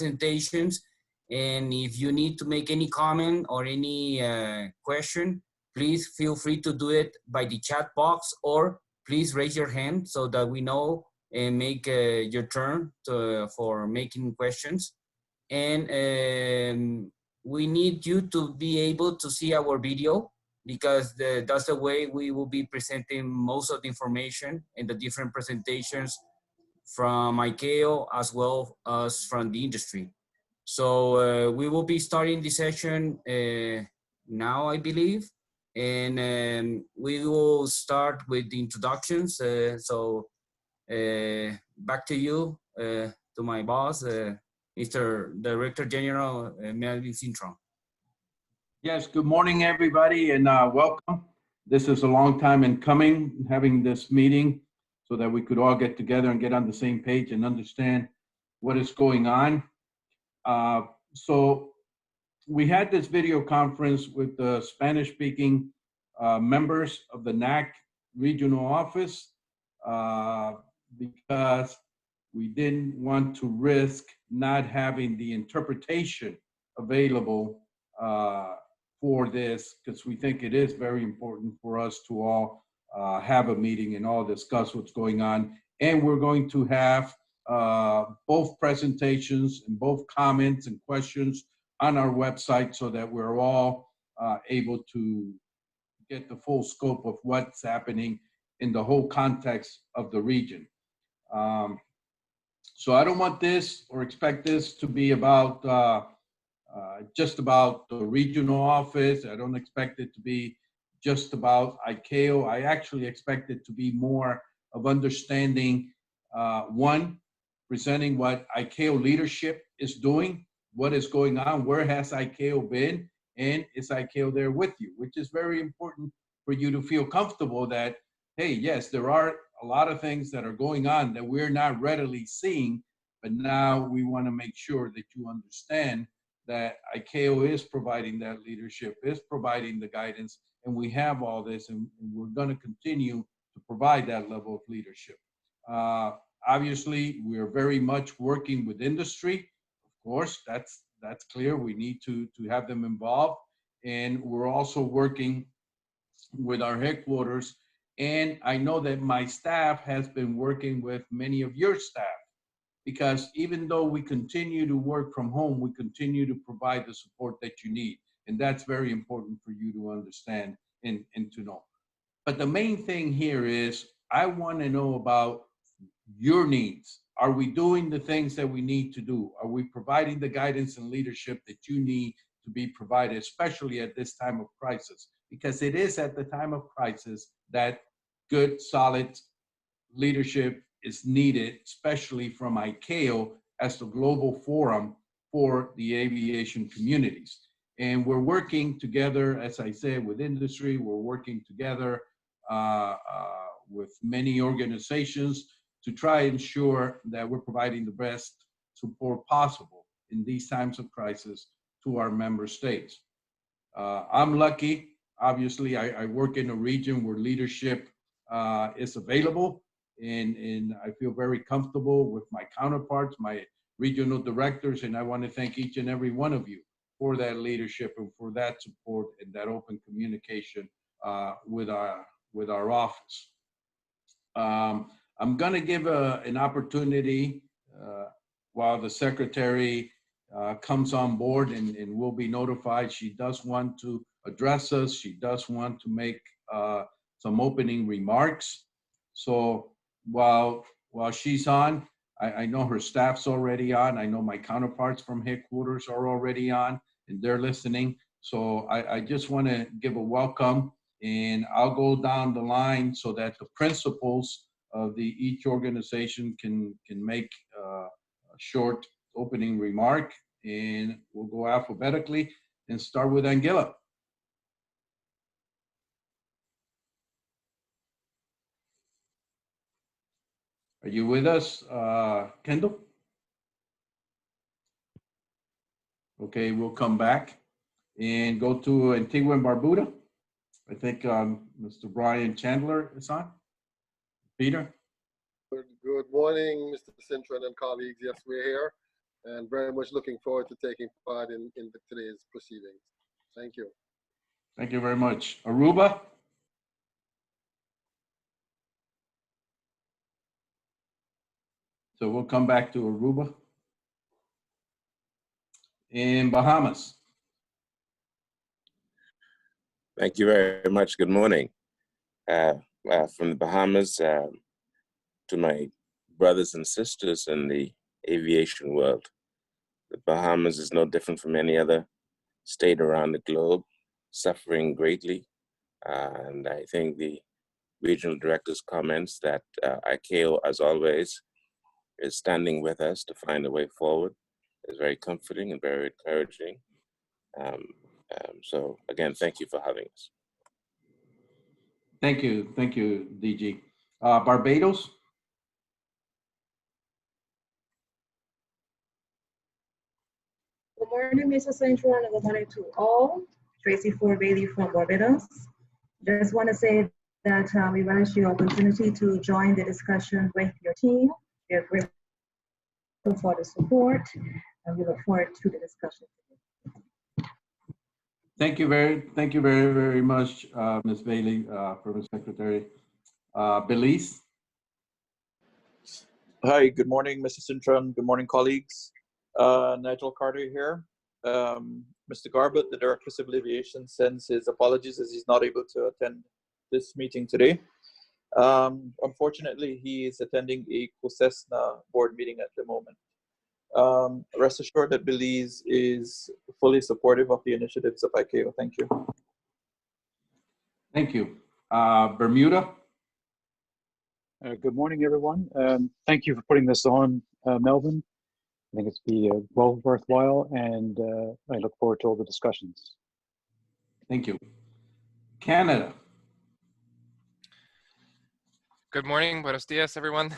presentations. And if you need to make any comment or any question, please feel free to do it by the chat box, or please raise your hand so that we know and make your turn for making questions. And we need you to be able to see our video, because that's the way we will be presenting most of the information and the different presentations from ICAO as well as from the industry. So we will be starting the session now, I believe, and we will start with the introductions. Back to you, to my boss, Mr. Director General Melvin Cintron. Yes, good morning, everybody, and welcome. This is a long time in coming, having this meeting so that we could all get together and get on the same page and understand what is going on. So we had this video conference with the Spanish-speaking members of the NACC regional office because we didn't want to risk not having the interpretation available for this, because we think it is very important for us to all have a meeting and all discuss what's going on. And we're going to have both presentations and both comments and questions on our website so that we're all able to get the full scope of what's happening in the whole context of the region. So I don't want this or expect this to be about just about the regional office. I don't expect it to be just about ICAO. I actually expect it to be more of understanding, one, presenting what ICAO leadership is doing, what is going on, where has ICAO been, and is ICAO there with you, which is very important for you to feel comfortable that, hey, yes, there are a lot of things that are going on that we're not readily seeing, but now we want to make sure that you understand that ICAO is providing that leadership, is providing the guidance, and we have all this, and we're going to continue to provide that level of leadership. Obviously, we are very much working with industry. Of course, that's clear. We need to have them involved, and we're also working with our headquarters. And I know that my staff has been working with many of your staff, because even though we continue to work from home, we continue to provide the support that you need. And that's very important for you to understand and to know. But the main thing here is I want to know about your needs. Are we doing the things that we need to do? Are we providing the guidance and leadership that you need to be provided, especially at this time of crisis? Because it is at the time of crisis that good, solid leadership is needed, especially from ICAO as the global forum for the aviation communities. And we're working together, as I said, with industry. We're working together with many organizations to try and ensure that we're providing the best support possible in these times of crisis to our member states. I'm lucky. Obviously, I work in a region where leadership is available, and I feel very comfortable with my counterparts, my regional directors, and I want to thank each and every one of you for that leadership and for that support and that open communication with our office. I'm going to give an opportunity while the secretary comes on board and will be notified. She does want to address us. She does want to make some opening remarks. So while she's on, I know her staff's already on. I know my counterparts from headquarters are already on, and they're listening. So I just want to give a welcome, and I'll go down the line so that the principals of each organization can make a short opening remark, and we'll go alphabetically and start with Angela. Are you with us, Kendall? Okay, we'll come back and go to Antigua and Barbuda. I think Mr. Brian Chandler is on. Peter? Good morning, Mr. Cintron and colleagues. Yes, we're here. and very much looking forward to taking part in today's proceedings. Thank you. Thank you very much. Aruba? So we'll come back to Aruba. In Bahamas? Thank you very much. Good morning. From the Bahamas, to my brothers and sisters in the aviation world. The Bahamas is no different from any other state around the globe, suffering greatly. And I think the regional director's comments that ICAO, as always, is standing with us to find a way forward is very comforting and very encouraging. So again, thank you for having us. Thank you, DG. Barbados? Good morning, Mr. Central, and good morning to all. Tracy Bailey from Barbados. Just want to say that we relish your opportunity to join the discussion with your team. We are grateful for the support, and we look forward to the discussion. Thank you very much, Ms. Bailey, Permanent Secretary. Belize? Hi, good morning, Mr. Cintron. Good morning, colleagues. Nigel Carter here. Mr. Garbett, the Director of Civil Aviation, sends his apologies as he's not able to attend this meeting today. Unfortunately, he is attending a COSESNA board meeting at the moment. Rest assured that Belize is fully supportive of the initiatives of ICAO. Thank you. Thank you. Bermuda? Good morning, everyone. Thank you for putting this on, Melvin. I think it's well worthwhile, and I look forward to all the discussions. Thank you. Canada? Good morning, buenos dias, everyone.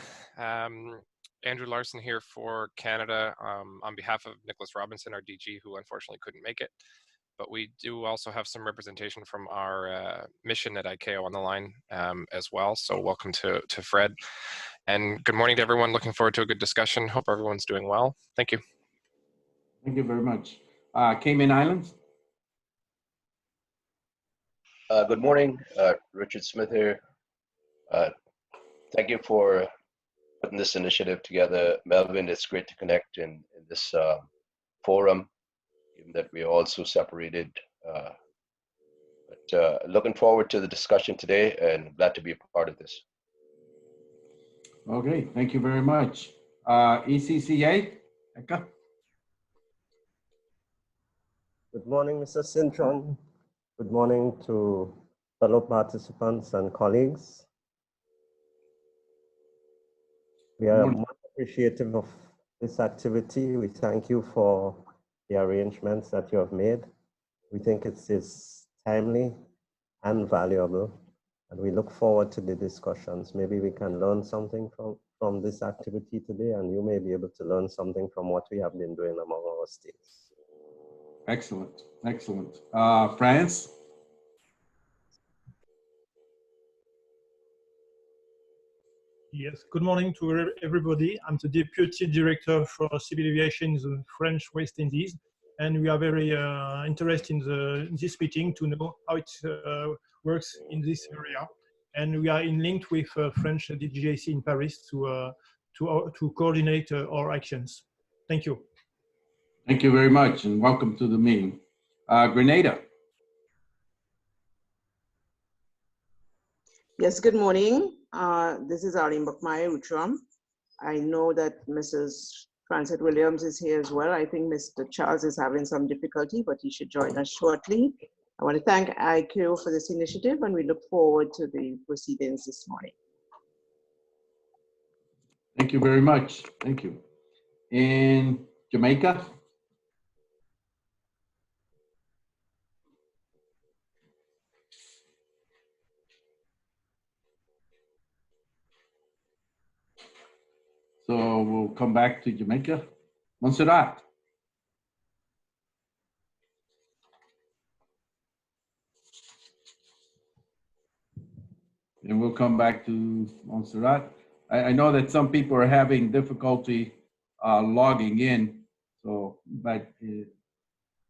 Andrew Larson here for Canada on behalf of Nicholas Robinson, our DG, who unfortunately couldn't make it. But we do also have some representation from our mission at ICAO on the line as well. So welcome to Fred. And good morning to everyone. Looking forward to a good discussion. Hope everyone's doing well. Thank you. Thank you very much. Cayman Islands? Good morning, Richard Smith here. Thank you for putting this initiative together. Melvin, it's great to connect in this forum, even that we are also separated. But looking forward to the discussion today and glad to be a part of this. Okay, thank you very much. ECCA? Eka? Good morning, Mr. Cintron. Good morning to fellow participants and colleagues. We are much appreciative of this activity. We thank you for the arrangements that you have made. We think it is timely and valuable, and we look forward to the discussions. Maybe we can learn something from this activity today, and you may be able to learn something from what we have been doing among our states. Excellent, excellent. France? Yes, good morning to everybody. I'm the Deputy Director for Civil Aviation in the French West Indies, and we are very interested in this meeting to know how it works in this area. And we are in link with French DGAC in Paris to coordinate our actions. Thank you. Thank you very much, and welcome to the meeting. Grenada? Yes, good morning. This is Arlene Buckmeyer Utram. I know that Mrs. Frances Williams is here as well. I think Mr. Charles is having some difficulty, but he should join us shortly. I want to thank ICAO for this initiative, and we look forward to the proceedings this morning. Thank you very much. Thank you. In Jamaica? So we'll come back to Jamaica. Montserrat? And we'll come back to Montserrat. I know that some people are having difficulty logging in. So, but we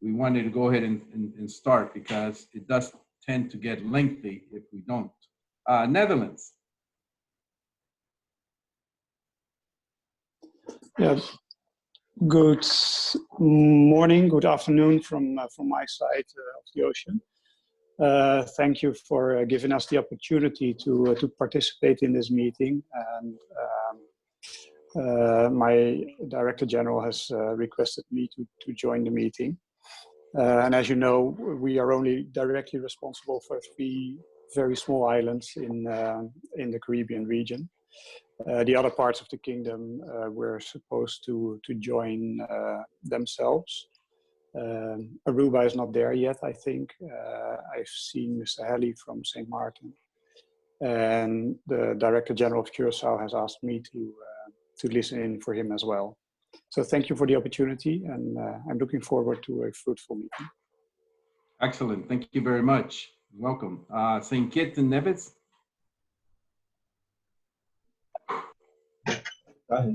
wanted to go ahead and start because it does tend to get lengthy if we don't. Netherlands. Yeah. Good morning, good afternoon from my side of the ocean. Thank you for giving us the opportunity to participate in this meeting. And my Director General has requested me to join the meeting. And as you know, we are only directly responsible for 3 very small islands in the Caribbean region. The other parts of the kingdom were supposed to join themselves. Aruba is not there yet, I think. I've seen Mr. Halley from St. Martin. And the Director General of Curaçao has asked me to listen in for him as well. So thank you for the opportunity, and I'm looking forward to a fruitful meeting. Excellent, thank you very much. Welcome. St. Kitts and Nevis.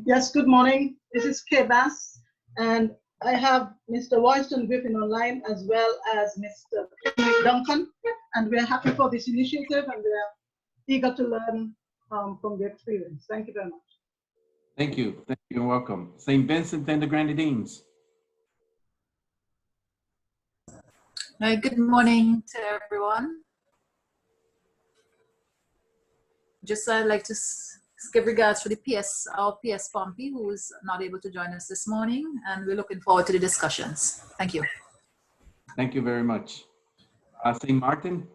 Yes, good morning. This is Kay Bass, and I have Mr. Royston Griffin online as well as Mr. Duncan, and we're happy for this initiative and we're eager to learn from the experience. Thank you very much. Thank you, and welcome. St. Vincent and the Grenadines. Good morning to everyone. Just I'd like to give regards for the our PS Pompey, who is not able to join us this morning, and we're looking forward to the discussions. Thank you. Thank you very much. St. Martin.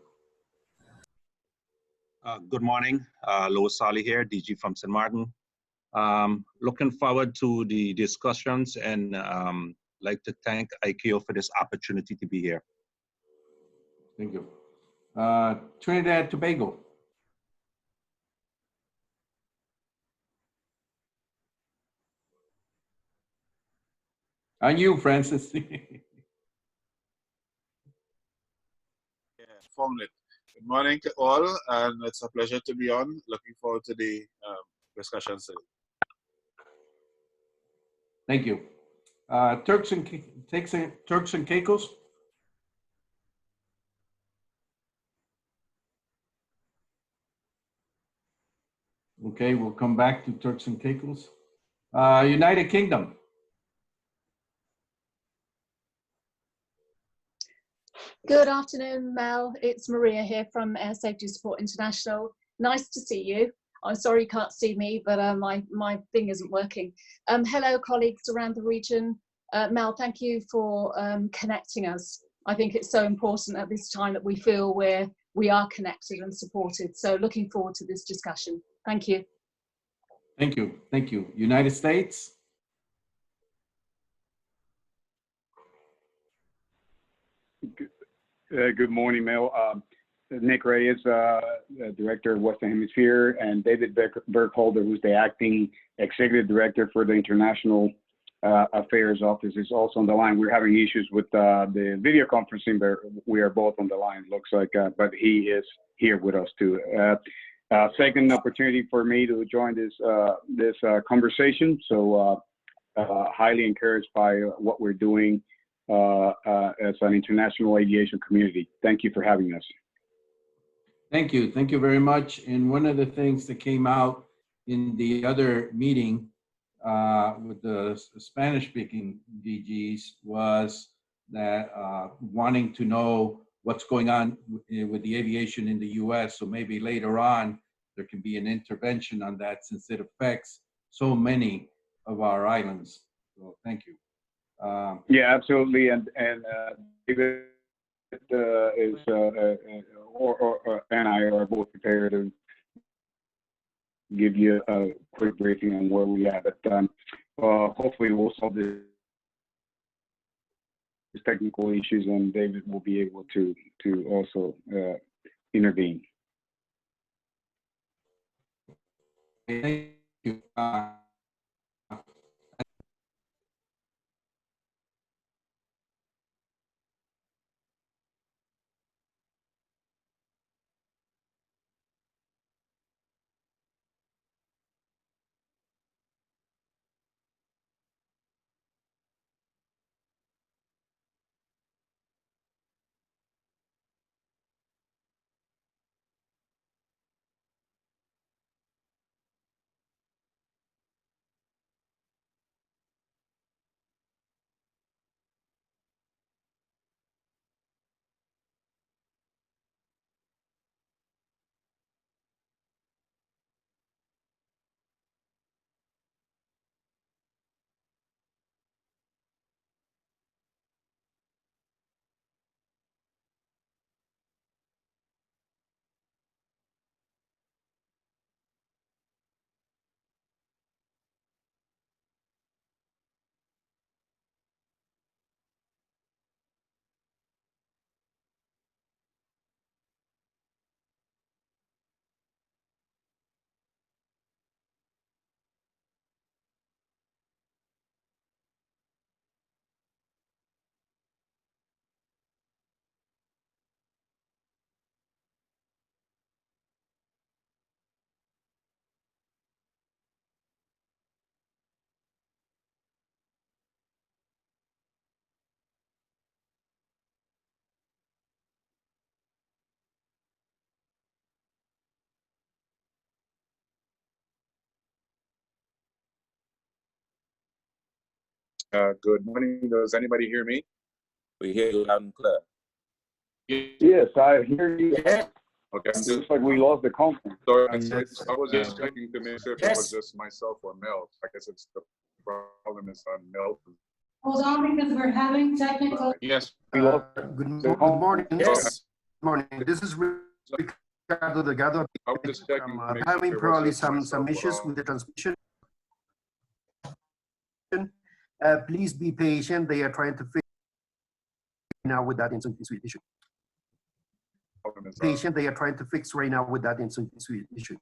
Good morning, Louis Sali here, DG from St. Martin. Looking forward to the discussions and like to thank ICAO for this opportunity to be here. Thank you. Trinidad Tobago. And you, Francis. Good morning to all, and it's a pleasure to be on. Looking forward to the discussions today. Thank you. Turks and Caicos. Okay, we'll come back to Turks and Caicos. United Kingdom. Good afternoon, Mel. It's Maria here from Air Safety Support International. Nice to see you. I'm sorry you can't see me, but my thing isn't working. Hello, colleagues around the region. Mel, thank you for connecting us. I think it's so important at this time that we feel we are connected and supported. So looking forward to this discussion. Thank you. Thank you. Thank you. United States. Good morning, Mel. Nick Reyes, Director of Western Hemisphere, and David Burkholder, who's the Acting Executive Director for the International Affairs Office, is also on the line. We're having issues with the video conferencing, but we are both on the line, looks like, but he is here with us too. Second opportunity for me to join this conversation, so highly encouraged by what we're doing as an international aviation community. Thank you for having us. Thank you. Thank you very much. And one of the things that came out in the other meeting with the Spanish-speaking DGs was that wanting to know what's going on with the aviation in the US. So maybe later on, there can be an intervention on that since it affects so many of our islands. So thank you. Yeah, absolutely. And David is and I are both prepared to give you a quick briefing on where we are. But hopefully we'll solve these technical issues, and David will be able to also intervene. Thank you. Good morning. Does anybody hear me? We hear you loud and clear. Yes, I hear you. Yeah. Okay. It looks like we lost the conference. Sorry, I was just checking to make sure if it was just myself or Mel. I guess it's the problem is on Mel. Hold on, because we're having technical. Yes. Good morning. Yes. Good morning. This is Ricardo Delgado. I was just checking. to make Having sure it was probably just some myself, issues with the transmission. Please be patient. They are trying to fix now with that instant issue. Patient. They are trying to fix right now with that instant issue.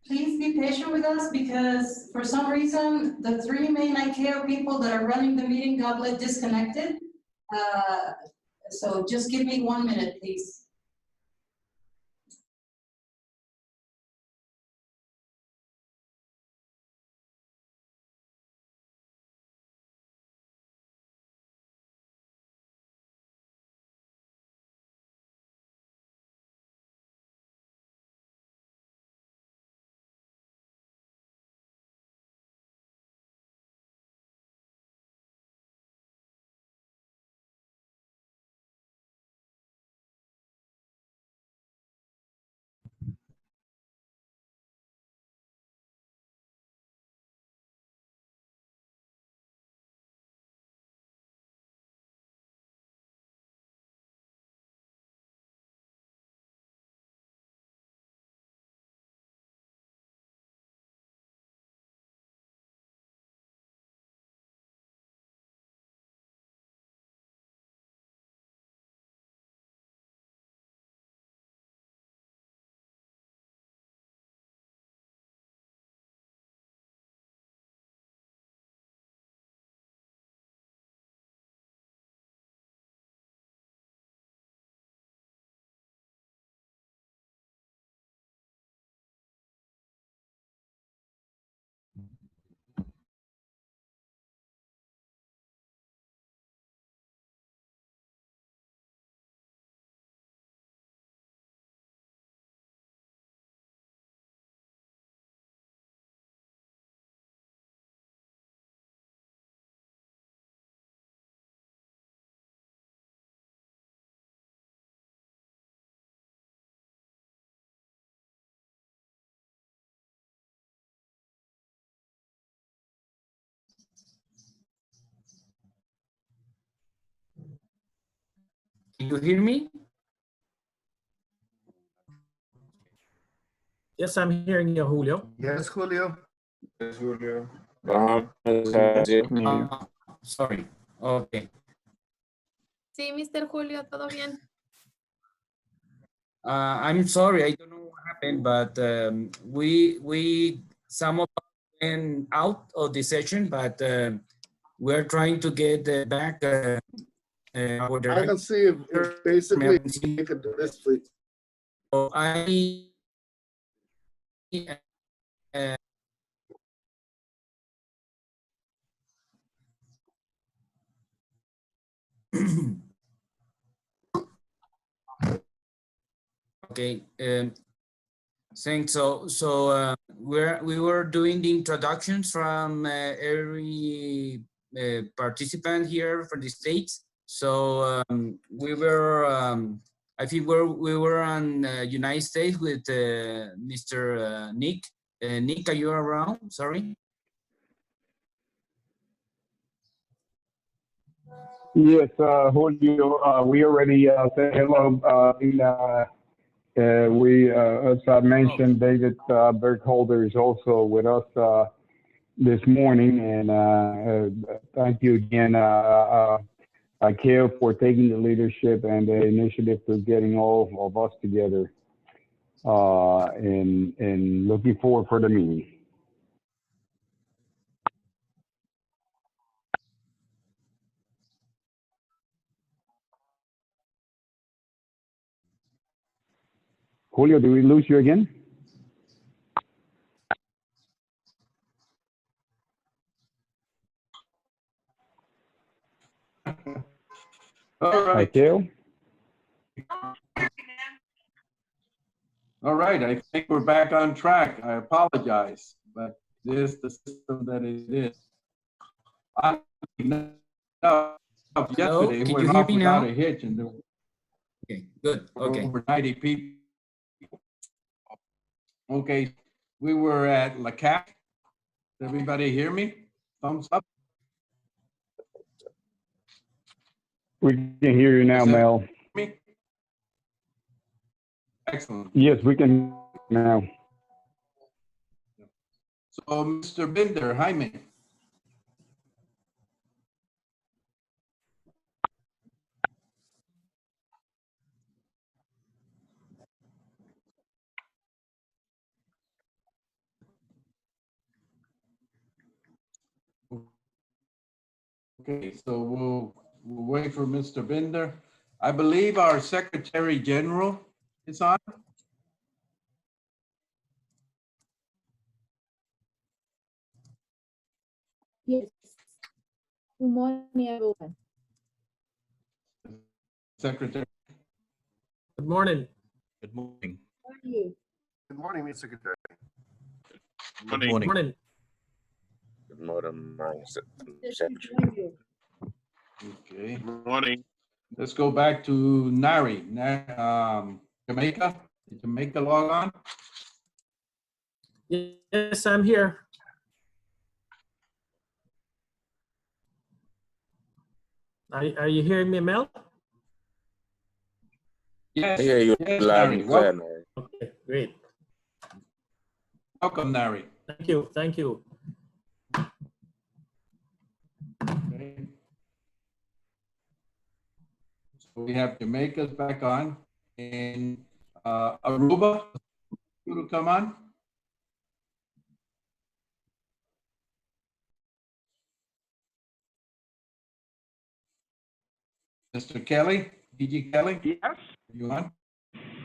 Please be patient with us because for some reason, the three main ICAO people that are running the meeting got disconnected. So just give me 1 minute, please. Can you hear me? Yes, I'm hearing you, Julio. Yes, Julio. Yes, Julio. Sorry. Okay. Sí, Mr. Julio, ¿todo bien? I'm sorry, I don't know what happened, but some of us went out of the session, but we're trying to get back our I director. can see if basically you can do this, please. So I okay. Thanks. So we were doing the introductions from every participant here from the States. So we were, I think we were on United States with Mr. Nick. Nick, are you around? Sorry. Yes, Julio, we already said hello. As I mentioned, David Bergholder is also with us this morning, and thank you again, ICAO, for taking the leadership and the initiative to getting all of us together, and looking forward for the meeting. Julio, did we lose you again? All right. ICAO? All right, I think we're back on track. I apologize, but this is the system that it is. Yesterday Can you went hear off me without now? a hitch, and there Okay, good. were Okay. over 90 people. Okay, we were at NACC. Does everybody hear me? Thumbs up. We can hear you now, Is that Mel. me? Excellent. Yes, we can now. So, Mr. Binder, Jaime. Okay, so we'll wait for Mr. Binder. I believe our Secretary General is on. Yes. Good morning, everyone. Secretary. Good morning. Good morning. How are you? Good morning, Mr. Secretary. Good Good morning. morning. Good morning, Just to join you. Okay. Good morning. Let's go back to Nari, Jamaica. Did Jamaica log on? Yes, I'm here. Are you hearing me, Mel? Yes. I hear you Yes, loud Nari. and clear, Welcome, Nari. Okay, great. welcome, Nari. Thank you. Thank you. Okay. So we have Jamaica's back on, and Aruba, will come on. Mr. Kelly, DG Kelly? Yes. You on?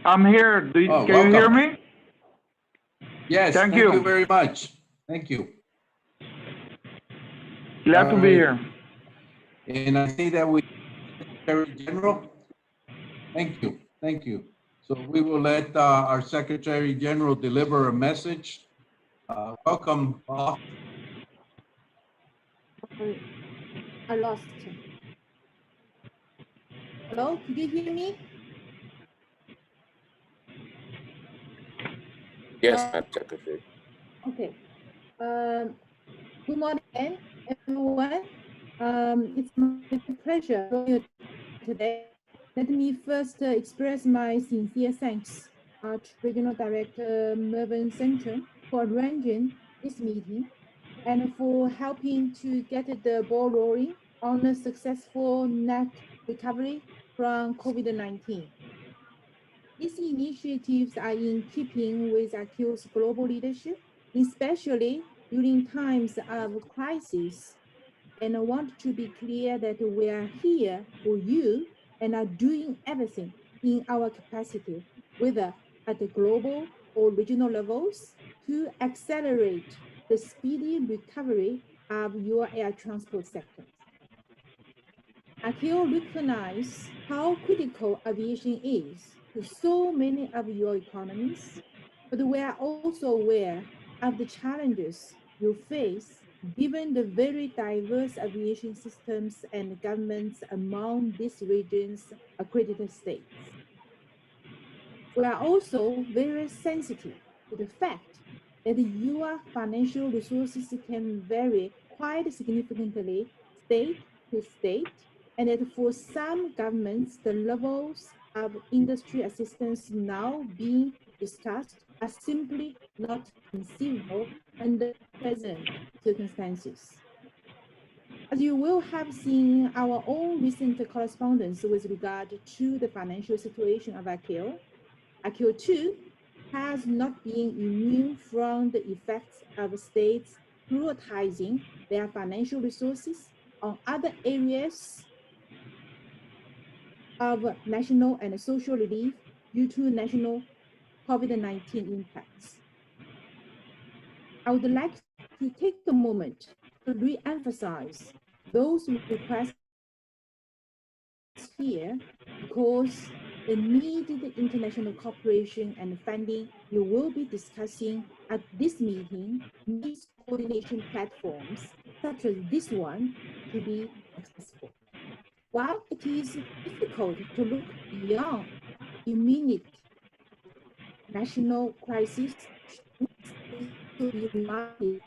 I'm here. Oh, Can you hear welcome. me? Yes, Thank thank you you. very much. Thank you. Glad to be All right. here. And I see that we, Secretary General. Thank you, thank you. So we will let our Secretary General deliver a message. Welcome, Bob. I lost you. Hello, could you hear me? Yes, Madam Secretary. Okay. Good morning, everyone. It's my pleasure to join you today. Let me first express my sincere thanks to Regional Director Mervyn Centrum for arranging this meeting and for helping to get the ball rolling on a successful NACC recovery from COVID-19. These initiatives are in keeping with ICAO's global leadership, especially during times of crisis. And I want to be clear that we are here for you and are doing everything in our capacity, whether at the global or regional levels, to accelerate the speedy recovery of your air transport sector. ICAO recognizes how critical aviation is to so many of your economies, but we are also aware of the challenges you face given the very diverse aviation systems and governments among this region's accredited states. We are also very sensitive to the fact that your financial resources can vary quite significantly state to state, and that for some governments, the levels of industry assistance now being discussed are simply not conceivable under present circumstances. As you will have seen our own recent correspondence with regard to the financial situation of ICAO, ICAO too has not been immune from the effects of states prioritizing their financial resources on other areas of national and social relief due to national COVID-19 impacts. I would like to take a moment to re-emphasize those requests here because the needed international cooperation and funding you will be discussing at this meeting needs coordination platforms such as this one to be accessible. While it is difficult to look beyond immediate national crisis, to be reminded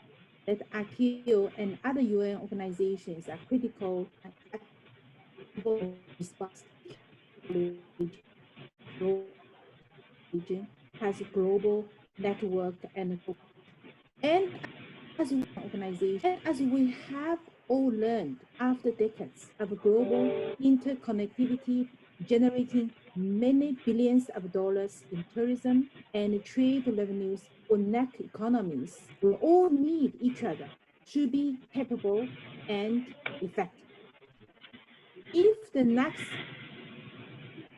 that ICAO and other UN organizations are critical and response region has a global network and as an organization, as we have all learned after decades of global interconnectivity generating many billions of dollars in tourism and trade revenues for NACC economies, we all need each other to be capable and effective. If the next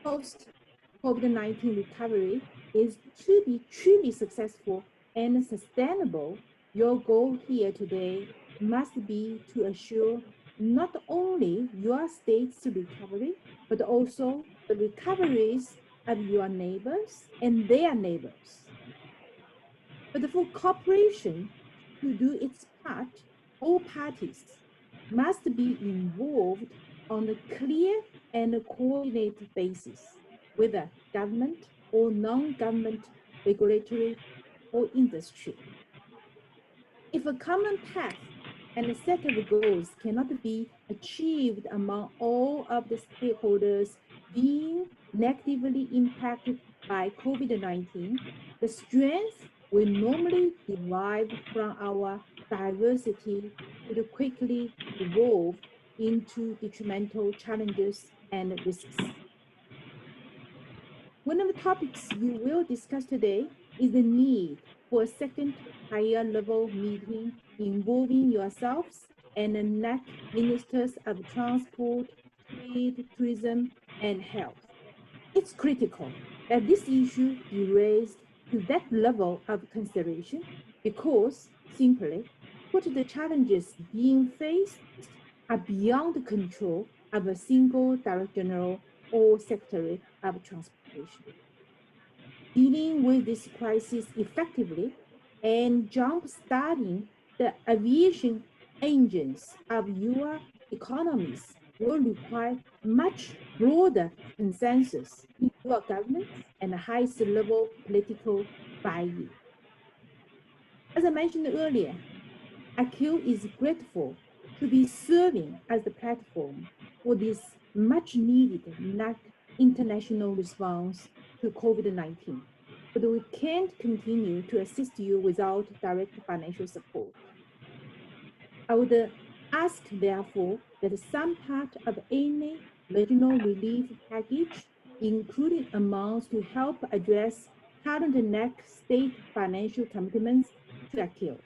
post-COVID-19 recovery is to be truly successful and sustainable, your goal here today must be to assure not only your state's recovery, but also the recoveries of your neighbors and their neighbors. But for cooperation to do its part, all parties must be involved on a clear and coordinated basis, whether government or non-government, regulatory or industry. If a common path and a set of goals cannot be achieved among all of the stakeholders being negatively impacted by COVID-19, the strength will normally derive from our diversity would quickly evolve into detrimental challenges and risks. One of the topics you will discuss today is the need for a second higher level meeting involving yourselves and the NACC ministers of transport, trade, tourism, and health. It's critical that this issue be raised to that level of consideration because, simply put, the challenges being faced are beyond the control of a single Director General or Secretary of Transportation. Dealing with this crisis effectively and jump-starting the aviation engines of your economies will require much broader consensus in your government and the highest level political buy-in. As I mentioned earlier, ICAO is grateful to be serving as the platform for this much-needed NACC international response to COVID-19, but we can't continue to assist you without direct financial support. I would ask, therefore, that some part of any regional relief package, including amounts to help address current NACC state financial commitments to ICAO.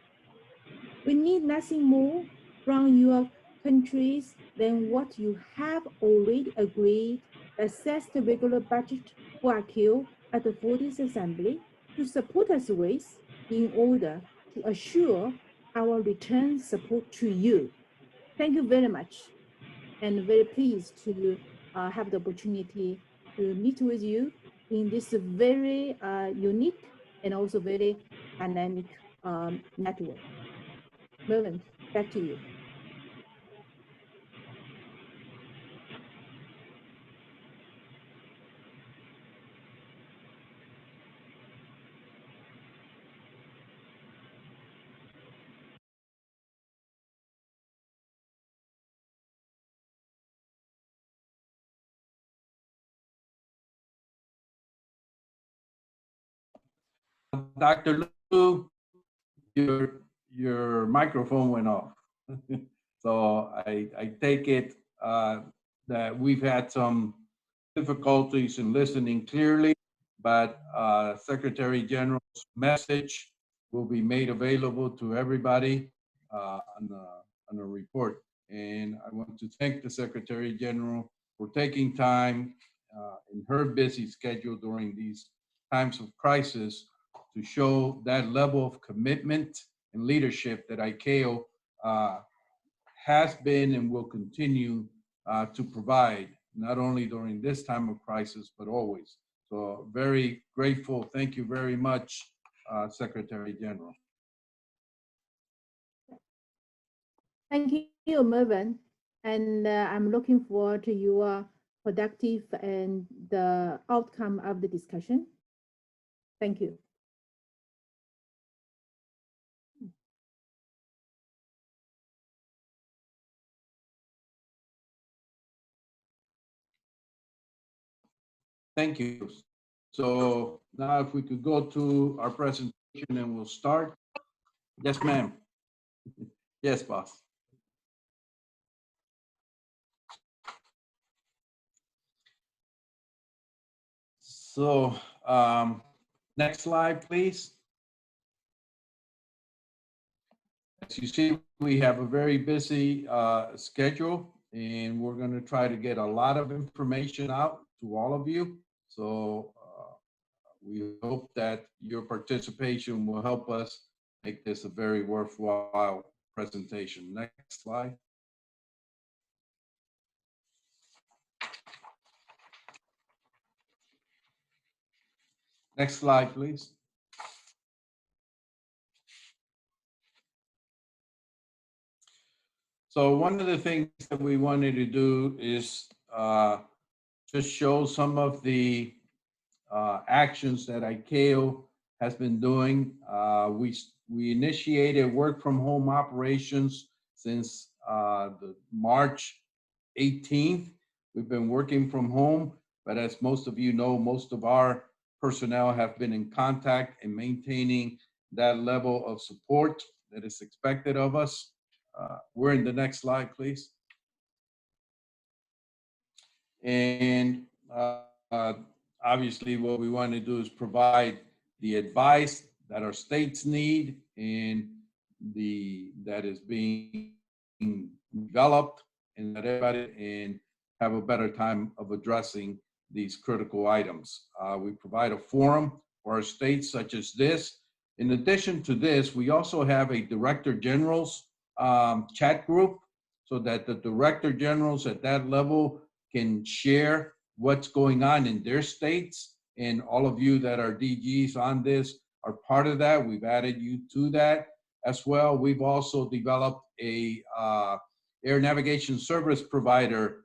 We need nothing more from your countries than what you have already agreed, assessed the regular budget for ICAO at the 40th Assembly to support us with in order to assure our return support to you. Thank you very much, and very pleased to have the opportunity to meet with you in this very unique and also very dynamic network. Mervyn, back to you. Dr. Liu, your microphone went off. So I take it that we've had some difficulties in listening clearly, but Secretary General's message will be made available to everybody on a report. And I want to thank the Secretary General for taking time in her busy schedule during these times of crisis to show that level of commitment and leadership that ICAO has been and will continue to provide, not only during this time of crisis, but always. So very grateful. Thank you very much, Secretary General. Thank you, Mervyn. And I'm looking forward to your productive and the outcome of the discussion. Thank you. Thank you. So now if we could go to our presentation and we'll start. Yes, ma'am. Yes, boss. So next slide, please. As you see, we have a very busy schedule, and we're going to try to get a lot of information out to all of you. So we hope that your participation will help us make this a very worthwhile presentation. Next slide. Next slide, please. So one of the things that we wanted to do is just show some of the actions that ICAO has been doing. We initiated work from home operations since the March 18th. We've been working from home, but as most of you know, most of our personnel have been in contact and maintaining that level of support that is expected of us. We're in the next slide, please. And obviously what we want to do is provide the advice that our states need and that is being developed and that everybody and have a better time of addressing these critical items. We provide a forum for our states such as this. In addition to this, we also have a Director General's chat group so that the Director Generals at that level can share what's going on in their states. And all of you that are DGs on this are part of that. We've added you to that as well. We've also developed a air navigation service provider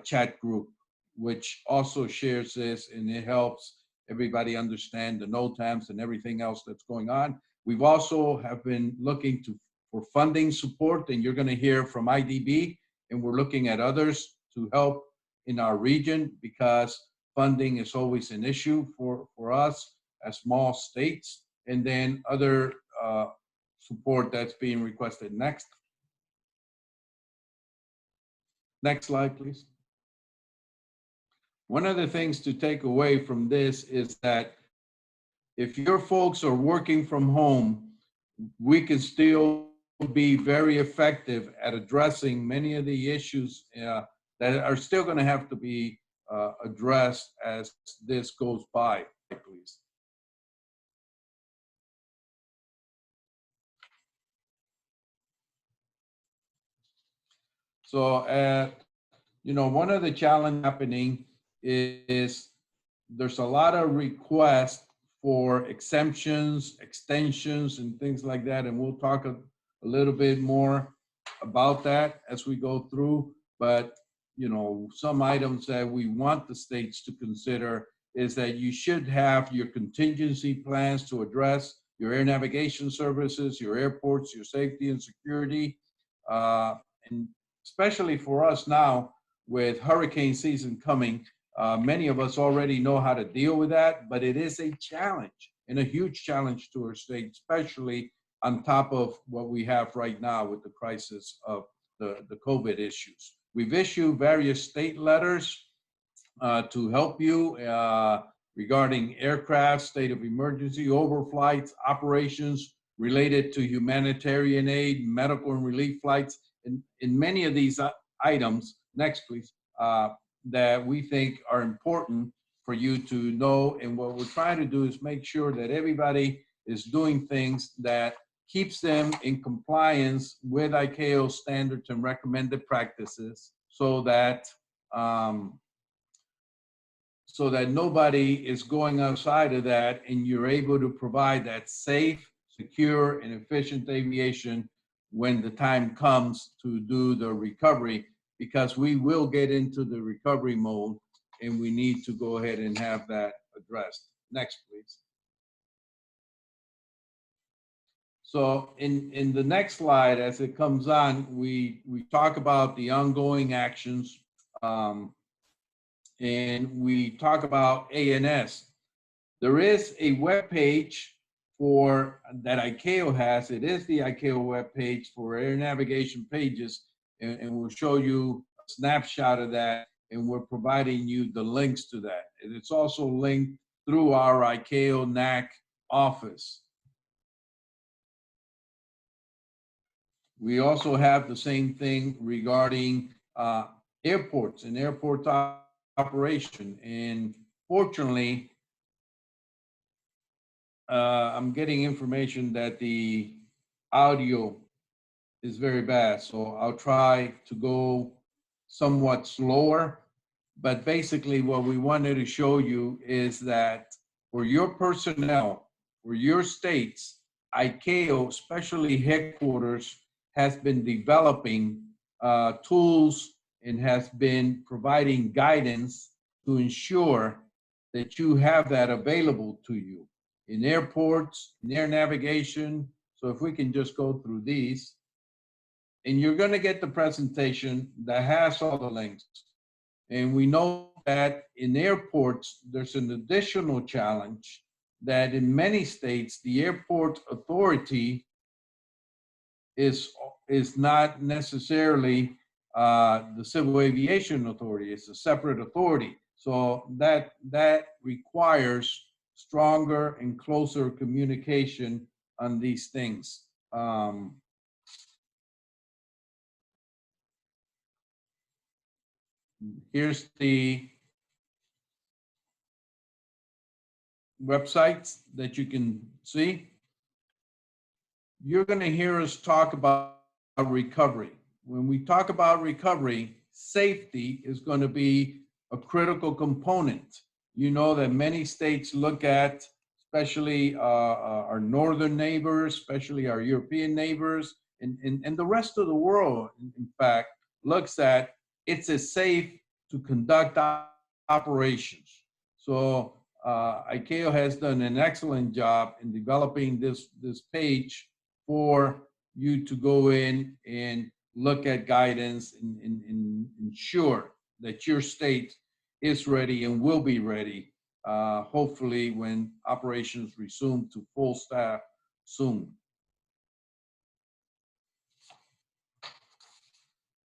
chat group, which also shares this, and it helps everybody understand the NOTAMs and everything else that's going on. We've also have been looking for funding support, and you're going to hear from IDB, and we're looking at others to help in our region because funding is always an issue for us as small states, and then other support that's being requested. Next slide, please. One of the things to take away from this is that if your folks are working from home, we can still be very effective at addressing many of the issues that are still going to have to be addressed as this goes by, please. So, you know, one of the challenges happening is there's a lot of requests for exemptions, extensions, and things like that, and we'll talk a little bit more about that as we go through. But, you know, some items that we want the states to consider is that you should have your contingency plans to address your air navigation services, your airports, your safety and security, and especially for us now with hurricane season coming, many of us already know how to deal with that, but it is a challenge and a huge challenge to our state, especially on top of what we have right now with the crisis of the COVID issues. We've issued various state letters to help you regarding aircraft, state of emergency, overflights, operations related to humanitarian aid, medical and relief flights, in many of these items, next please, that we think are important for you to know. And what we're trying to do is make sure that everybody is doing things that keeps them in compliance with ICAO standards and recommended practices so that nobody is going outside of that, and you're able to provide that safe, secure, and efficient aviation when the time comes to do the recovery, because we will get into the recovery mode and we need to go ahead and have that addressed. Next, please. So in the next slide, as it comes on, we talk about the ongoing actions, and we talk about ANS. There is a web page for that ICAO has. It is the ICAO web page for air navigation pages, and we'll show you a snapshot of that, and we're providing you the links to that. And it's also linked through our ICAO NACC office. We also have the same thing regarding airports and airport operation. And fortunately, I'm getting information that the audio is very bad, so I'll try to go somewhat slower. But basically what we wanted to show you is that for your personnel, for your states, ICAO, especially headquarters, has been developing tools and has been providing guidance to ensure that you have that available to you in airports, in air navigation. So if we can just go through these, and you're going to get the presentation that has all the links. And we know that in airports, there's an additional challenge that in many states, the airport authority is not necessarily the Civil Aviation Authority. It's a separate authority. So that requires stronger and closer communication on these things. Here's the websites that you can see. You're going to hear us talk about recovery. When we talk about recovery, safety is going to be a critical component. You know that many states look at, especially our northern neighbors, especially our European neighbors, and the rest of the world, in fact, looks at it's as safe to conduct operations. So ICAO has done an excellent job in developing this page for you to go in and look at guidance and ensure that your state is ready and will be ready, hopefully when operations resume to full staff soon.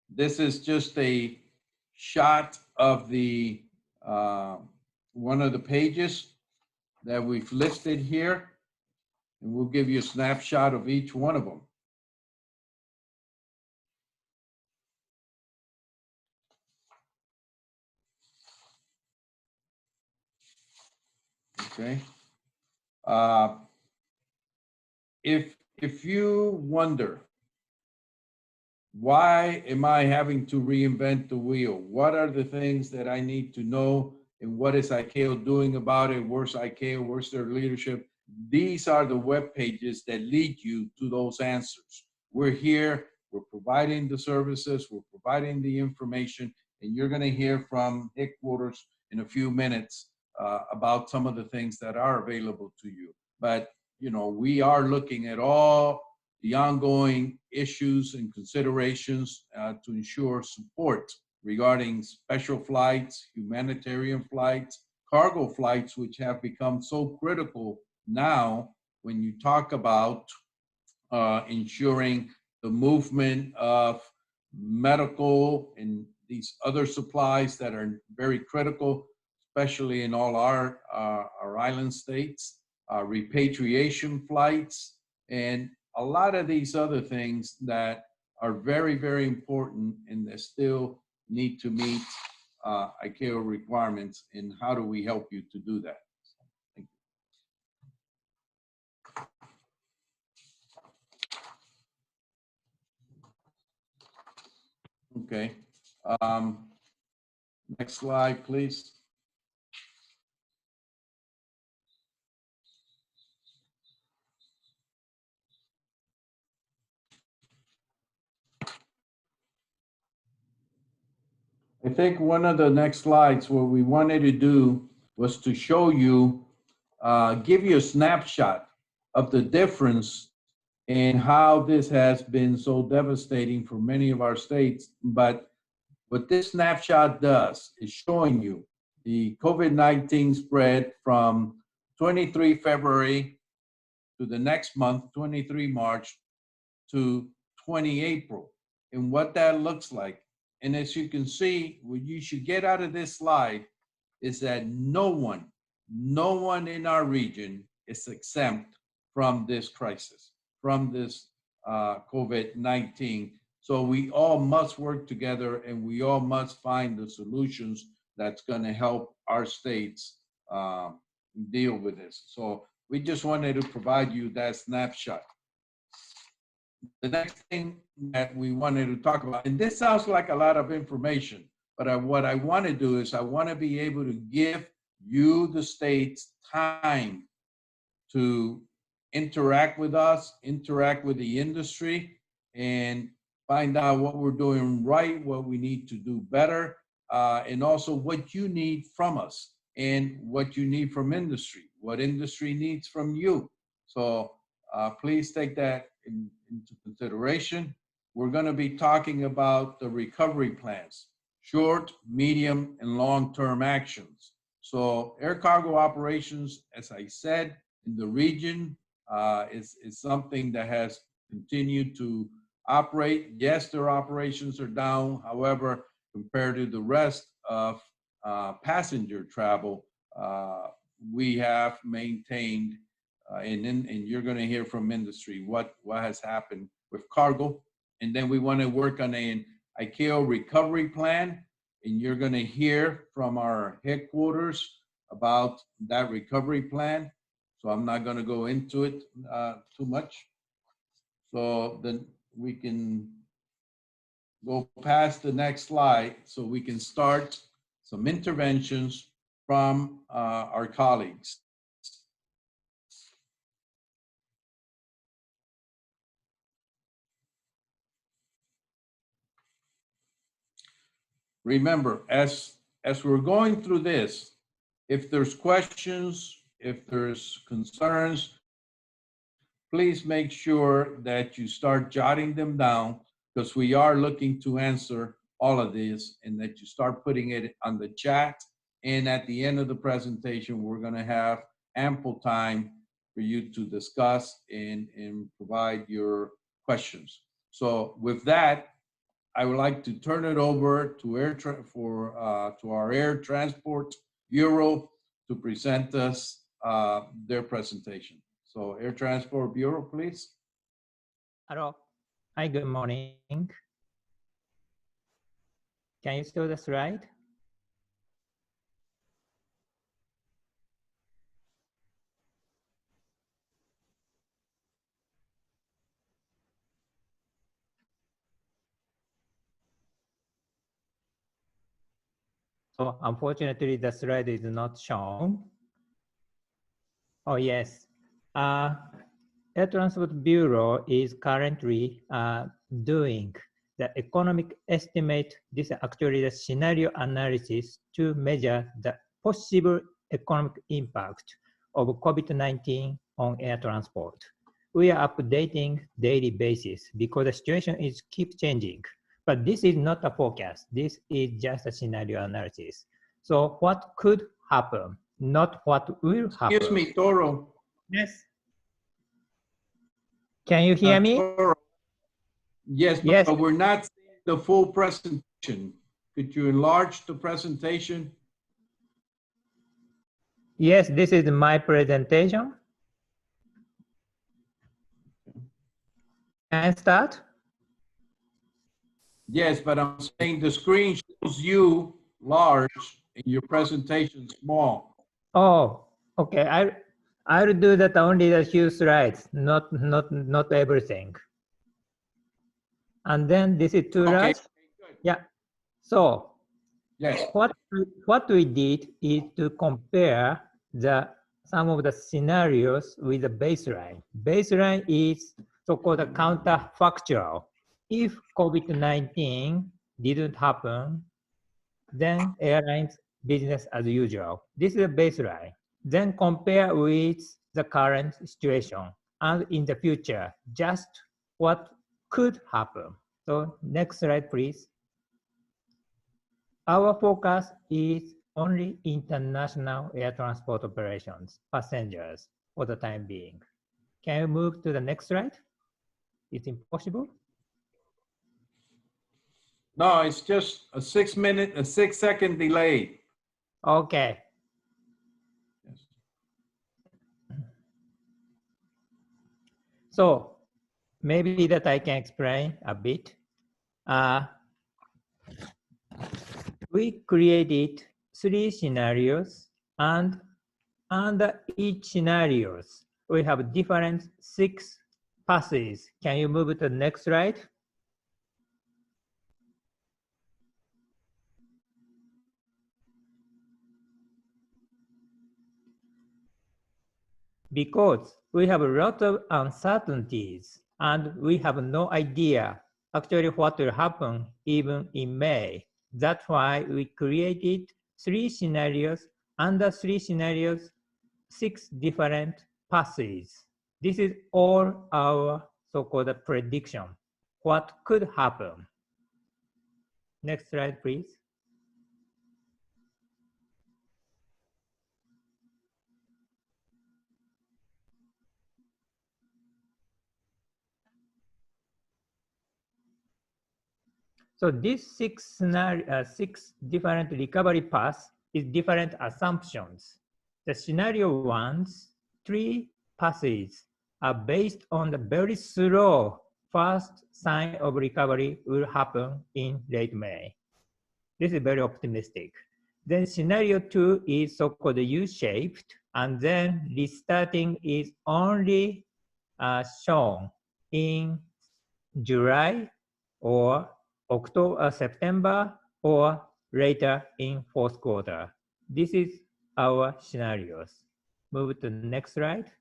This is just a shot of the one of the pages that we've listed here, and we'll give you a snapshot of each one of them. Okay. If you wonder, why am I having to reinvent the wheel? What are the things that I need to know, and what is ICAO doing about it? Where's ICAO? Where's their leadership? These are the web pages that lead you to those answers. We're here, we're providing the services, we're providing the information, and you're gonna hear from headquarters in a few minutes about some of the things that are available to you. But, you know, we are looking at all the ongoing issues and considerations to ensure support regarding special flights, humanitarian flights, cargo flights, which have become so critical now when you talk about ensuring the movement of medical and these other supplies that are very critical, especially in all our island states, repatriation flights, and a lot of these other things that are very, very important and that still need to meet ICAO requirements. And how do we help you to do that? Thank you. Okay. Next slide, please. I think one of the next slides, what we wanted to do was to show you, give you a snapshot of the difference in how this has been so devastating for many of our states. But what this snapshot does is showing you the COVID-19 spread from 23 February to the next month, 23 March to 20 April, and what that looks like. And as you can see, what you should get out of this slide is that no one in our region is exempt from this crisis, from this COVID-19. So we all must work together, and we all must find the solutions that's going to help our states deal with this. So we just wanted to provide you that snapshot. The next thing that we wanted to talk about, and this sounds like a lot of information, but what I want to do is I want to be able to give you, the states, time to interact with us, interact with the industry, and find out what we're doing right, what we need to do better, and also what you need from us and what you need from industry, what industry needs from you. So please take that into consideration. We're going to be talking about the recovery plans, short, medium, and long-term actions. So air cargo operations, as I said, in the region is something that has continued to operate. Yes, their operations are down. However, compared to the rest of passenger travel, we have maintained, and you're going to hear from industry what has happened with cargo. And then we want to work on an ICAO recovery plan, and you're going to hear from our headquarters about that recovery plan. So I'm not going to go into it too much. So then we can go past the next slide so we can start some interventions from our colleagues. Remember, as we're going through this, if there's questions, if there's concerns, please make sure that you start jotting them down, because we are looking to answer all of these, and that you start putting it on the chat And at the end of the presentation, we're going to have ample time for you to discuss and provide your questions. So with that, I would like to turn it over to our Air Transport Bureau to present us their presentation. So Air Transport Bureau, please. Hello. Hi, good morning. Can you show the slide? So unfortunately, the slide is not shown. Oh, yes. Air Transport Bureau is currently doing the economic estimate. This is actually the scenario analysis to measure the possible economic impact of COVID-19 on air transport. We are updating daily basis because the situation is keep changing. But this is not a forecast. This is just a scenario analysis. So what could happen, not what will happen. Excuse me, Toro. Yes. Can you hear me? Toro. Yes, yes, but we're not seeing the full presentation. Could you enlarge the presentation? Yes, this is my presentation. Can I start? Yes, but I'm saying the screen shows you large and your presentation small. Oh, okay. I'll do that only the few slides, not everything. And then this is two Okay. Yeah. So yes, what we did is to compare some of the scenarios with the baseline. Baseline is so-called a counterfactual. If COVID-19 didn't happen, then airlines business as usual. This is a baseline. Then compare with the current situation and in the future, just what could happen. So next slide, please. Our focus is only international air transport operations, passengers for the time being. Can you move to the next slide? It's impossible. no, it's just a 6-second delay. Okay. Yes. So maybe that I can explain a bit. We created 3 scenarios, and under each scenarios, we have different 6 passes. Can you move to the next slide? Because we have a lot of uncertainties and we have no idea actually what will happen even in May. That's why we created 3 scenarios. Under 3 scenarios, 6 different passes. This is all our so-called prediction. What could happen? Next slide, please. So these 6 different recovery paths is different assumptions. The scenario 1's 3 passes are based on the very slow first sign of recovery will happen in late May. This is very optimistic. Then scenario 2 is so-called U-shaped, and then restarting is only shown in July or October, September, or later in 4th quarter. This is our scenarios. Move to the next slide.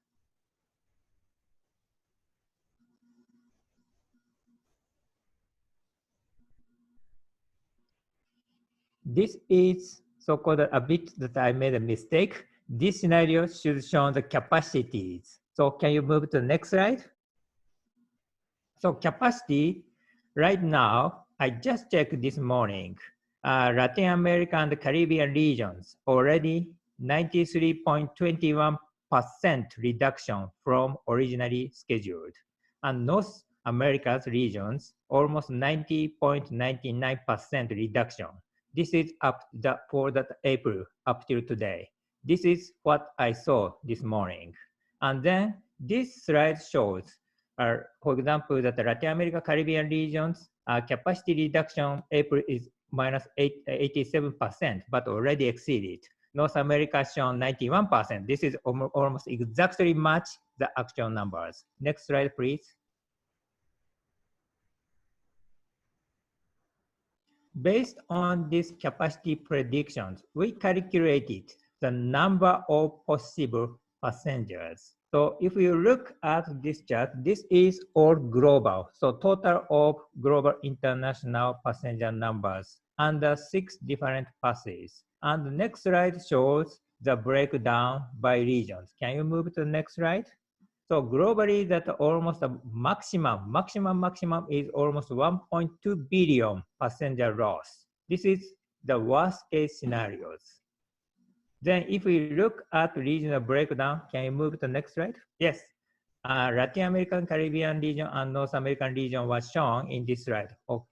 This is so-called a bit that I made a mistake. This scenario should show the capacities. So can you move to the next slide? So capacity, right now, I just checked this morning. Latin America and the Caribbean regions already 93.21% reduction from originally scheduled. And North America's regions almost 90.99% reduction. This is up for that April up till today. This is what I saw this morning. And then this slide shows, for example, that the Latin America Caribbean regions capacity reduction April is minus 87%, but already exceeded. North America shown 91%. This is almost exactly match the actual numbers. Next slide, please. Based on these capacity predictions, we calculated the number of possible passengers. So if you look at this chart, this is all global. So total of global international passenger numbers under 6 different passes. And the next slide shows the breakdown by regions. Can you move to the next slide? So globally, that almost the maximum is almost 1.2 billion passenger loss. This is the worst case scenarios. Then if we look at regional breakdown, can you move to the next slide? Yes, Latin American, Caribbean region and North American region was shown in this slide. Oh,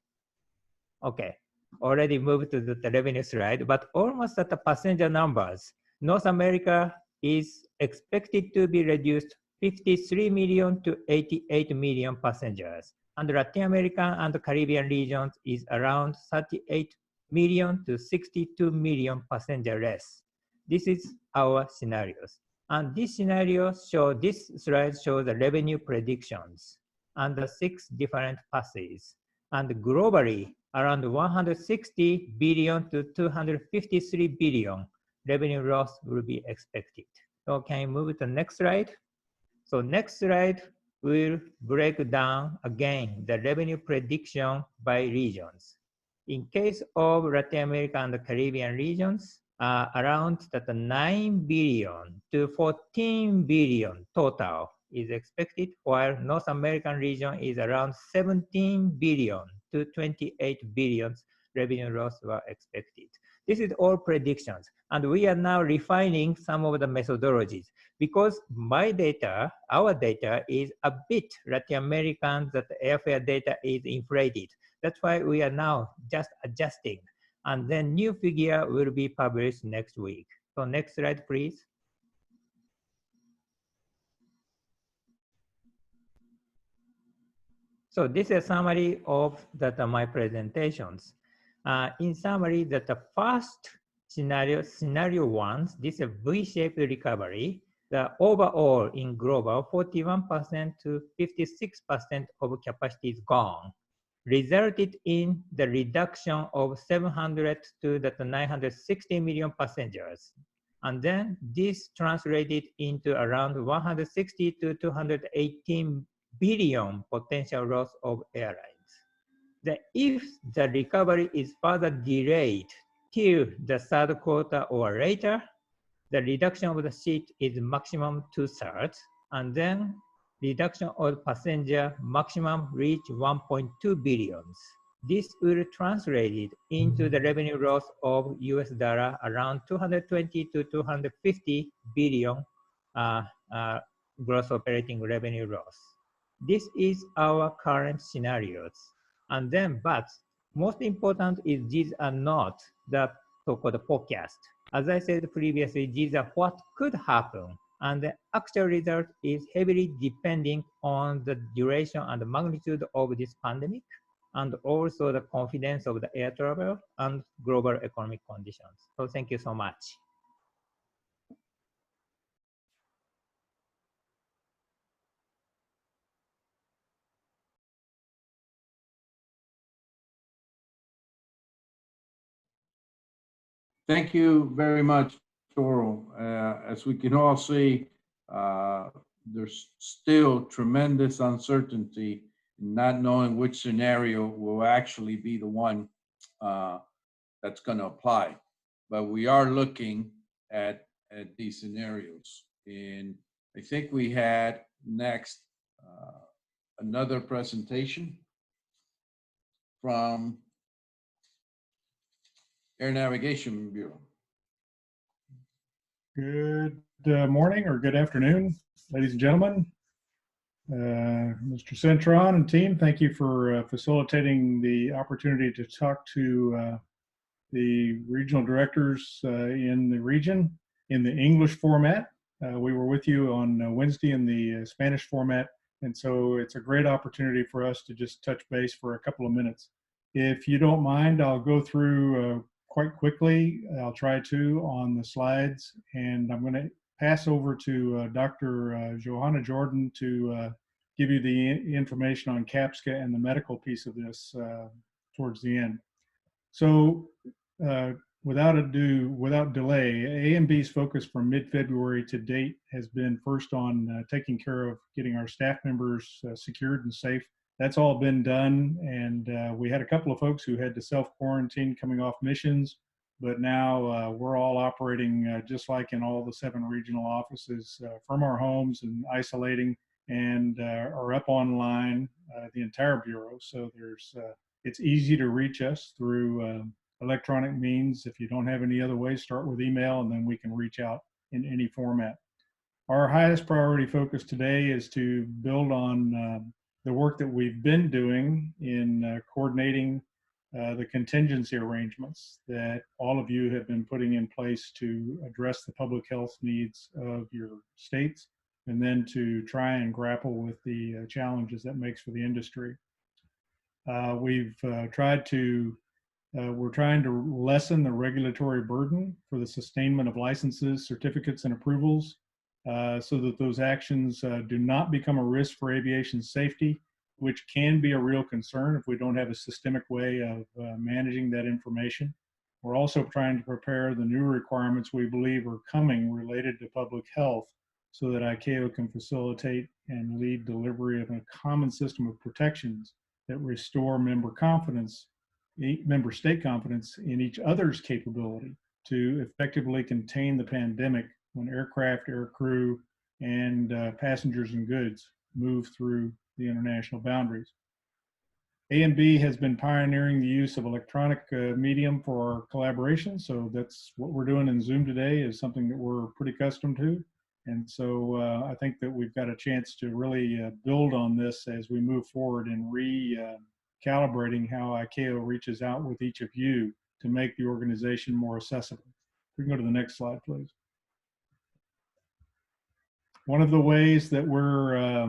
okay, already moved to the revenue slide, but almost at the passenger numbers, North America is expected to be reduced 53 million to 88 million passengers. And Latin American and the Caribbean regions is around 38 million to 62 million passenger less. This is our scenarios. And this scenario this slide shows the revenue predictions under 6 different passes. And globally, around 160 billion to 253 billion revenue loss will be expected. So can you move to the next slide? So next slide will break down again the revenue prediction by regions. In case of Latin America and the Caribbean regions, around that 9 billion to 14 billion total is expected, while North American region is around 17 billion to 28 billion revenue loss were expected. This is all predictions, and we are now refining some of the methodologies because our data is a bit Latin American, that the airfare data is inflated. That's why we are now just adjusting. And then new figure will be published next week. So next slide, please. So this is a summary of my presentations. In summary, that the first scenario 1, this is a V-shaped recovery. The overall in global, 41% to 56% of capacity is gone, resulted in the reduction of 700 to 960 million passengers. And then this translated into around 160 to 218 billion potential loss of airlines. Then if the recovery is further delayed till the 3rd quarter or later, the reduction of the seat is maximum 2/3, and then reduction of passenger maximum reach 1.2 billion. This will translate into the revenue loss of US dollar around 220 to 250 billion gross operating revenue loss. This is our current scenarios. And then, but most important is these are not the so-called forecast. As I said previously, these are what could happen. And the actual result is heavily depending on the duration and the magnitude of this pandemic, and also the confidence of the air travel and global economic conditions. So thank you so much. Thank you very much, Toro. As we can all see, there's still tremendous uncertainty in not knowing which scenario will actually be the one that's going to apply. But we are looking at these scenarios. And I think we had next another presentation from Air Navigation Bureau. Good morning or good afternoon, ladies and gentlemen. Mr. Centron and team, thank you for facilitating the opportunity to talk to the regional directors in the region in the English format. We were with you on Wednesday in the Spanish format, and so it's a great opportunity for us to just touch base for a couple of minutes. If you don't mind, I'll go through quite quickly. I'll try to on the slides, and I'm going to pass over to Dr. Johanna Jordan to give you the information on CAPSCA and the medical piece of this towards the end. So without delay, AMB's focus from mid-February to date has been first on taking care of getting our staff members secured and safe. That's all been done, and we had a couple of folks who had to self-quarantine coming off missions, but now we're all operating just like in all the 7 regional offices from our homes and isolating, and are up online, the entire Bureau. So it's easy to reach us through electronic means. If you don't have any other way, start with email, and then we can reach out in any format. Our highest priority focus today is to build on the work that we've been doing in coordinating the contingency arrangements that all of you have been putting in place to address the public health needs of your states, and then to try and grapple with the challenges that makes for the industry. We're trying to lessen the regulatory burden for the sustainment of licenses, certificates, and approvals, so that those actions do not become a risk for aviation safety, which can be a real concern if we don't have a systemic way of managing that information. We're also trying to prepare the new requirements we believe are coming related to public health, so that ICAO can facilitate and lead delivery of a common system of protections that restore member state confidence in each other's capability to effectively contain the pandemic when aircraft, aircrew, and passengers and goods move through the international boundaries. AMB has been pioneering the use of electronic medium for our collaboration, so that's what we're doing in Zoom today is something that we're pretty accustomed to. And so I think that we've got a chance to really build on this as we move forward in recalibrating how ICAO reaches out with each of you to make the organization more accessible. We can go to the next slide, please. One of the ways that we're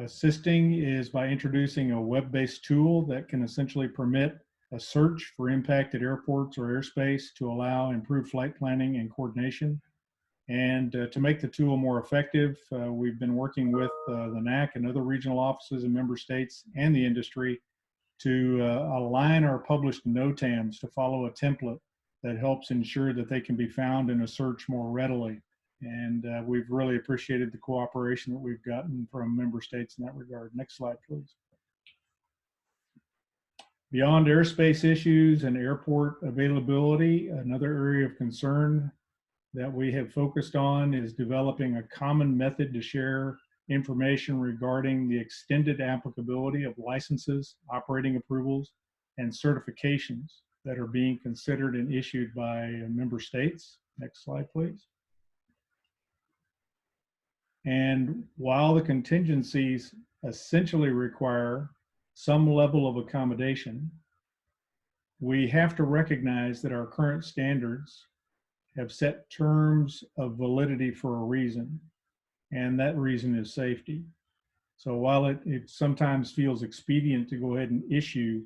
assisting is by introducing a web-based tool that can essentially permit a search for impacted airports or airspace to allow improved flight planning and coordination. And to make the tool more effective, we've been working with the NACC and other regional offices in member states and the industry to align our published NOTAMs to follow a template that helps ensure that they can be found in a search more readily. And we've really appreciated the cooperation that we've gotten from member states in that regard. Next slide, please. Beyond airspace issues and airport availability, another area of concern that we have focused on is developing a common method to share information regarding the extended applicability of licenses, operating approvals, and certifications that are being considered and issued by member states. Next slide, please. And while the contingencies essentially require some level of accommodation, we have to recognize that our current standards have set terms of validity for a reason, and that reason is safety. So while it sometimes feels expedient to go ahead and issue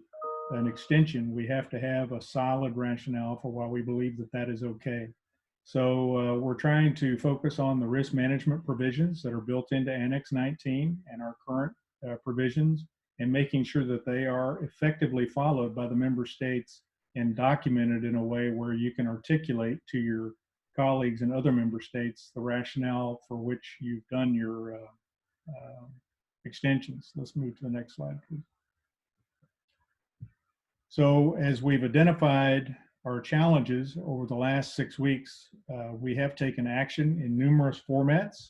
an extension, we have to have a solid rationale for why we believe that that is okay. So we're trying to focus on the risk management provisions that are built into Annex 19 and our current provisions, and making sure that they are effectively followed by the member states and documented in a way where you can articulate to your colleagues in other member states the rationale for which you've done your extensions. Let's move to the next slide, please. So as we've identified our challenges over the last 6 weeks, we have taken action in numerous formats.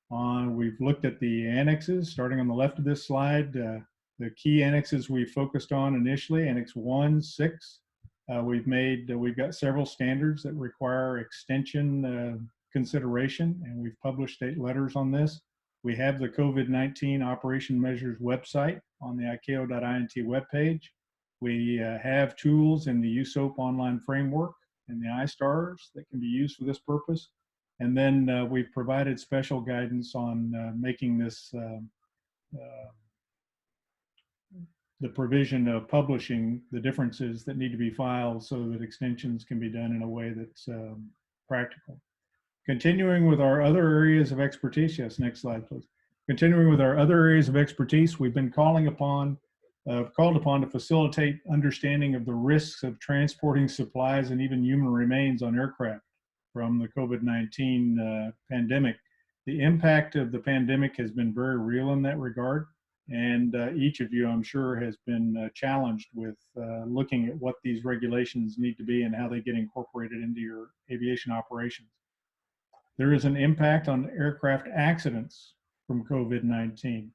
We've looked at the annexes, starting on the left of this slide. The key annexes we focused on initially, Annex 1, 6, We've got several standards that require extension consideration, and we've published state letters on this. We have the COVID-19 operation measures website on the ICAO.int webpage. We have tools in the USOAP online framework and the iStars that can be used for this purpose. And then we've provided special guidance on making this the provision of publishing the differences that need to be filed so that extensions can be done in a way that's practical. Continuing with our other areas of expertise, yes, next slide, please. Continuing with our other areas of expertise, we've been called upon to facilitate understanding of the risks of transporting supplies and even human remains on aircraft from the COVID-19 pandemic. The impact of the pandemic has been very real in that regard. And each of you, I'm sure, has been challenged with looking at what these regulations need to be and how they get incorporated into your aviation operations. There is an impact on aircraft accidents from COVID-19.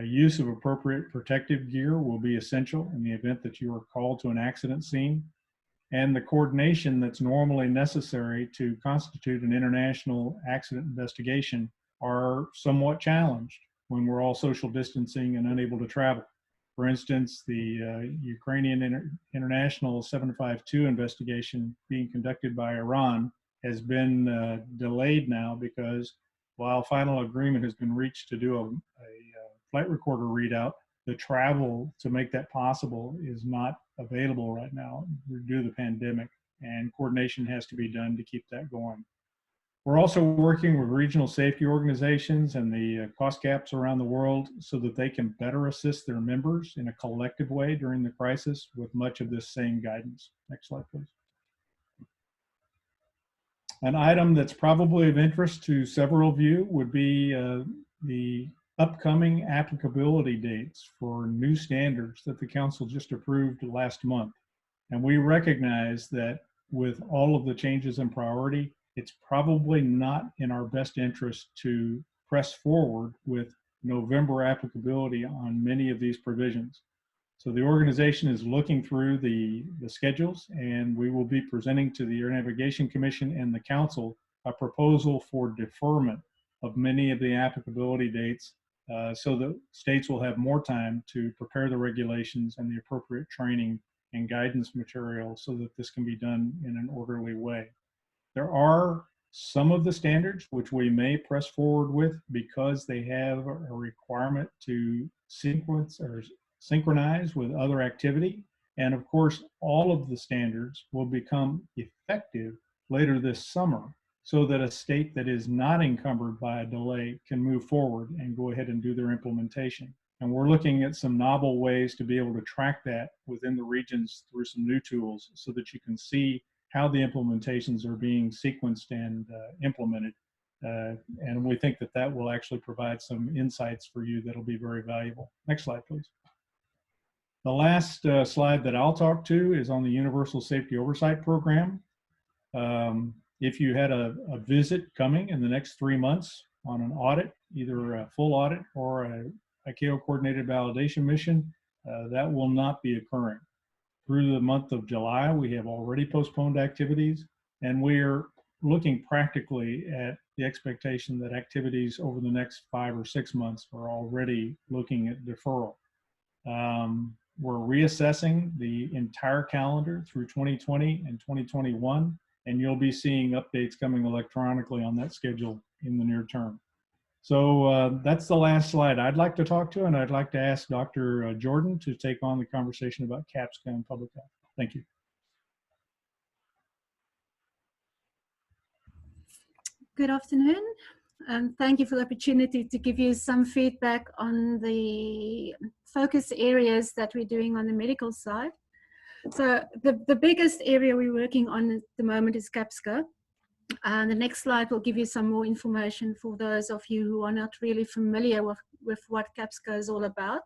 Use of appropriate protective gear will be essential in the event that you are called to an accident scene. And the coordination that's normally necessary to constitute an international accident investigation are somewhat challenged when we're all social distancing and unable to travel. For instance, the Ukrainian International 752 investigation being conducted by Iran has been delayed now because while final agreement has been reached to do a flight recorder readout, the travel to make that possible is not available right now due to the pandemic, and coordination has to be done to keep that going. We're also working with regional safety organizations and the cost gaps around the world so that they can better assist their members in a collective way during the crisis with much of this same guidance. Next slide, please. An item that's probably of interest to several of you would be the upcoming applicability dates for new standards that the council just approved last month. And we recognize that with all of the changes in priority, it's probably not in our best interest to press forward with November applicability on many of these provisions. So the organization is looking through the schedules, and we will be presenting to the Air Navigation Commission and the Council a proposal for deferment of many of the applicability dates so that states will have more time to prepare the regulations and the appropriate training and guidance material so that this can be done in an orderly way. There are some of the standards which we may press forward with because they have a requirement to sequence or synchronize with other activity. And of course, all of the standards will become effective later this summer so that a state that is not encumbered by a delay can move forward and go ahead and do their implementation. And we're looking at some novel ways to be able to track that within the regions through some new tools so that you can see how the implementations are being sequenced and implemented. And we think that that will actually provide some insights for you that'll be very valuable. Next slide, please. The last slide that I'll talk to is on the Universal Safety Oversight Program. If you had a visit coming in the next 3 months on an audit, either a full audit or a ICAO coordinated validation mission, that will not be occurring. Through the month of July, we have already postponed activities, and we are looking practically at the expectation that activities over the next 5 or 6 months are already looking at deferral. We're reassessing the entire calendar through 2020 and 2021, and you'll be seeing updates coming electronically on that schedule in the near term. So that's the last slide I'd like to talk to, and I'd like to ask Dr. Jordan to take on the conversation about CAPSCA and public health. Thank you. Good afternoon, and thank you for the opportunity to give you some feedback on the focus areas that we're doing on the medical side. So the biggest area we're working on at the moment is CAPSCA. And the next slide will give you some more information for those of you who are not really familiar with what CAPSCA is all about.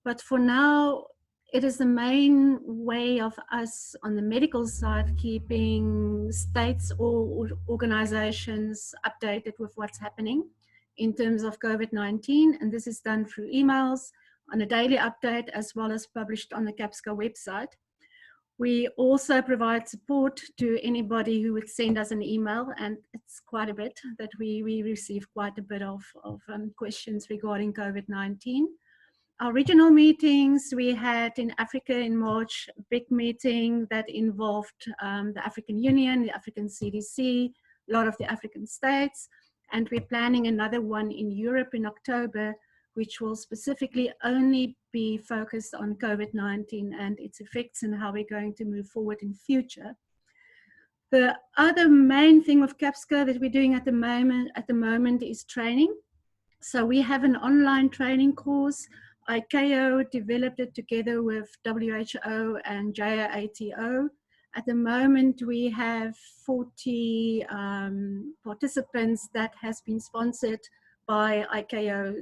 But for now, it is the main way of us on the medical side keeping states or organizations updated with what's happening in terms of COVID-19. And this is done through emails on a daily update as well as published on the CAPSCA website. We also provide support to anybody who would send us an email, and it's quite a bit that we receive quite a bit of questions regarding COVID-19. Our regional meetings, we had in Africa in March, a big meeting that involved the African Union, the African CDC, a lot of the African states, and we're planning another one in Europe in October, which will specifically only be focused on COVID-19 and its effects and how we're going to move forward in future. The other main thing with CAPSCA that we're doing at the moment is training. So we have an online training course. ICAO developed it together with WHO and JAATO. At the moment, we have 40 participants that has been sponsored by ICAO/JAATO,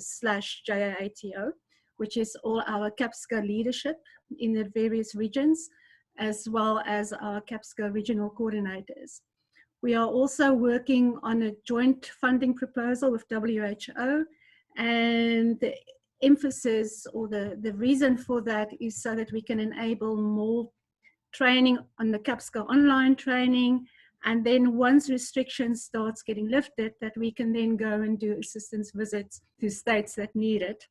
which is all our CAPSCA leadership in the various regions, as well as our CAPSCA regional coordinators. We are also working on a joint funding proposal with WHO, and the emphasis or the reason for that is so that we can enable more training on the CAPSCA online training, and then once restrictions starts getting lifted, that we can then go and do assistance visits to states that need it.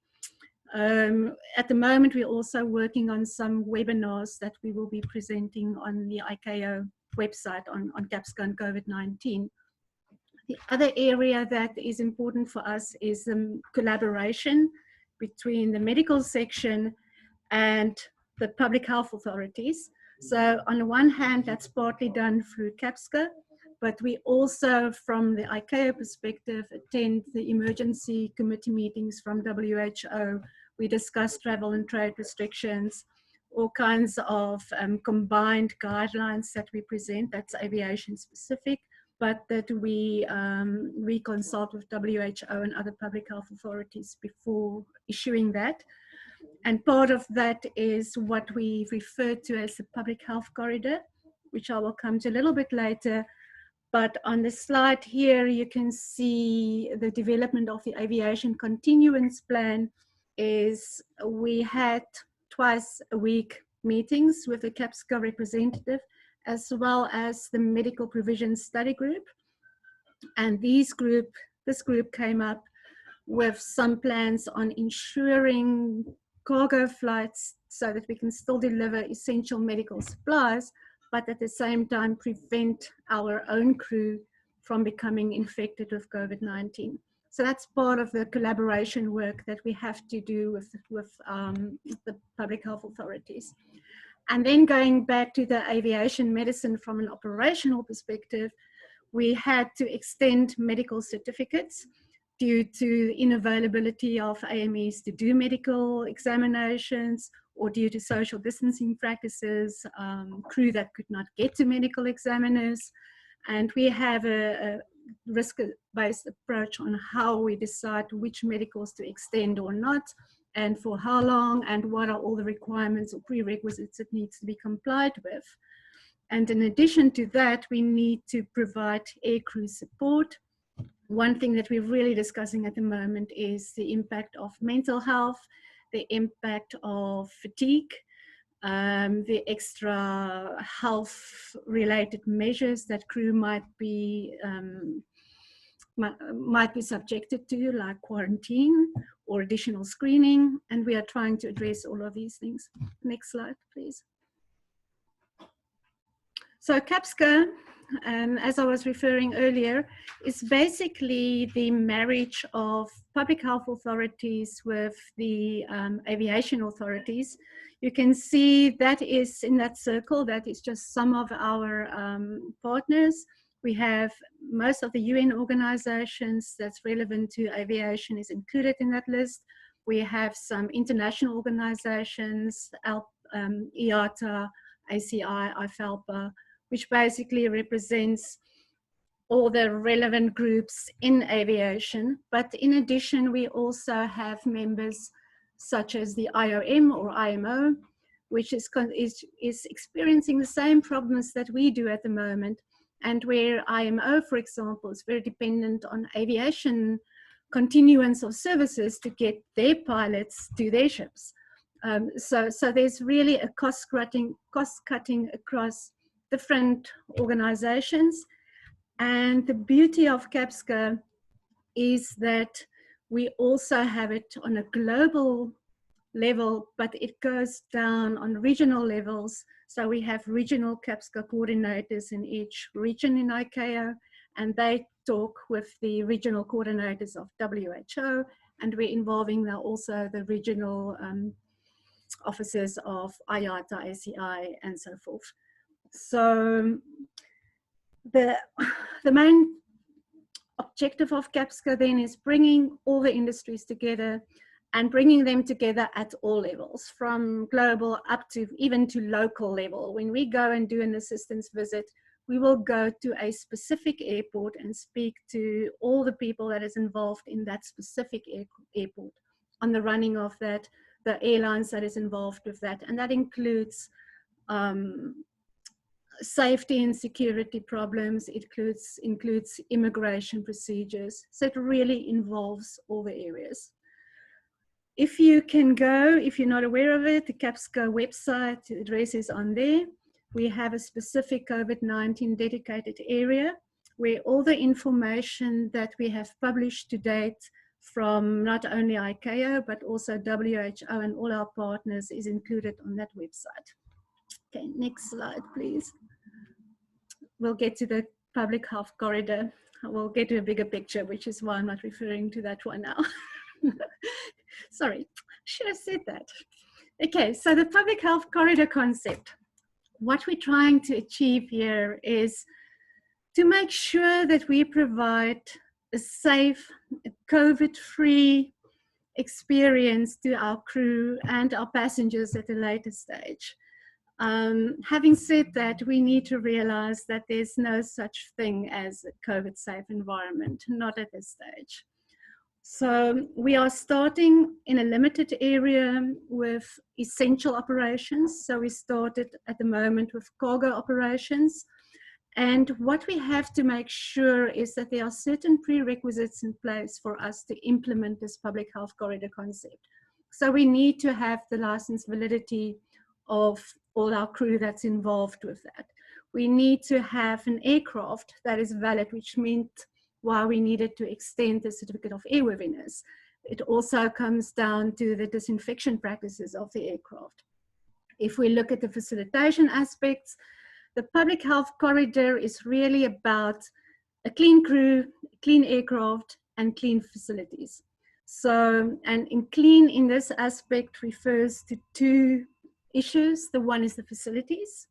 At the moment, we're also working on some webinars that we will be presenting on the ICAO website on CAPSCA and COVID-19. The other area that is important for us is collaboration between the medical section and the public health authorities. So on the one hand, that's partly done through CAPSCA, but we also, from the ICAO perspective, attend the emergency committee meetings from WHO. We discuss travel and trade restrictions, all kinds of combined guidelines that we present, that's aviation specific, but that we consult with WHO and other public health authorities before issuing that. And part of that is what we refer to as the public health corridor, which I will come to a little bit later. But on the slide here, you can see the development of the aviation continuance plan is we had twice a week meetings with the CAPSCA representative, as well as the medical provision study group. And this group came up with some plans on ensuring cargo flights so that we can still deliver essential medical supplies, but at the same time prevent our own crew from becoming infected with COVID-19. So that's part of the collaboration work that we have to do with the public health authorities. And then going back to the aviation medicine from an operational perspective, we had to extend medical certificates due to unavailability of AMEs to do medical examinations, or due to social distancing practices, crew that could not get to medical examiners. And we have a risk-based approach on how we decide which medicals to extend or not, and for how long, and what are all the requirements or prerequisites that needs to be complied with. And in addition to that, we need to provide aircrew support. One thing that we're really discussing at the moment is the impact of mental health, the impact of fatigue, the extra health-related measures that crew might be subjected to, like quarantine or additional screening, and we are trying to address all of these things. Next slide, please. So CAPSCA, as I was referring earlier, is basically the marriage of public health authorities with the aviation authorities. You can see that is in that circle, that is just some of our partners. We have most of the UN organizations that's relevant to aviation is included in that list. We have some international organizations, IATA, ACI, IFALPA, which basically represents all the relevant groups in aviation. But in addition, we also have members such as the IOM or IMO, which is experiencing the same problems that we do at the moment, and where IMO, for example, is very dependent on aviation continuance of services to get their pilots to their ships. So there's really a cost cutting across different organizations. And the beauty of CAPSCA is that we also have it on a global level, but it goes down on regional levels. So we have regional CAPSCA coordinators in each region in ICAO, and they talk with the regional coordinators of WHO, and we're involving now also the regional officers of IATA, ACI, and so forth. So the main objective of CAPSCA then is bringing all the industries together and bringing them together at all levels, from global up to even to local level. When we go and do an assistance visit, we will go to a specific airport and speak to all the people that is involved in that specific airport on the running of that, the airlines that is involved with that. And that includes safety and security problems, it includes immigration procedures. So it really involves all the areas. If you can go, if you're not aware of it, the CAPSCA website address is on there. We have a specific COVID-19 dedicated area where all the information that we have published to date from not only ICAO, but also WHO and all our partners is included on that website. Okay, next slide, please. We'll get to the public health corridor. We'll get to a bigger picture, which is why I'm not referring to that one now. Sorry, should have said that. Okay, so the public health corridor concept. What we're trying to achieve here is to make sure that we provide a safe, COVID-free experience to our crew and our passengers at a later stage. Having said that, we need to realize that there's no such thing as a COVID-safe environment, not at this stage. So we are starting in a limited area with essential operations. So we started at the moment with cargo operations. And what we have to make sure is that there are certain prerequisites in place for us to implement this public health corridor concept. So we need to have the license validity of all our crew that's involved with that. We need to have an aircraft that is valid, which meant why we needed to extend the certificate of airworthiness. It also comes down to the disinfection practices of the aircraft. If we look at the facilitation aspects, the public health corridor is really about a clean crew, clean aircraft, and clean facilities. So, and in clean in this aspect refers to two issues. The one is the facilities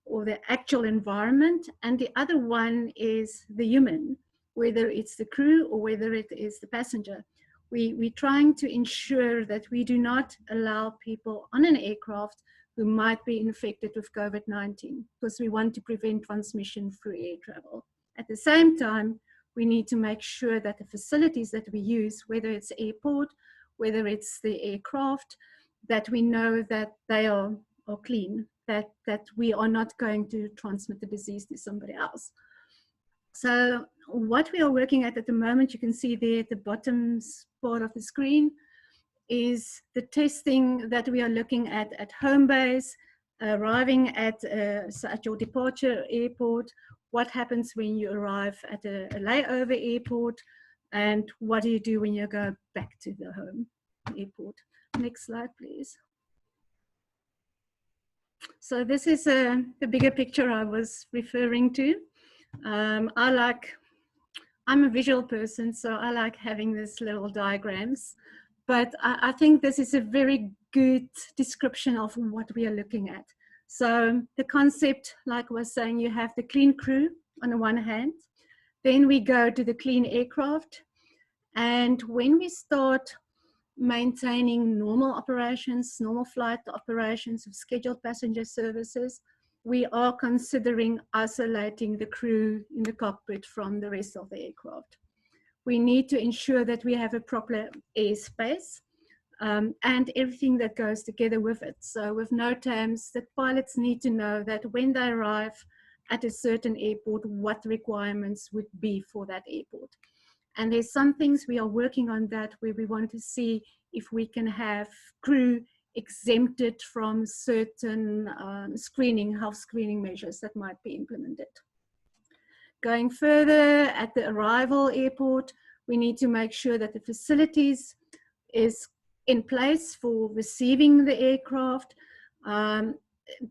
or the actual environment, and the other one is the human, whether it's the crew or whether it is the passenger. We're trying to ensure that we do not allow people on an aircraft who might be infected with COVID-19, because we want to prevent transmission through air travel. At the same time, we need to make sure that the facilities that we use, whether it's airport, whether it's the aircraft, that we know that they are clean, that we are not going to transmit the disease to somebody else. So what we are working at the moment, you can see there at the bottom part of the screen, is the testing that we are looking at home base, arriving at your departure airport, what happens when you arrive at a layover airport, and what do you do when you go back to the home airport. Next slide, please. So this is the bigger picture I was referring to. I'm a visual person, so I like having these little diagrams. But I think this is a very good description of what we are looking at. So the concept, like I was saying, you have the clean crew on the one hand, then we go to the clean aircraft. And when we start maintaining normal operations, normal flight operations of scheduled passenger services, we are considering isolating the crew in the cockpit from the rest of the aircraft. We need to ensure that we have a proper airspace and everything that goes together with it. So with NOTAMs, the pilots need to know that when they arrive at a certain airport, what the requirements would be for that airport. And there's some things we are working on that where we want to see if we can have crew exempted from certain health screening measures that might be implemented. Going further, at the arrival airport, we need to make sure that the facilities is in place for receiving the aircraft.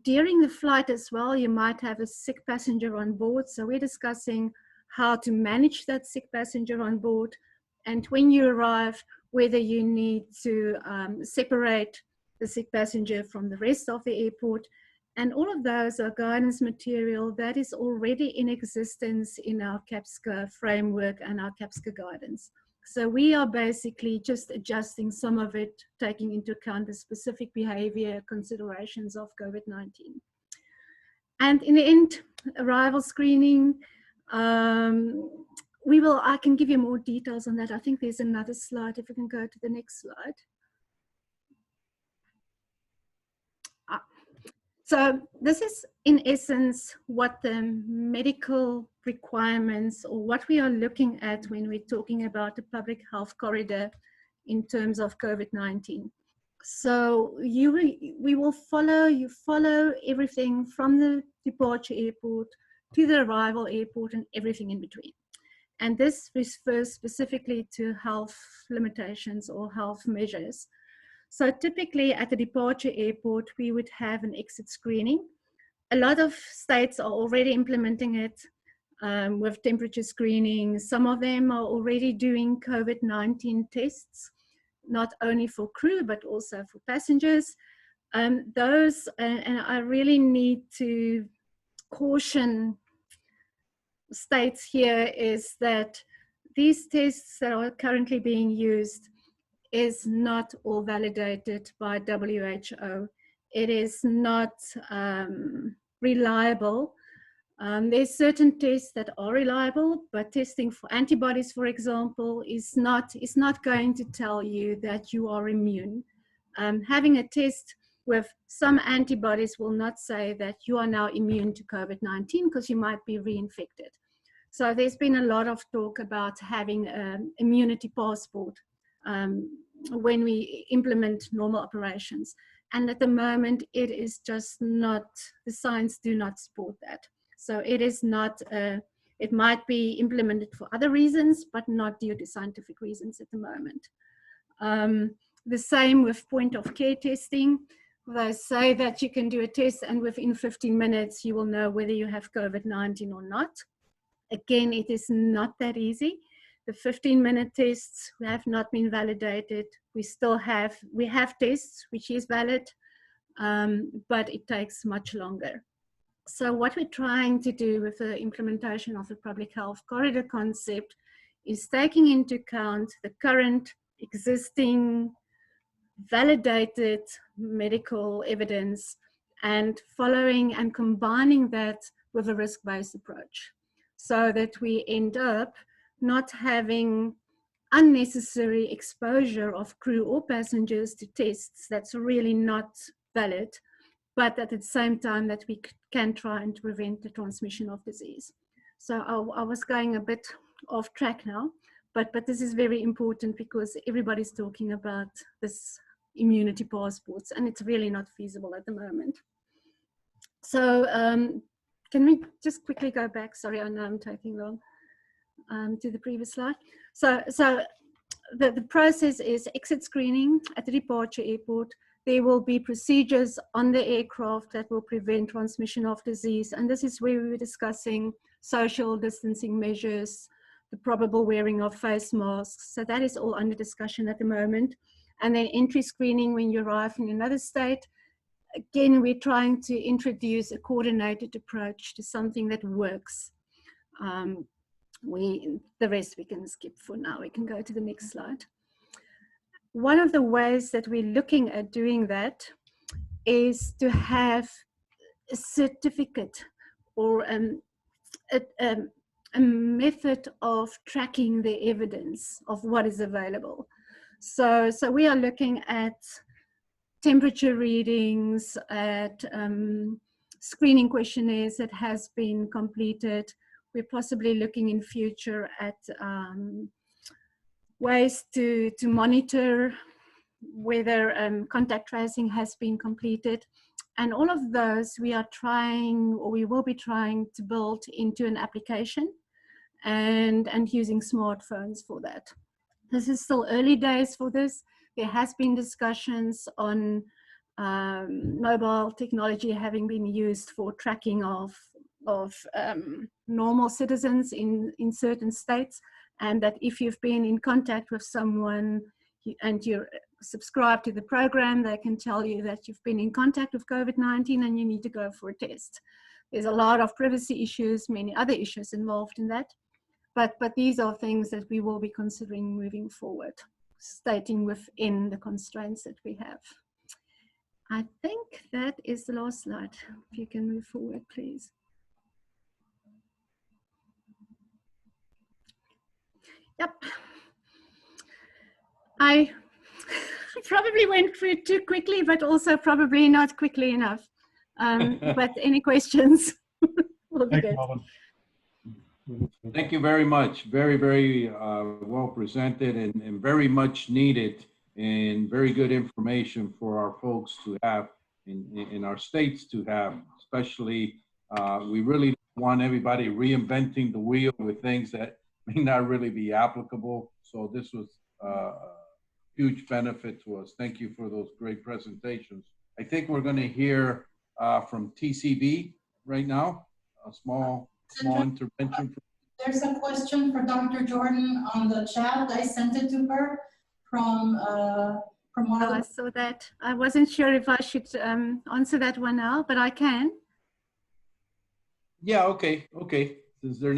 During the flight as well, you might have a sick passenger on board. So we're discussing how to manage that sick passenger on board. And when you arrive, whether you need to separate the sick passenger from the rest of the airport. And all of those are guidance material that is already in existence in our CAPSCA framework and our CAPSCA guidance. So we are basically just adjusting some of it, taking into account the specific behavior considerations of COVID-19. And in the end, arrival screening, I can give you more details on that. I think there's another slide, if we can go to the next slide. So this is in essence what the medical requirements or what we are looking at when we're talking about the public health corridor in terms of COVID-19. So we will follow everything from the departure airport to the arrival airport and everything in between. And this refers specifically to health limitations or health measures. So typically at the departure airport, we would have an exit screening. A lot of states are already implementing it with temperature screening. Some of them are already doing COVID-19 tests, not only for crew, but also for passengers. And I really need to caution states here is that these tests that are currently being used is not all validated by WHO. It is not reliable. There's certain tests that are reliable, but testing for antibodies, for example, is not going to tell you that you are immune. Having a test with some antibodies will not say that you are now immune to COVID-19 because you might be reinfected. So there's been a lot of talk about having an immunity passport when we implement normal operations. And at the moment, it is just not, the science do not support that. So it is not, it might be implemented for other reasons, but not due to scientific reasons at the moment. The same with point of care testing. They say that you can do a test and within 15 minutes, you will know whether you have COVID-19 or not. Again, it is not that easy. The 15-minute tests have not been validated. We have tests, which is valid, but it takes much longer. So what we're trying to do with the implementation of the public health corridor concept is taking into account the current existing validated medical evidence and following and combining that with a risk-based approach so that we end up not having unnecessary exposure of crew or passengers to tests that's really not valid, but at the same time that we can try and prevent the transmission of disease. So I was going a bit off track now, but this is very important because everybody's talking about this immunity passports and it's really not feasible at the moment. So can we just quickly go back? Sorry, I know I'm taking long. To the previous slide. So the process is exit screening at the departure airport. There will be procedures on the aircraft that will prevent transmission of disease. And this is where we were discussing social distancing measures, the probable wearing of face masks. So that is all under discussion at the moment. And then entry screening when you arrive in another state. Again, we're trying to introduce a coordinated approach to something that works. The rest we can skip for now. We can go to the next slide. One of the ways that we're looking at doing that is to have a certificate or a method of tracking the evidence of what is available. So we are looking at temperature readings, at screening questionnaires that has been completed. We're possibly looking in future at ways to monitor whether contact tracing has been completed. And all of those we are trying, or we will be trying to build into an application and using smartphones for that. This is still early days for this. There has been discussions on mobile technology having been used for tracking of normal citizens in certain states, and that if you've been in contact with someone and you're subscribed to the program, they can tell you that you've been in contact with COVID-19 and you need to go for a test. There's a lot of privacy issues, many other issues involved in that. But these are things that we will be considering moving forward, stating within the constraints that we have. I think that is the last slide. If you can move forward, please. Yep. I probably went through it too quickly, but also probably not quickly enough. But any questions? Will be good. Thank you very much. Very, very well presented and very much needed and very good information for our folks to have in our states to have, especially we really don't want everybody reinventing the wheel with things that may not really be applicable. So this was a huge benefit to us. Thank you for those great presentations. I think we're going to hear from TCB right now, a small intervention. There's a question for Dr. Jordan on the chat. I sent it to her from one of the... I saw that. I wasn't sure if I should answer that one now, but I can. Yeah, okay. Since there's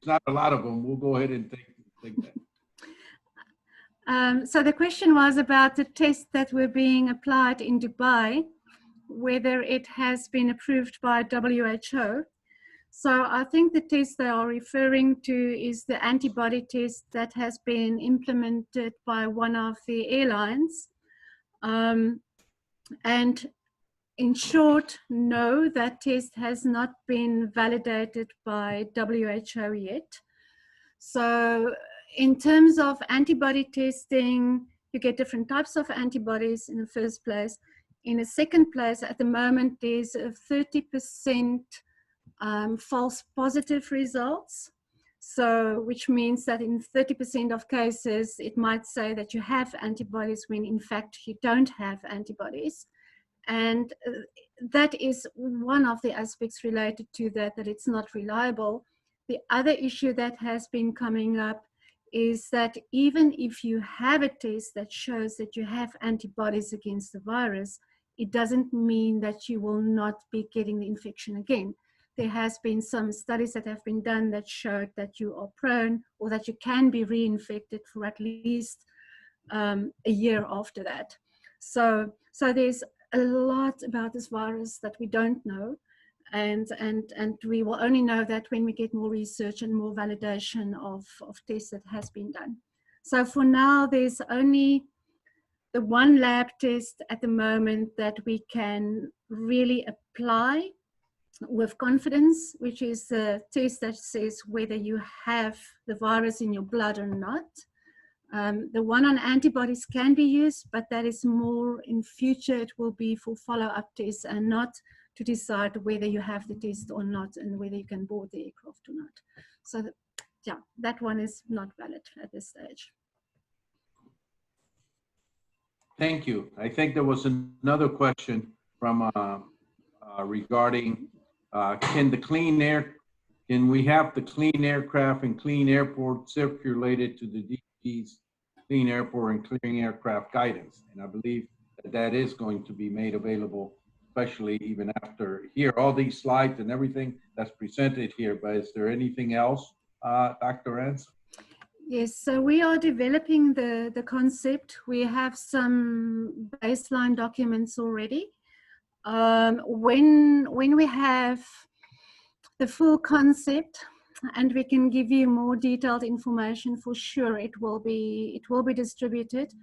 not a lot of them, we'll go ahead and take that. So the question was about the tests that were being applied in Dubai, whether it has been approved by WHO. So I think the test they are referring to is the antibody test that has been implemented by one of the airlines. And in short, no, that test has not been validated by WHO yet. So in terms of antibody testing, you get different types of antibodies in the first place. In the second place, at the moment, there's a 30% false positive results. So, which means that in 30% of cases, it might say that you have antibodies when in fact you don't have antibodies. And that is one of the aspects related to that it's not reliable. The other issue that has been coming up is that even if you have a test that shows that you have antibodies against the virus, it doesn't mean that you will not be getting the infection again. There has been some studies that have been done that showed that you are prone or that you can be reinfected for at least a year after that. So there's a lot about this virus that we don't know. And we will only know that when we get more research and more validation of tests that has been done. So for now, there's only the one lab test at the moment that we can really apply with confidence, which is the test that says whether you have the virus in your blood or not. The one on antibodies can be used, but that is more in future. It will be for follow-up tests and not to decide whether you have the test or not and whether you can board the aircraft or not. So yeah, that one is not valid at this stage. Thank you. I think there was another question from regarding can we have the clean aircraft and clean airport circulated to the DG's clean airport and clearing aircraft guidance? And I believe that is going to be made available, especially even after here, all these slides and everything that's presented here. But is there anything else, Dr. Ans? Yes, so we are developing the concept. We have some baseline documents already. When we have the full concept and we can give you more detailed information, for sure it will be distributed.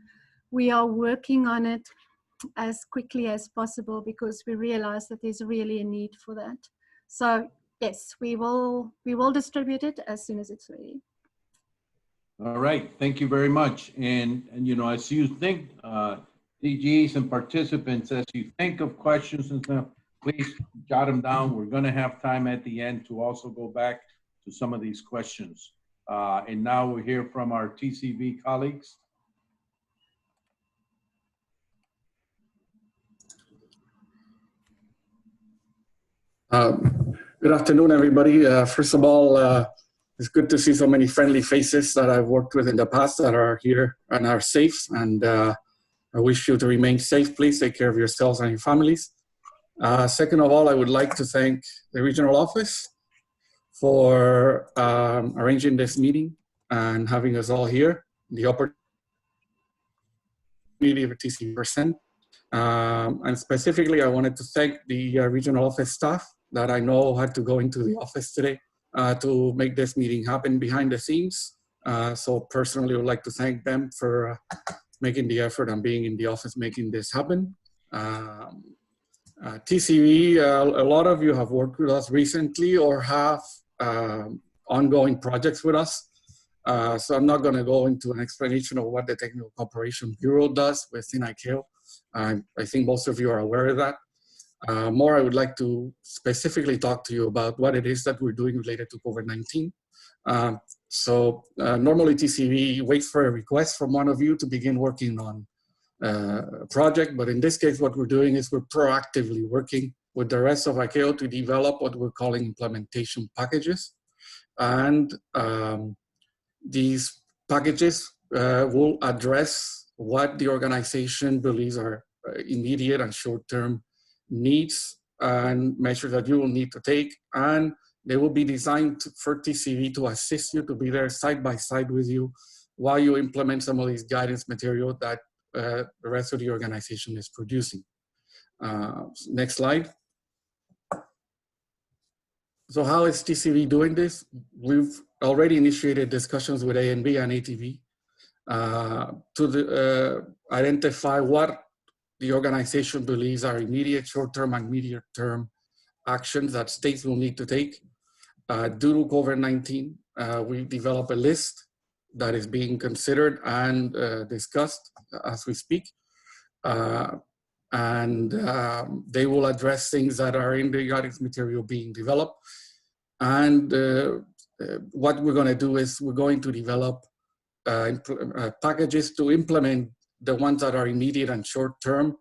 We are working on it as quickly as possible because we realize that there's really a need for that. So yes, we will distribute it as soon as it's ready. All right, thank you very much. And you know, as you think, DGs and participants, as you think of questions and stuff, please jot them down. We're gonna have time at the end to also go back to some of these questions. And now we'll hear from our TCV colleagues. Good afternoon, everybody. First of all, it's good to see so many friendly faces that I've worked with in the past that are here and are safe. And I wish you to remain safe. Please take care of yourselves and your families. Second of all, I would like to thank the regional office for arranging this meeting and having us all here. The opportunity for TC%. And specifically, I wanted to thank the regional office staff that I know had to go into the office today to make this meeting happen behind the scenes. So personally, I would like to thank them for making the effort and being in the office making this happen. TCV, a lot of you have worked with us recently or have ongoing projects with us. So I'm not going to go into an explanation of what the Technical Cooperation Bureau does within ICAO. I think most of you are aware of that. More, I would like to specifically talk to you about what it is that we're doing related to COVID-19. Normally TCV waits for a request from one of you to begin working on a project, but in this case, what we're doing is we're proactively working with the rest of ICAO to develop what we're calling implementation packages. And these packages will address what the organization believes are immediate and short-term needs and measures that you will need to take. And they will be designed for TCV to assist you, to be there side by side with you while you implement some of these guidance material that the rest of the organization is producing. Next slide. So how is TCV doing this? We've already initiated discussions with ANB and ATV to identify what the organization believes are immediate, short-term, and medium-term actions that states will need to take. Due to COVID-19, we developed a list that is being considered and discussed as we speak. They will address things that are in the guidance material being developed. And what we're going to do is we're going to develop packages to implement the ones that are immediate and short term.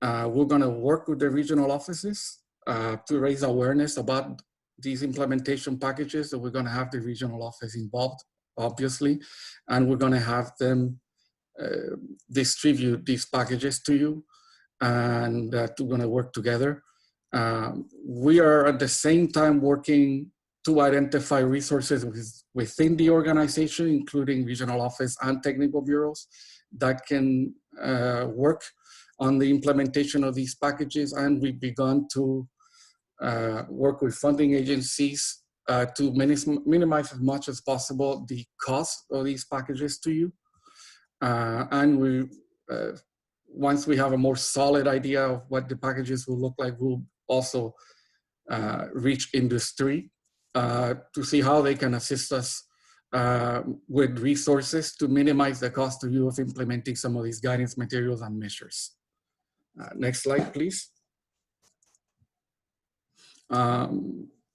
We're going to work with the regional offices to raise awareness about these implementation packages. So we're going to have the regional office involved, obviously, and we're going to have them distribute these packages to you, and we're going to work together. We are at the same time working to identify resources within the organization, including regional office and technical bureaus that can work on the implementation of these packages. And we've begun to work with funding agencies to minimize as much as possible the cost of these packages to you. Once we have a more solid idea of what the packages will look like, we'll also reach industry to see how they can assist us with resources to minimize the cost to you of implementing some of these guidance materials and measures. Next slide, please.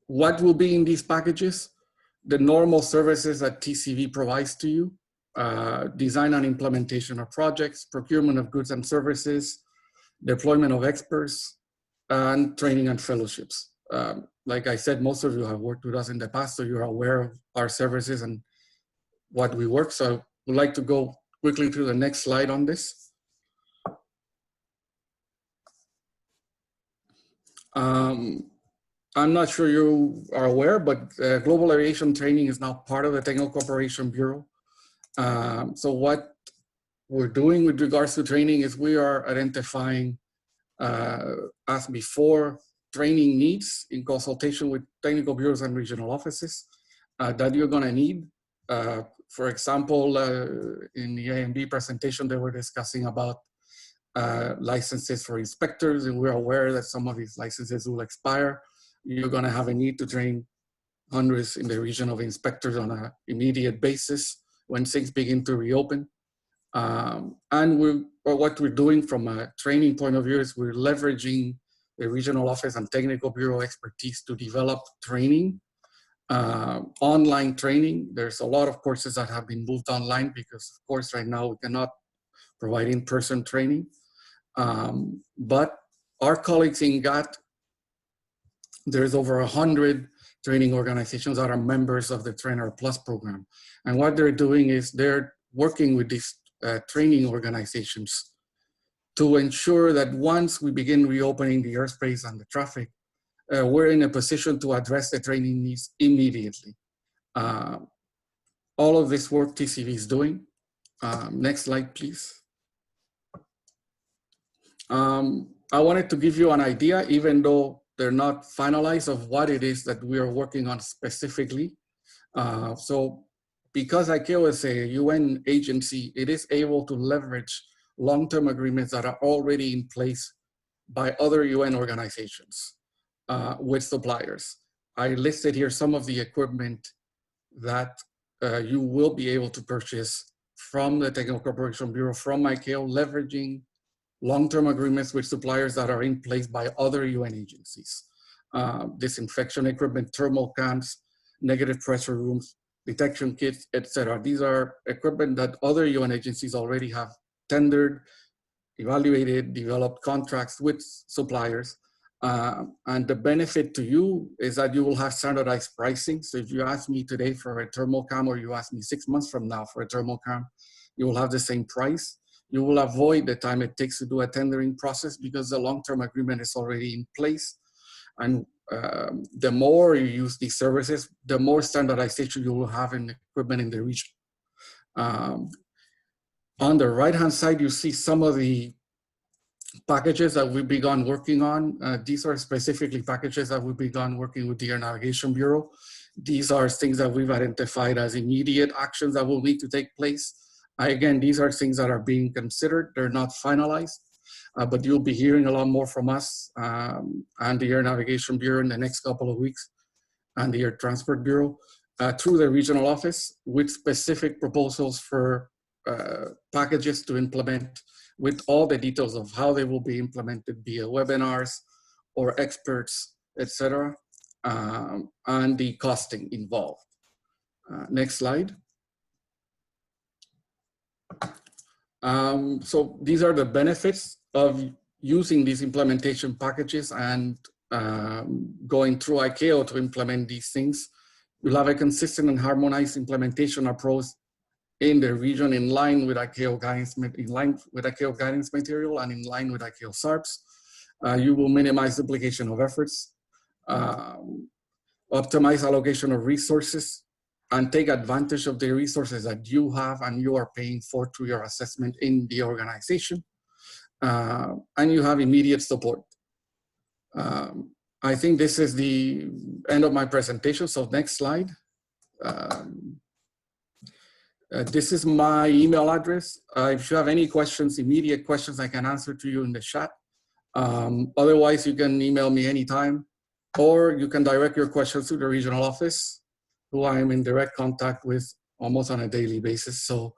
What will be in these packages? The normal services that TCV provides to you. Design and implementation of projects, procurement of goods and services, deployment of experts, and training and fellowships. Like I said, most of you have worked with us in the past, so you're aware of our services and what we work. So I would like to go quickly to the next slide on this. I'm not sure you are aware, but global aviation training is now part of the Technical Cooperation Bureau. So what we're doing with regards to training is we are identifying, as before, training needs in consultation with technical bureaus and regional offices that you're going to need. For example, in the AMB presentation, they were discussing about licenses for inspectors, and we're aware that some of these licenses will expire. You're going to have a need to train hundreds in the region of inspectors on an immediate basis when things begin to reopen. And what we're doing from a training point of view is we're leveraging the regional office and technical bureau expertise to develop training, online training. There's a lot of courses that have been moved online because, of course, right now we cannot provide in-person training. But our colleagues in GATT, there's over 100 training organizations that are members of the Trainer Plus program. And what they're doing is they're working with these training organizations to ensure that once we begin reopening the airspace and the traffic, we're in a position to address the training needs immediately. All of this work TCV is doing. Next slide, please. I wanted to give you an idea, even though they're not finalized, of what it is that we are working on specifically. So because ICAO is a UN agency, it is able to leverage long-term agreements that are already in place by other UN organizations with suppliers. I listed here some of the equipment that you will be able to purchase from the Technical Cooperation Bureau, from ICAO, leveraging long-term agreements with suppliers that are in place by other UN agencies. Disinfection equipment, thermal cams, negative pressure rooms, detection kits, etc. These are equipment that other UN agencies already have tendered, evaluated, developed contracts with suppliers. And the benefit to you is that you will have standardized pricing. So if you ask me today for a thermal cam, or you ask me 6 months from now for a thermal cam, you will have the same price. You will avoid the time it takes to do a tendering process because the long-term agreement is already in place. And the more you use these services, the more standardization you will have in equipment in the region. On the right-hand side, you see some of the packages that we've begun working on. These are specifically packages that we've begun working with the Air Navigation Bureau. These are things that we've identified as immediate actions that will need to take place. Again, these are things that are being considered. They're not finalized, but you'll be hearing a lot more from us and the Air Navigation Bureau in the next couple of weeks, and the Air Transport Bureau through the regional office with specific proposals for packages to implement, with all the details of how they will be implemented via webinars or experts, etc., and the costing involved. Next slide. So these are the benefits of using these implementation packages and going through ICAO to implement these things. You'll have a consistent and harmonized implementation approach in the region, in line with ICAO guidance, material, and in line with ICAO SARPs. You will minimize duplication of efforts, optimize allocation of resources, and take advantage of the resources that you have and you are paying for through your assessment in the organization. And you have immediate support. I think this is the end of my presentation, so next slide. This is my email address. If you have any questions, immediate questions, I can answer to you in the chat. Otherwise, you can email me anytime, or you can direct your questions to the regional office, who I am in direct contact with almost on a daily basis. So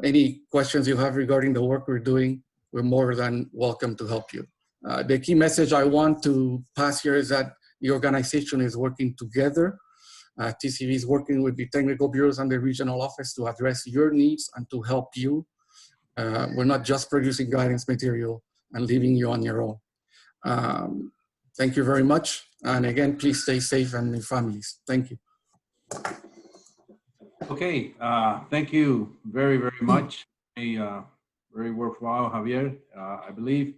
any questions you have regarding the work we're doing, we're more than welcome to help you. The key message I want to pass here is that the organization is working together. TCV is working with the technical bureaus and the regional office to address your needs and to help you. We're not just producing guidance material and leaving you on your own. Thank you very much. And again, please stay safe and your families. Thank you. Okay, thank you very, very much. Very worthwhile, Javier. I believe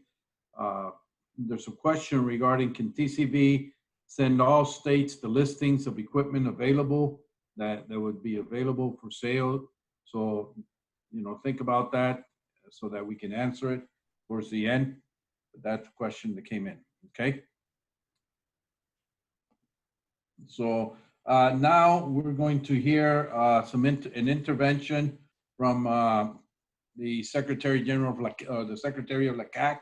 there's a question regarding, can TCV send all states the listings of equipment available that would be available for sale? So, you know, think about that so that we can answer it towards the end. But that's a question that came in, okay? So now we're going to hear an intervention from the Secretary General of the Secretary of NACC.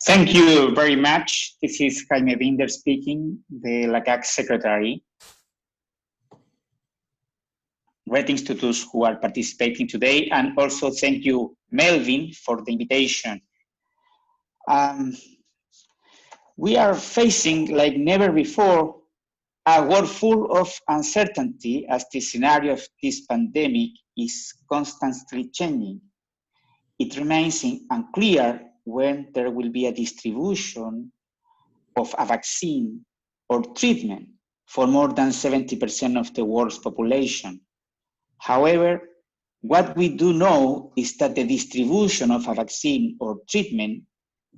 Thank you very much. This is Jaime Binder speaking, the ICAO Secretary. Greetings to those who are participating today, and also thank you, Melvin, for the invitation. We are facing, like never before, a world full of uncertainty as the scenario of this pandemic is constantly changing. It remains unclear when there will be a distribution of a vaccine or treatment for more than 70% of the world's population. However, what we do know is that the distribution of a vaccine or treatment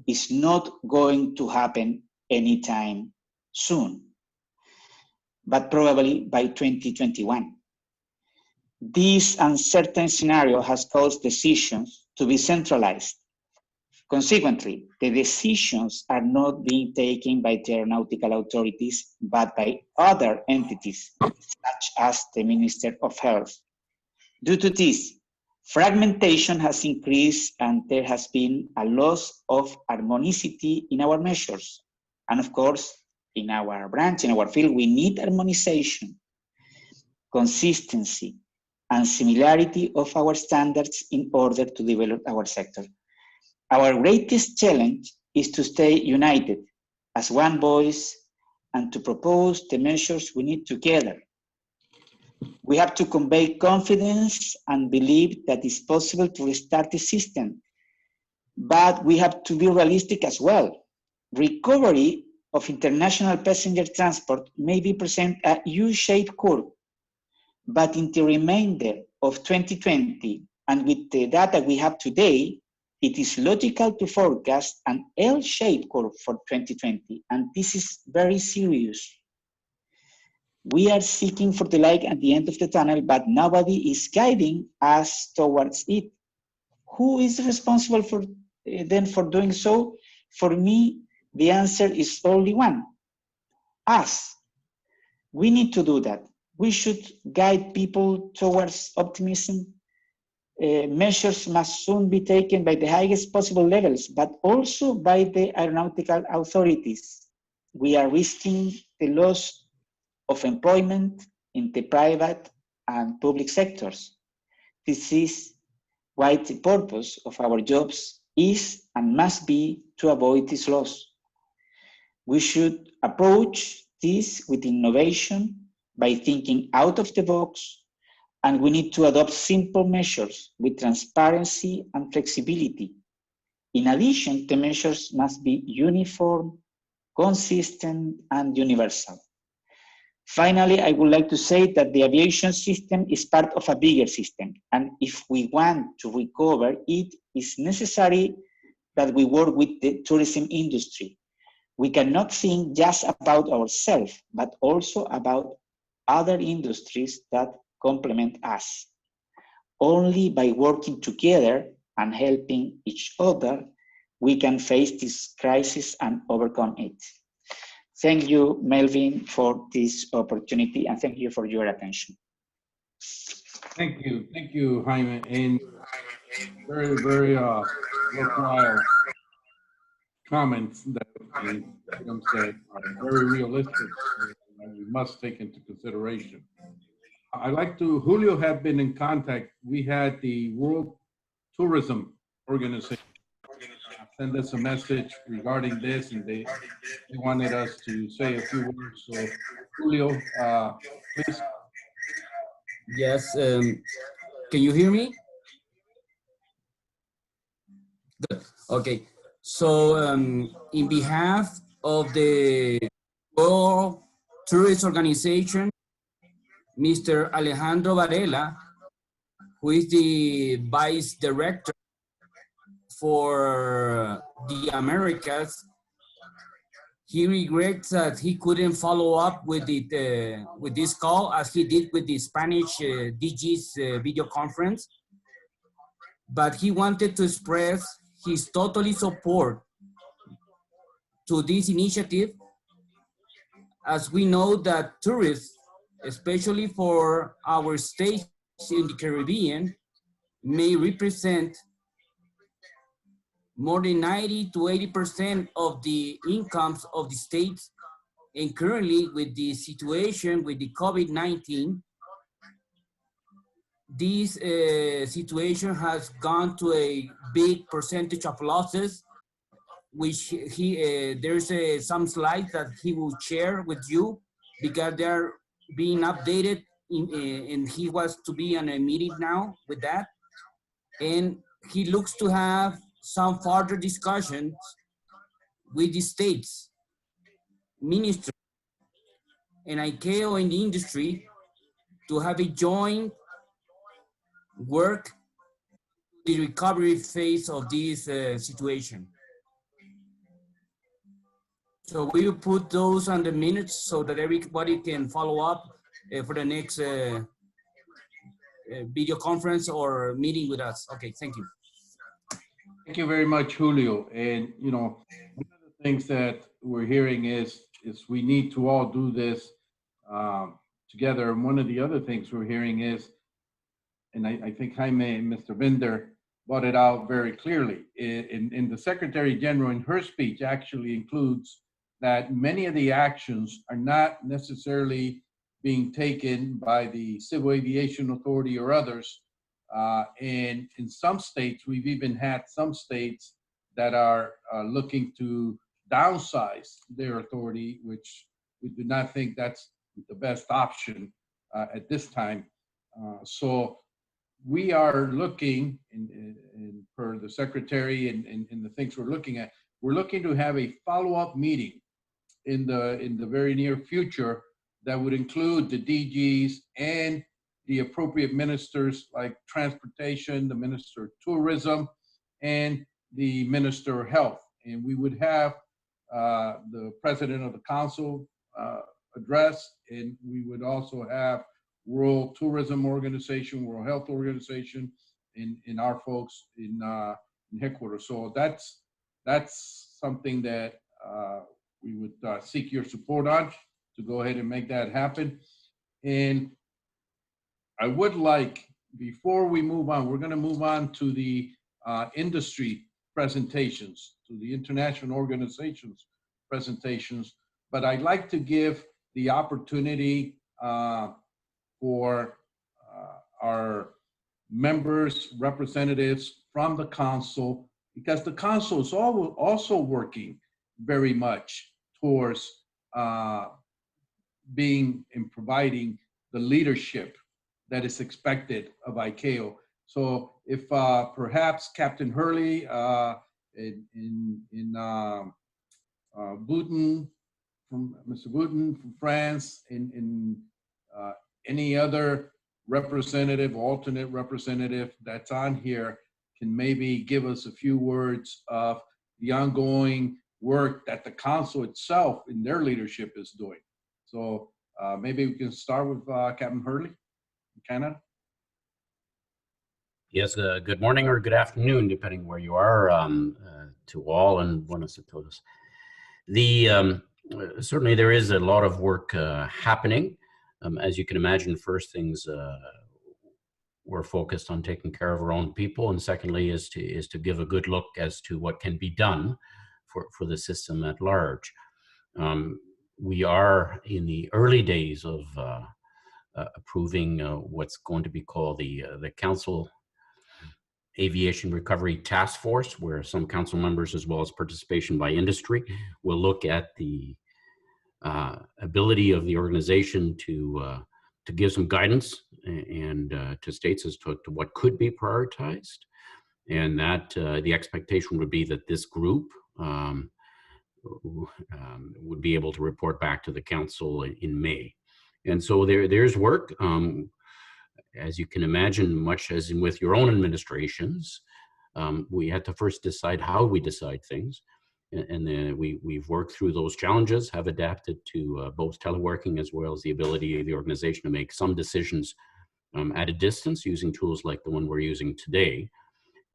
is not going to happen anytime soon, but probably by 2021. This uncertain scenario has caused decisions to be centralized. Consequently, the decisions are not being taken by the aeronautical authorities, but by other entities, such as the Minister of Health. Due to this, fragmentation has increased and there has been a loss of harmonicity in our measures. And of course, in our branch, in our field, we need harmonization, consistency, and similarity of our standards in order to develop our sector. Our greatest challenge is to stay united as one voice and to propose the measures we need together. We have to convey confidence and believe that it's possible to restart the system, but we have to be realistic as well. Recovery of international passenger transport may present a U-shaped curve, but in the remainder of 2020, and with the data we have today, it is logical to forecast an L-shaped curve for 2020, and this is very serious. We are seeking for the light at the end of the tunnel, but nobody is guiding us towards it. Who is responsible for then for doing so? For me, the answer is only one: us. We need to do that. We should guide people towards optimism. Measures must soon be taken by the highest possible levels, but also by the aeronautical authorities. We are risking the loss of employment in the private and public sectors. This is why the purpose of our jobs is and must be to avoid this loss. We should approach this with innovation by thinking out of the box, and we need to adopt simple measures with transparency and flexibility. In addition, the measures must be uniform, consistent, and universal. Finally, I would like to say that the aviation system is part of a bigger system, and if we want to recover, it is necessary that we work with the tourism industry. We cannot think just about ourselves, but also about other industries that complement us. Only by working together and helping each other, we can face this crisis and overcome it. Thank you, Melvin, for this opportunity, and thank you for your attention. Thank you, Jaime, and very, very worthwhile comments that William said are very realistic and we must take into consideration. I'd like to, Julio had been in contact. We had the World Tourism Organization send us a message regarding this, and they wanted us to say a few words. So, Julio, please. Yes, can you hear me? Good. Okay. So, in behalf of the World Tourist Organization, Mr. Alejandro Varela, who is the Vice Director for the Americas, he regrets that he couldn't follow up with it with this call as he did with the Spanish DG's video conference, but he wanted to express his totally support to this initiative, as we know that tourists, especially for our states in the Caribbean, may represent more than 90 to 80% of the incomes of the states. And currently with the situation with the COVID-19, this situation has gone to a big percentage of losses, which there's some slides that he will share with you because they're being updated and he was to be on a meeting now with that. And he looks to have some further discussions with the states, ministry, and ICAO in the industry to have a joint work the recovery phase of this situation. So we will put those on the minutes so that everybody can follow up for the next video conference or meeting with us. Okay, thank you. Thank you very much, Julio. And you know, one of the things that we're hearing is we need to all do this together. And one of the other things we're hearing is, and I think Jaime and Mr. Binder brought it out very clearly. In the Secretary General, in her speech, actually includes that many of the actions are not necessarily being taken by the Civil Aviation Authority or others. And in some states, we've even had some states that are looking to downsize their authority, which we do not think that's the best option at this time. So we are looking, per the Secretary and the things we're looking at, we're looking to have a follow-up meeting in the very near future that would include the DGs and the appropriate ministers like transportation, the Minister of Tourism, and the Minister of Health. And we would have the President of the Council address, and we would also have World Tourism Organization, World Health Organization, in our folks in headquarters. So that's something that we would seek your support on to go ahead and make that happen. And I would like, before we move on, we're going to move on to the industry presentations, to the international organizations presentations, but I'd like to give the opportunity for our members, representatives from the council, because the council is also working very much towards being and providing the leadership that is expected of ICAO. So if perhaps Captain Hurley in Boutin, from Mr. Boutin from France, and any other representative, alternate representative that's on here can maybe give us a few words of the ongoing work that the council itself in their leadership is doing. So maybe we can start with Captain Hurley in Canada. Yes, good morning or good afternoon, depending where you are, to all, and buenos a todos. Certainly there is a lot of work happening. As you can imagine, first things we're focused on taking care of our own people, and secondly is to give a good look as to what can be done for the system at large. We are in the early days of approving what's going to be called the Council Aviation Recovery Task Force, where some council members, as well as participation by industry, will look at the ability of the organization to give some guidance and to states as to what could be prioritized, and that the expectation would be that this group would be able to report back to the council in May. And so there's work. As you can imagine, much as in with your own administrations, we had to first decide how we decide things. And then we've worked through those challenges, have adapted to both teleworking as well as the ability of the organization to make some decisions at a distance using tools like the one we're using today.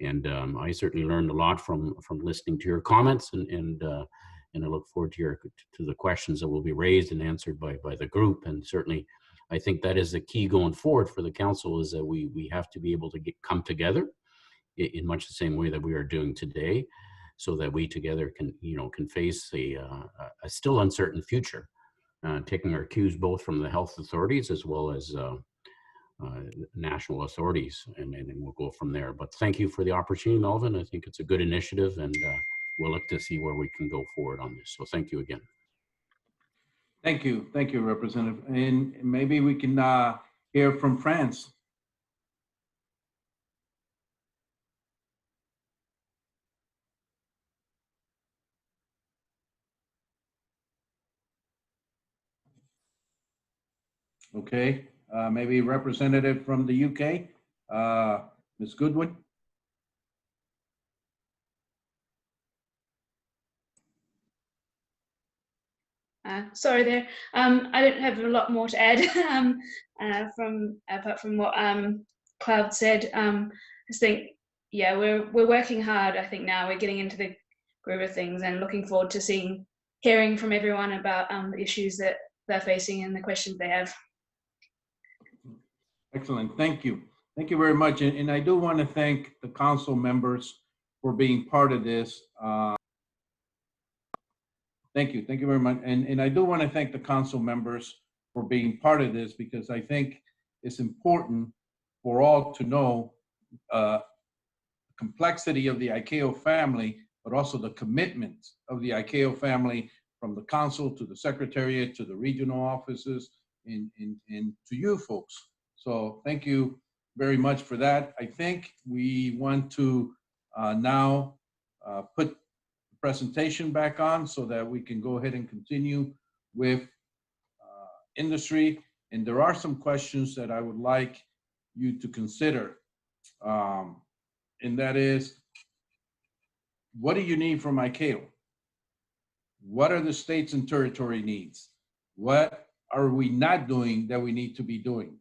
And I certainly learned a lot from listening to your comments, and I look forward to the questions that will be raised and answered by the group. And certainly, I think that is the key going forward for the council, is that we have to be able to come together in much the same way that we are doing today. so that we together can, can face a still uncertain future, taking our cues both from the health authorities as well as national authorities, and we'll go from there. But thank you for the opportunity, Melvin. I think it's a good initiative, and we'll look to see where we can go forward on this. So thank you again. Thank you, Representative. And maybe we can hear from France. Okay, maybe representative from the UK, Ms. Goodwin. Sorry there. I don't have a lot more to add apart from what Cloud said. I just think, yeah, we're working hard. I think now we're getting into the groove of things and looking forward to hearing from everyone about the issues that they're facing and the questions they have. Excellent, thank you. Thank you very much. And I do want to thank the council members for being part of this. Thank you very much. And I do want to thank the council members for being part of this, because I think it's important for all to know the complexity of the ICAO family, but also the commitment of the ICAO family, from the council to the secretariat to the regional offices and to you folks. So thank you very much for that. I think we want to now put the presentation back on so that we can go ahead and continue with industry. And there are some questions that I would like you to consider. And that is, what do you need from ICAO? What are the states and territory needs? What are we not doing that we need to be doing?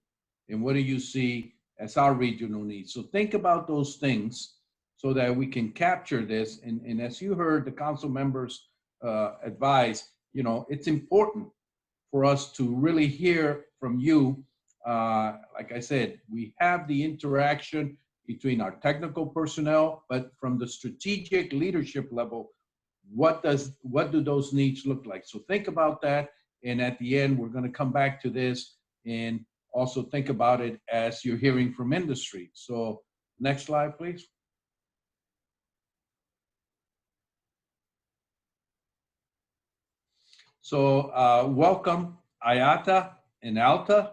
And what do you see as our regional needs? So think about those things so that we can capture this. And as you heard the council members advise, it's important for us to really hear from you. Like I said, we have the interaction between our technical personnel, but from the strategic leadership level, what do those needs look like? So think about that. And at the end, we're going to come back to this and also think about it as you're hearing from industry. So next slide, please. So welcome IATA and ALTA,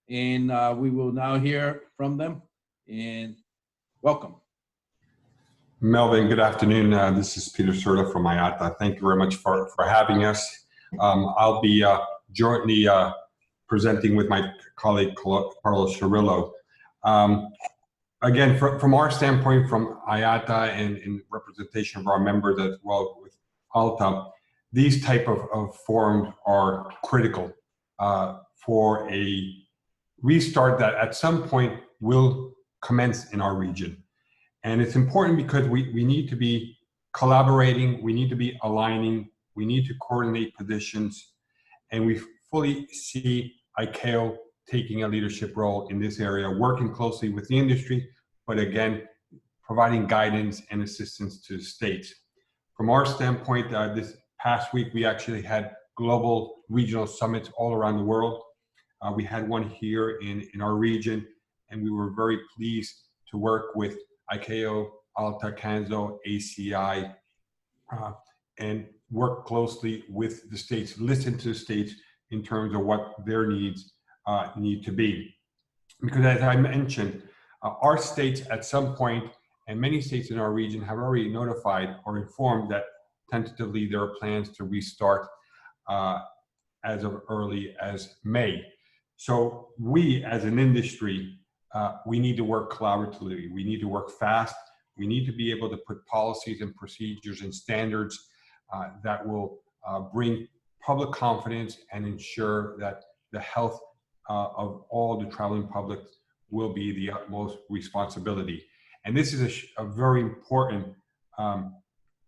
and we will now hear from them, and welcome. Melvin, good afternoon. This is Peter Serta from IATA. Thank you very much for having us. I'll be jointly presenting with my colleague, Carlos Cirillo. Again, from our standpoint, from IATA and in representation of our members as well with ALTA, these type of forums are critical for a restart that at some point will commence in our region. And it's important because we need to be collaborating, we need to be aligning, we need to coordinate positions, and we fully see ICAO taking a leadership role in this area, working closely with the industry, but again, providing guidance and assistance to states. From our standpoint, this past week, we actually had global regional summits all around the world. We had one here in our region, and we were very pleased to work with ICAO, ALTA, CANSO, ACI, and work closely with the states, listen to the states in terms of what their needs need to be. Because as I mentioned, our states at some point, and many states in our region have already notified or informed that tentatively there are plans to restart as of early as May. So we as an industry, we need to work collaboratively. We need to work fast. We need to be able to put policies and procedures and standards that will bring public confidence and ensure that the health of all the traveling public will be the utmost responsibility. And this is a very important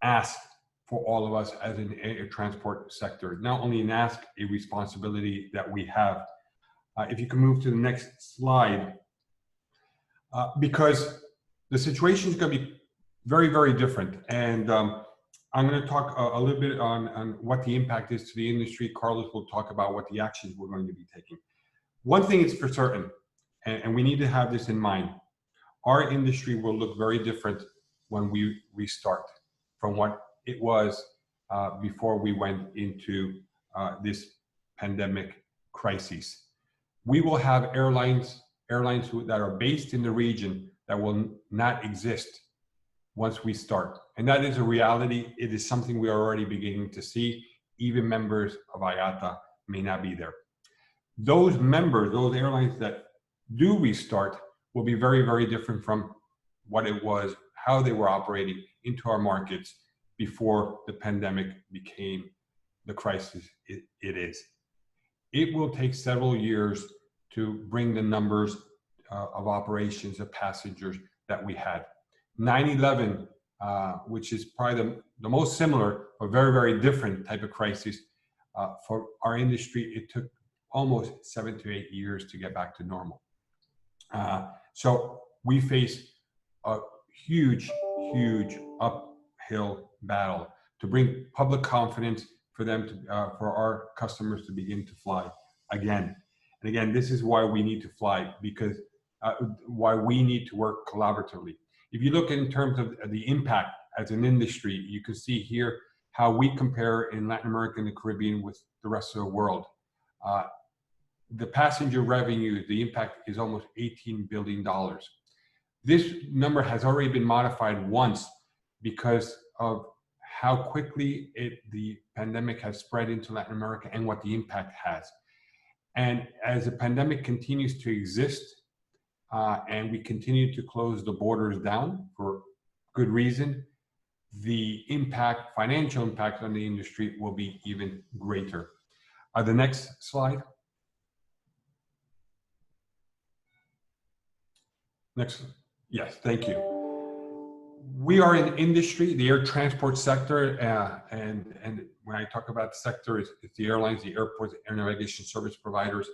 ask for all of us as an air transport sector. Not only an ask, a responsibility that we have. If you can move to the next slide. Because the situation is going to be very, very different. And I'm going to talk a little bit on what the impact is to the industry. Carlos will talk about what the actions we're going to be taking. One thing is for certain, and we need to have this in mind, our industry will look very different when we restart from what it was before we went into this pandemic crisis. We will have airlines that are based in the region that will not exist once we start. And that is a reality. It is something we are already beginning to see. Even members of IATA may not be there. Those members, those airlines that do restart will be very, very different from what it was, how they were operating into our markets before the pandemic became the crisis it is. It will take several years to bring the numbers of operations of passengers that we had. 9/11, which is probably the most similar but very, very different type of crisis for our industry, it took almost 7 to 8 years to get back to normal. So we face a huge, huge uphill battle to bring public confidence for them to, for our customers to begin to fly again. And again, this is why we need to fly, because why we need to work collaboratively. If you look in terms of the impact as an industry, you can see here how we compare in Latin America and the Caribbean with the rest of the world. The passenger revenue, the impact is almost $18 billion. This number has already been modified once because of how quickly the pandemic has spread into Latin America and what the impact has. And as the pandemic continues to exist and we continue to close the borders down for good reason, the impact, financial impact on the industry will be even greater. The next slide. Next, yes, thank you. We are in industry, the air transport sector, and when I talk about the sector, it's the airlines, the airports, the air navigation service providers,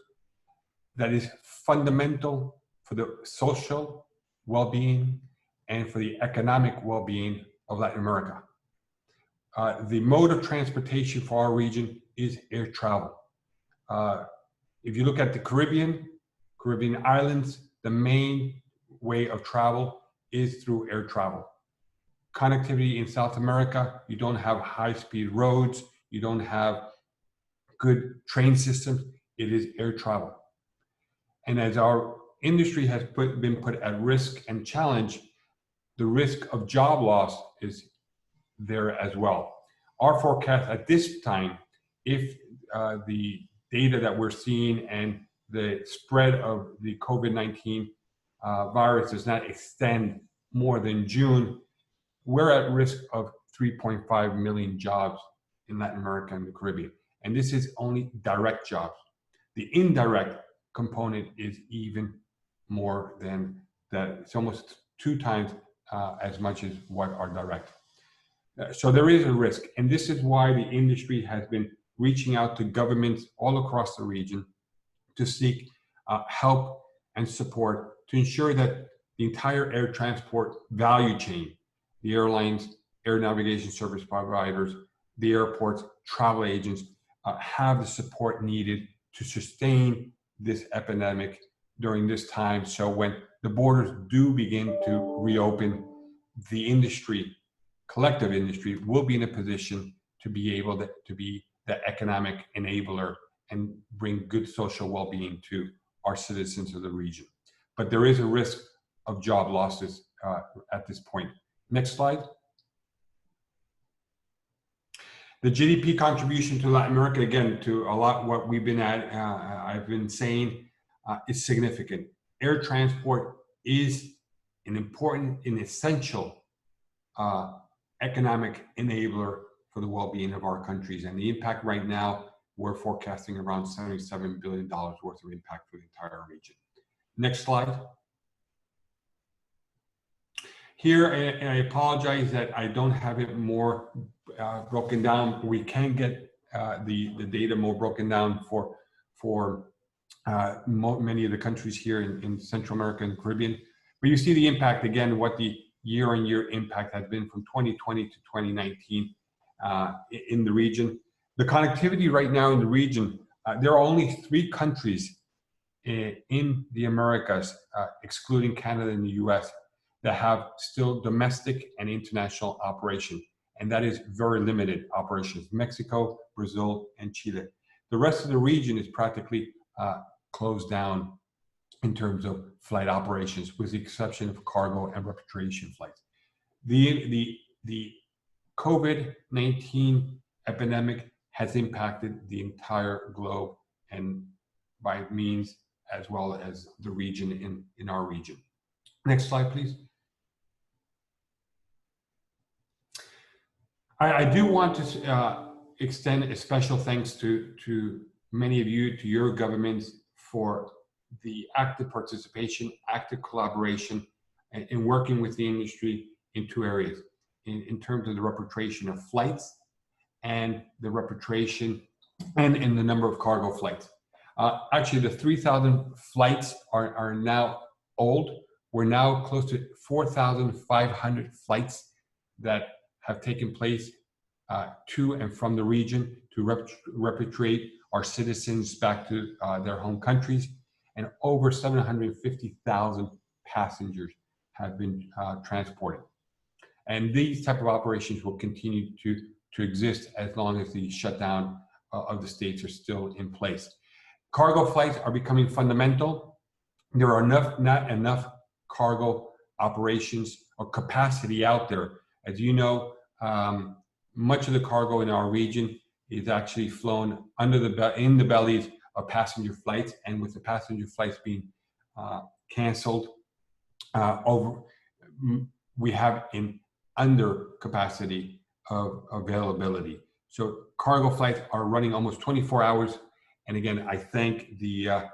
that is fundamental for the social well-being and for the economic well-being of Latin America. The mode of transportation for our region is air travel. If you look at the Caribbean islands, the main way of travel is through air travel. Connectivity in South America, you don't have high-speed roads, you don't have good train systems, it is air travel. And as our industry has been put at risk and challenged, the risk of job loss is there as well. Our forecast at this time, if the data that we're seeing and the spread of the COVID-19 virus does not extend more than June, we're at risk of 3.5 million jobs in Latin America and the Caribbean. And this is only direct jobs. The indirect component is even more than that. It's almost 2 times as much as what are direct. So there is a risk. And this is why the industry has been reaching out to governments all across the region to seek help and support to ensure that the entire air transport value chain, the airlines, air navigation service providers, the airports, travel agents, have the support needed to sustain this epidemic during this time. So when the borders do begin to reopen, the industry, collective industry, will be in a position to be able to be the economic enabler and bring good social well-being to our citizens of the region. But there is a risk of job losses at this point. Next slide. The GDP contribution to Latin America, again, to a lot what we've been I've been saying, is significant. Air transport is an important and essential economic enabler for the well-being of our countries. And the impact right now, we're forecasting around $77 billion worth of impact for the entire region. Next slide. Here, and I apologize that I don't have it more broken down. We can get the data more broken down for many of the countries here in Central America and the Caribbean. But you see the impact again, what the year-on-year impact has been from 2020 to 2019. in the region. The connectivity right now in the region, there are only 3 countries in the Americas, excluding Canada and the US, that have still domestic and international operation. And that is very limited operations: Mexico, Brazil, and Chile. The rest of the region is practically closed down in terms of flight operations, with the exception of cargo and repatriation flights. The COVID-19 epidemic has impacted the entire globe, and by means as well as the region in our region. Next slide, please. I do want to extend a special thanks to many of you, to your governments, for the active participation, active collaboration in working with the industry in 2 areas, in terms of the repatriation of flights and the repatriation and in the number of cargo flights. Actually, the 3,000 flights are now old. We're now close to 4,500 flights that have taken place to and from the region to repatriate our citizens back to their home countries, and over 750,000 passengers have been transported. And these type of operations will continue to exist as long as the shutdown of the states are still in place. Cargo flights are becoming fundamental. There are not enough cargo operations or capacity out there. As you know, much of the cargo in our region is actually flown in the bellies of passenger flights, and with the passenger flights being canceled, we have an under capacity of availability. So cargo flights are running almost 24 hours. And again, I thank the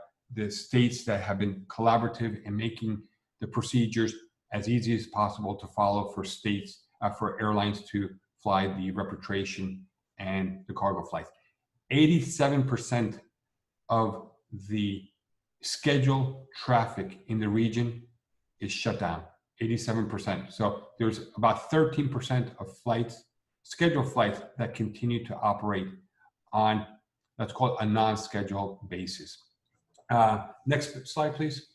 states that have been collaborative in making the procedures as easy as possible to follow for states, for airlines to fly the repatriation and the cargo flights. 87% of the scheduled traffic in the region is shut down, 87%. So there's about 13% of flights, scheduled flights, that continue to operate on, let's call it, a non-scheduled basis. Next slide, please.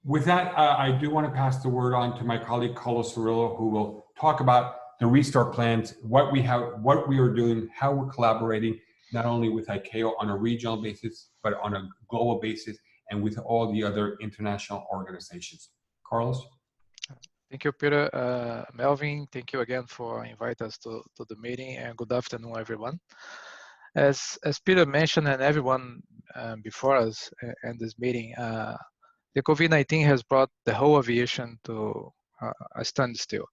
With that, I do want to pass the word on to my colleague, Carlos Cirillo, who will talk about the restart plans, what we are doing, how we're collaborating, not only with ICAO on a regional basis, but on a global basis, and with all the other international organizations. Carlos? Thank you, Peter. Melvin, thank you again for inviting us to the meeting, and good afternoon, everyone. As Peter mentioned, and everyone before us in this meeting, the COVID-19 has brought the whole aviation to a standstill.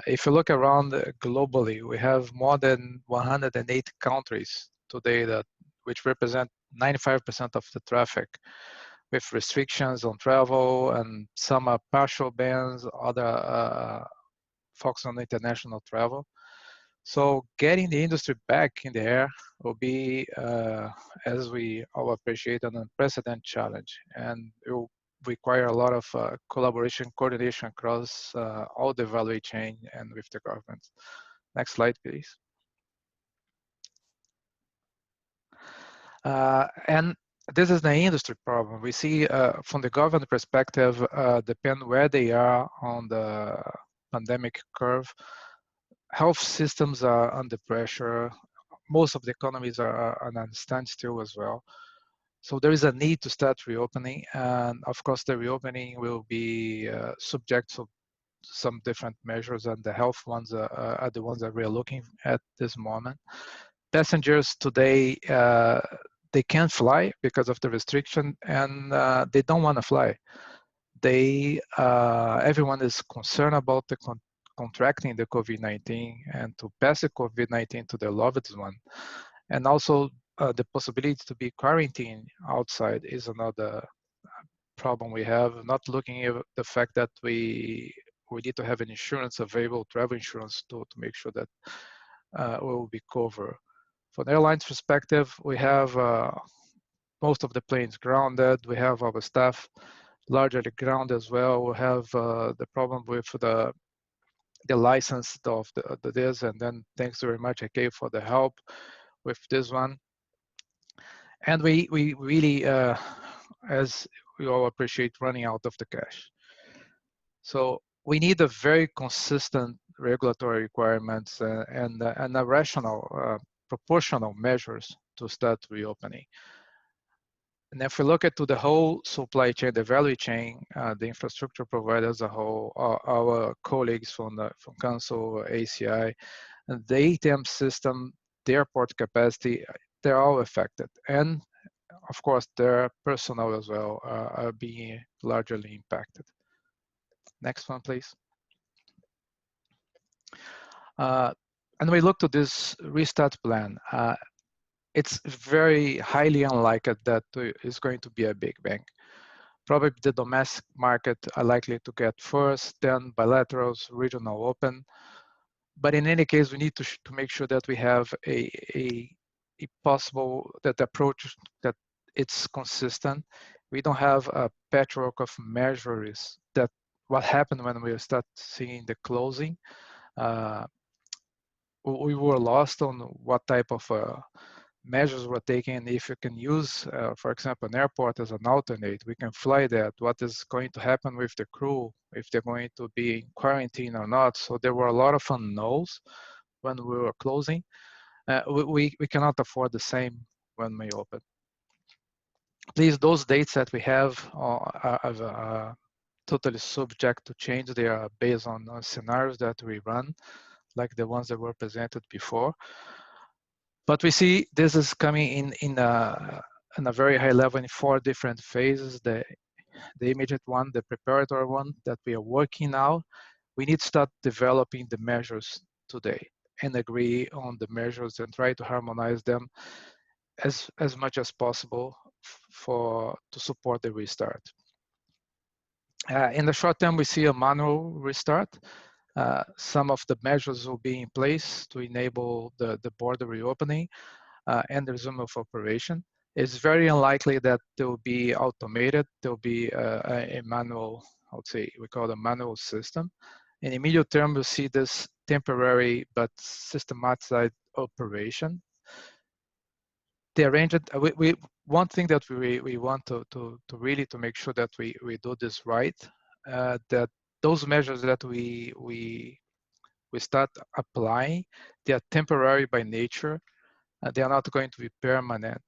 If you look around globally, we have more than 108 countries today which represent 95% of the traffic, with restrictions on travel, and some are partial bans, other focus on international travel. So getting the industry back in the air will be, as we all appreciate, an unprecedented challenge, and it will require a lot of collaboration, coordination across all the value chain and with the government. Next slide, please. And this is the industry problem. We see from the government perspective, depend where they are on the pandemic curve, health systems are under pressure. Most of the economies are on a standstill as well. So there is a need to start reopening. And of course, the reopening will be subject to some different measures, and the health ones are the ones that we're looking at this moment. Passengers today, they can't fly because of the restriction, and they don't want to fly. Everyone is concerned about the contracting the COVID-19 and to pass the COVID-19 to their loved one. And also the possibility to be quarantined outside is another problem we have, not looking at the fact that we need to have an insurance available, travel insurance, to make sure that we will be covered. From the airline's perspective, we have most of the planes grounded. We have our staff largely grounded as well. We have the problem with the the license of this, and then thanks very much, ICAO, for the help with this one. And we really, as we all appreciate, running out of the cash. So we need a very consistent regulatory requirements and a rational, proportional measures to start reopening. And if we look at to the whole supply chain, the value chain, the infrastructure providers as a whole, our colleagues from Council, ACI, and the ATM system, the airport capacity, they're all affected. And of course, their personnel as well are being largely impacted. Next one, please. And we look to this restart plan. It's very highly unlikely that it's going to be a big bang. Probably the domestic market are likely to get first, then bilaterals, regional open. But in any case, we need to make sure that we have a possible that approach that it's consistent. We don't have a patchwork of measures that what happened when we start seeing the closing. We were lost on what type of measures were taken. If you can use, for example, an airport as an alternate, we can fly that. What is going to happen with the crew, if they're going to be in quarantine or not. So there were a lot of unknowns when we were closing. We cannot afford the same when we open. Please, those dates that we have are totally subject to change. They are based on scenarios that we run, like the ones that were presented before. But we see this is coming in a very high level in 4 different phases. The immediate one, the preparatory one that we are working now. We need to start developing the measures today and agree on the measures and try to harmonize them as much as possible to support the restart. In the short term, we see a manual restart. Some of the measures will be in place to enable the border reopening and the resume of operation. It's very unlikely that they will be automated. There will be a manual, I would say, we call it a manual system. In the medium term, we'll see this temporary but systematized operation. The arrangement, one thing that we want to really to make sure that we do this right, that those measures that we start applying, they are temporary by nature. They are not going to be permanent,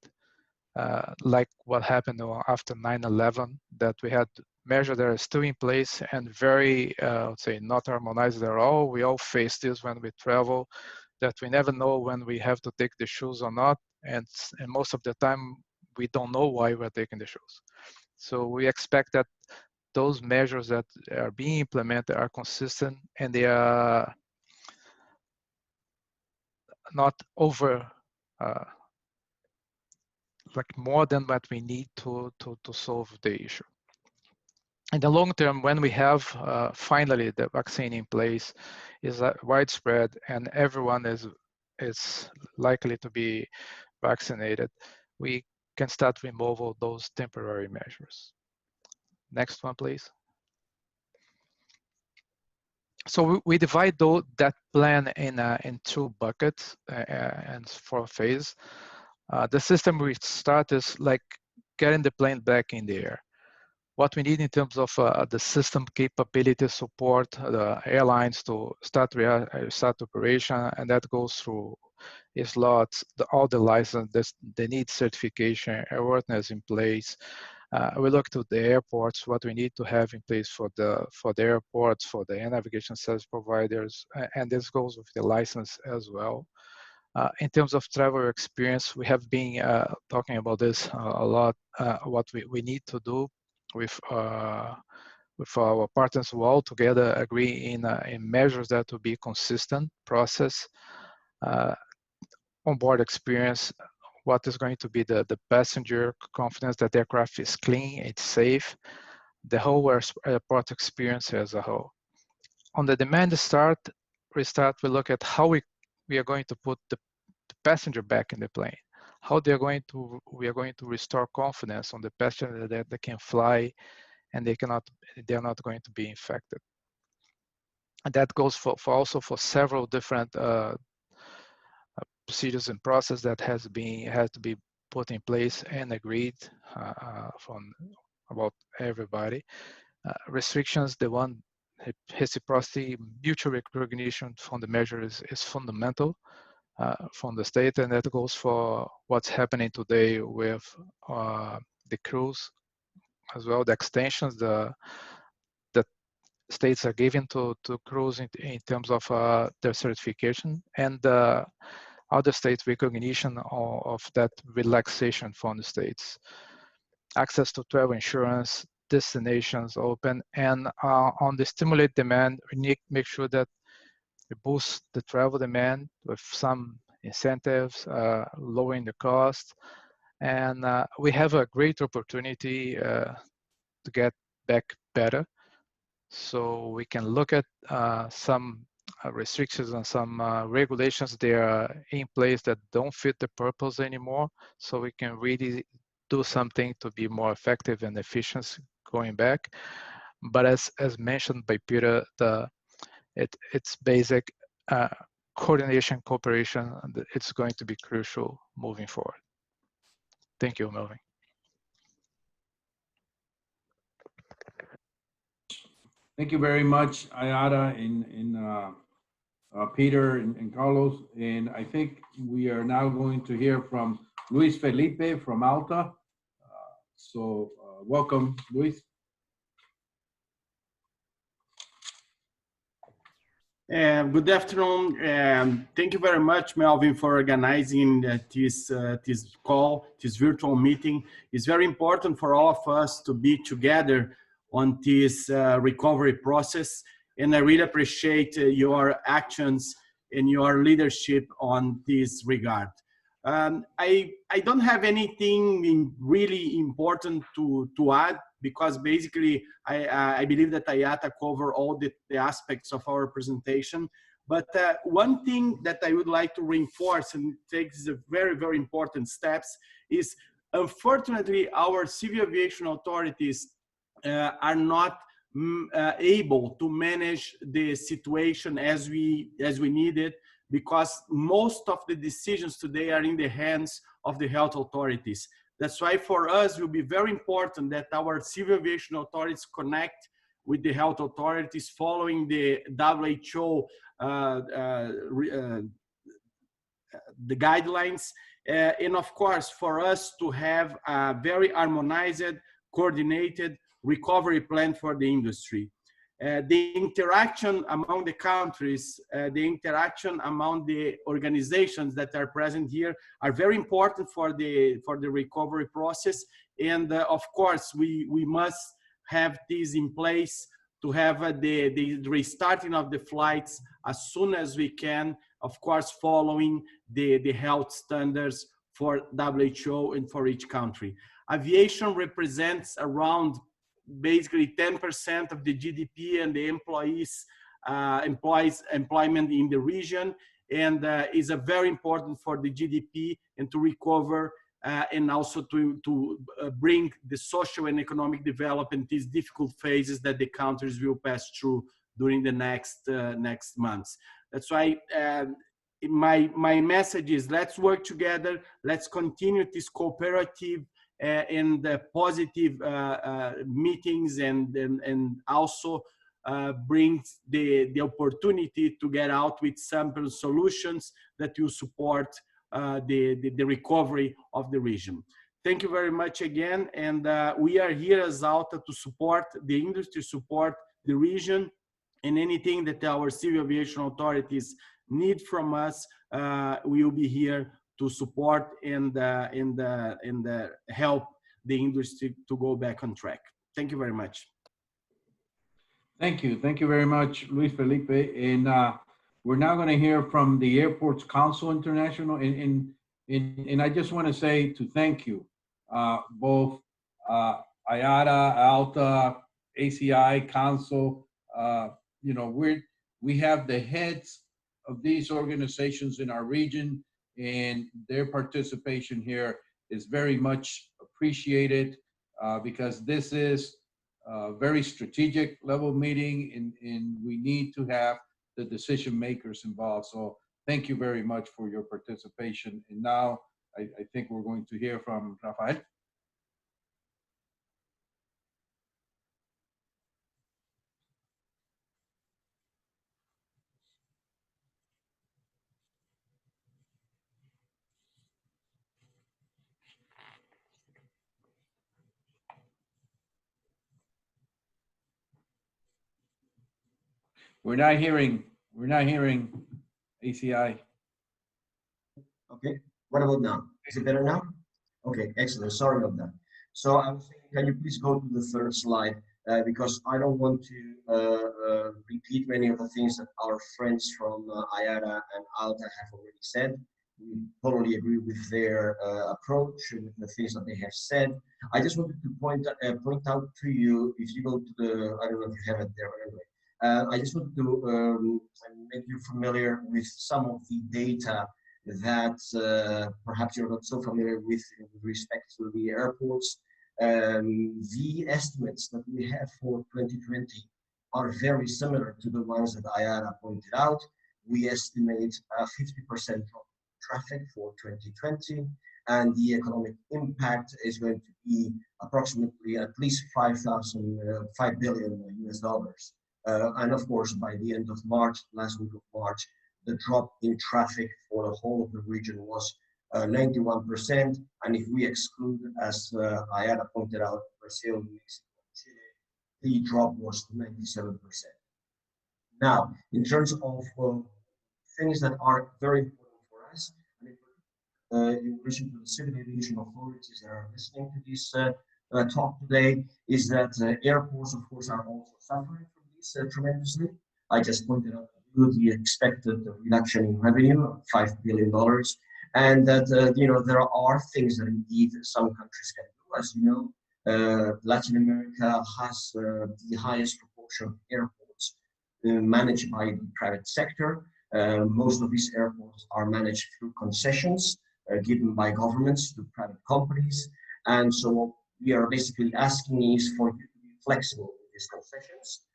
like what happened after 9/11, that we had measures that are still in place and very, I would say, not harmonized at all. We all face this when we travel, that we never know when we have to take the shoes or not. And most of the time, we don't know why we're taking the shoes. So we expect that those measures that are being implemented are consistent and they are not over, like more than what we need to solve the issue. In the long term, when we have finally the vaccine in place, is widespread and everyone is likely to be vaccinated, we can start removal those temporary measures. Next one, please. So we divide that plan in 2 buckets and 4 phases. The system we start is like getting the plane back in the air. What we need in terms of the system capability support, the airlines to start operation, and that goes through slots, all the licenses, they need certification, airworthiness in place. We look to the airports, what we need to have in place for the airports, for the air navigation service providers, and this goes with the license as well. In terms of travel experience, we have been talking about this a lot, what we need to do with our partners who all together agree in measures that will be consistent process, onboard experience, what is going to be the passenger confidence that the aircraft is clean, it's safe, the whole airport experience as a whole. On the demand restart, we look at how we are going to put the passenger back in the plane, how we are going to restore confidence on the passenger that they can fly and they are not going to be infected. And that goes for also for several different procedures and process that has to be put in place and agreed from about everybody. Restrictions, the one reciprocity, mutual recognition from the measure is fundamental from the state, and that goes for what's happening today with the cruise as well, the extensions that states are giving to cruise in terms of their certification, and other states' recognition of that relaxation from the states. Access to travel insurance, destinations open, and on the stimulate demand, we need to make sure that we boost the travel demand with some incentives, lowering the cost, and we have a great opportunity to get back better. So we can look at some restrictions and some regulations that are in place that don't fit the purpose anymore. So we can really do something to be more effective and efficient going back. But as mentioned by Peter, it's basic coordination, cooperation, it's going to be crucial moving forward. Thank you, Melvin. Thank you very much, Ayada and Peter and Carlos. And I think we are now going to hear from Luis Felipe from ALTA. Welcome, Luis. Good afternoon, and thank you very much, Melvin, for organizing this call, this virtual meeting. It's very important for all of us to be together on this recovery process, and I really appreciate your actions and your leadership on this regard. I don't have anything really important to add, because basically I believe that IATA covered all the aspects of our presentation. But one thing that I would like to reinforce and takes a very, very important steps is, unfortunately, our civil aviation authorities are not able to manage the situation as we need it, because most of the decisions today are in the hands of the health authorities. That's why for us it will be very important that our civil aviation authorities connect with the health authorities following the WHO the guidelines, and of course for us to have a very harmonized, coordinated recovery plan for the industry. The interaction among the countries, the interaction among the organizations that are present here are very important for the recovery process. And of course, we must have this in place to have the restarting of the flights as soon as we can, of course, following the health standards for WHO and for each country. Aviation represents around basically 10% of the GDP and the employment in the region, and is a very important for the GDP and to recover and also to bring the social and economic development, these difficult phases that the countries will pass through during the next months. That's why my message is, let's work together, let's continue this cooperative and the positive meetings, and also brings the opportunity to get out with simple solutions that will support the recovery of the region. Thank you very much again, and we are here as ALTA to support the industry, support the region, and anything that our civil aviation authorities need from us, we will be here to support and help the industry to go back on track. Thank you very much. Thank you. Thank you very much, Luis Felipe. And we're now going to hear from the Airports Council International. And I just want to say to thank you, both IATA, ALTA, ACI, Council. You know, we have the heads of these organizations in our region, and their participation here is very much appreciated, because this is very strategic level meeting, and we need to have the decision makers involved. So thank you very much for your participation. And now I think we're going to hear from Rafael. We're not hearing ACI. Okay, what about now? Is it better now? Okay, excellent. Sorry about that. So I was thinking, can you please go to the third slide? Because I don't want to repeat many of the things that our friends from IATA and ALTA have already said. We totally agree with their approach, with the things that they have said. I just wanted to point out to you, if you go to the, I don't know if you have it there anyway. I just wanted to make you familiar with some of the data that perhaps you're not so familiar with respect to the airports. The estimates that we have for 2020 are very similar to the ones that IATA pointed out. We estimate a 50% drop in traffic for 2020, and the economic impact is going to be approximately at least $5 billion US dollars. And of course, by the end of March, last week of March, the drop in traffic for the whole of the region was 91%. And if we exclude, as IATA pointed out, Brazil, Mexico, Chile, the drop was 97%. Now, in terms of things that are very important for us, in relation to the civil aviation authorities that are listening to this talk today, is that airports, of course, are also suffering from this tremendously. I just pointed out the expected reduction in revenue of $5 billion, and that you know, there are things that indeed some countries can do. As you know, Latin America has the highest proportion of airports managed by the private sector. Most of these airports are managed through concessions given by governments to private companies, and so what we are basically asking is for you to be flexible with these concessions.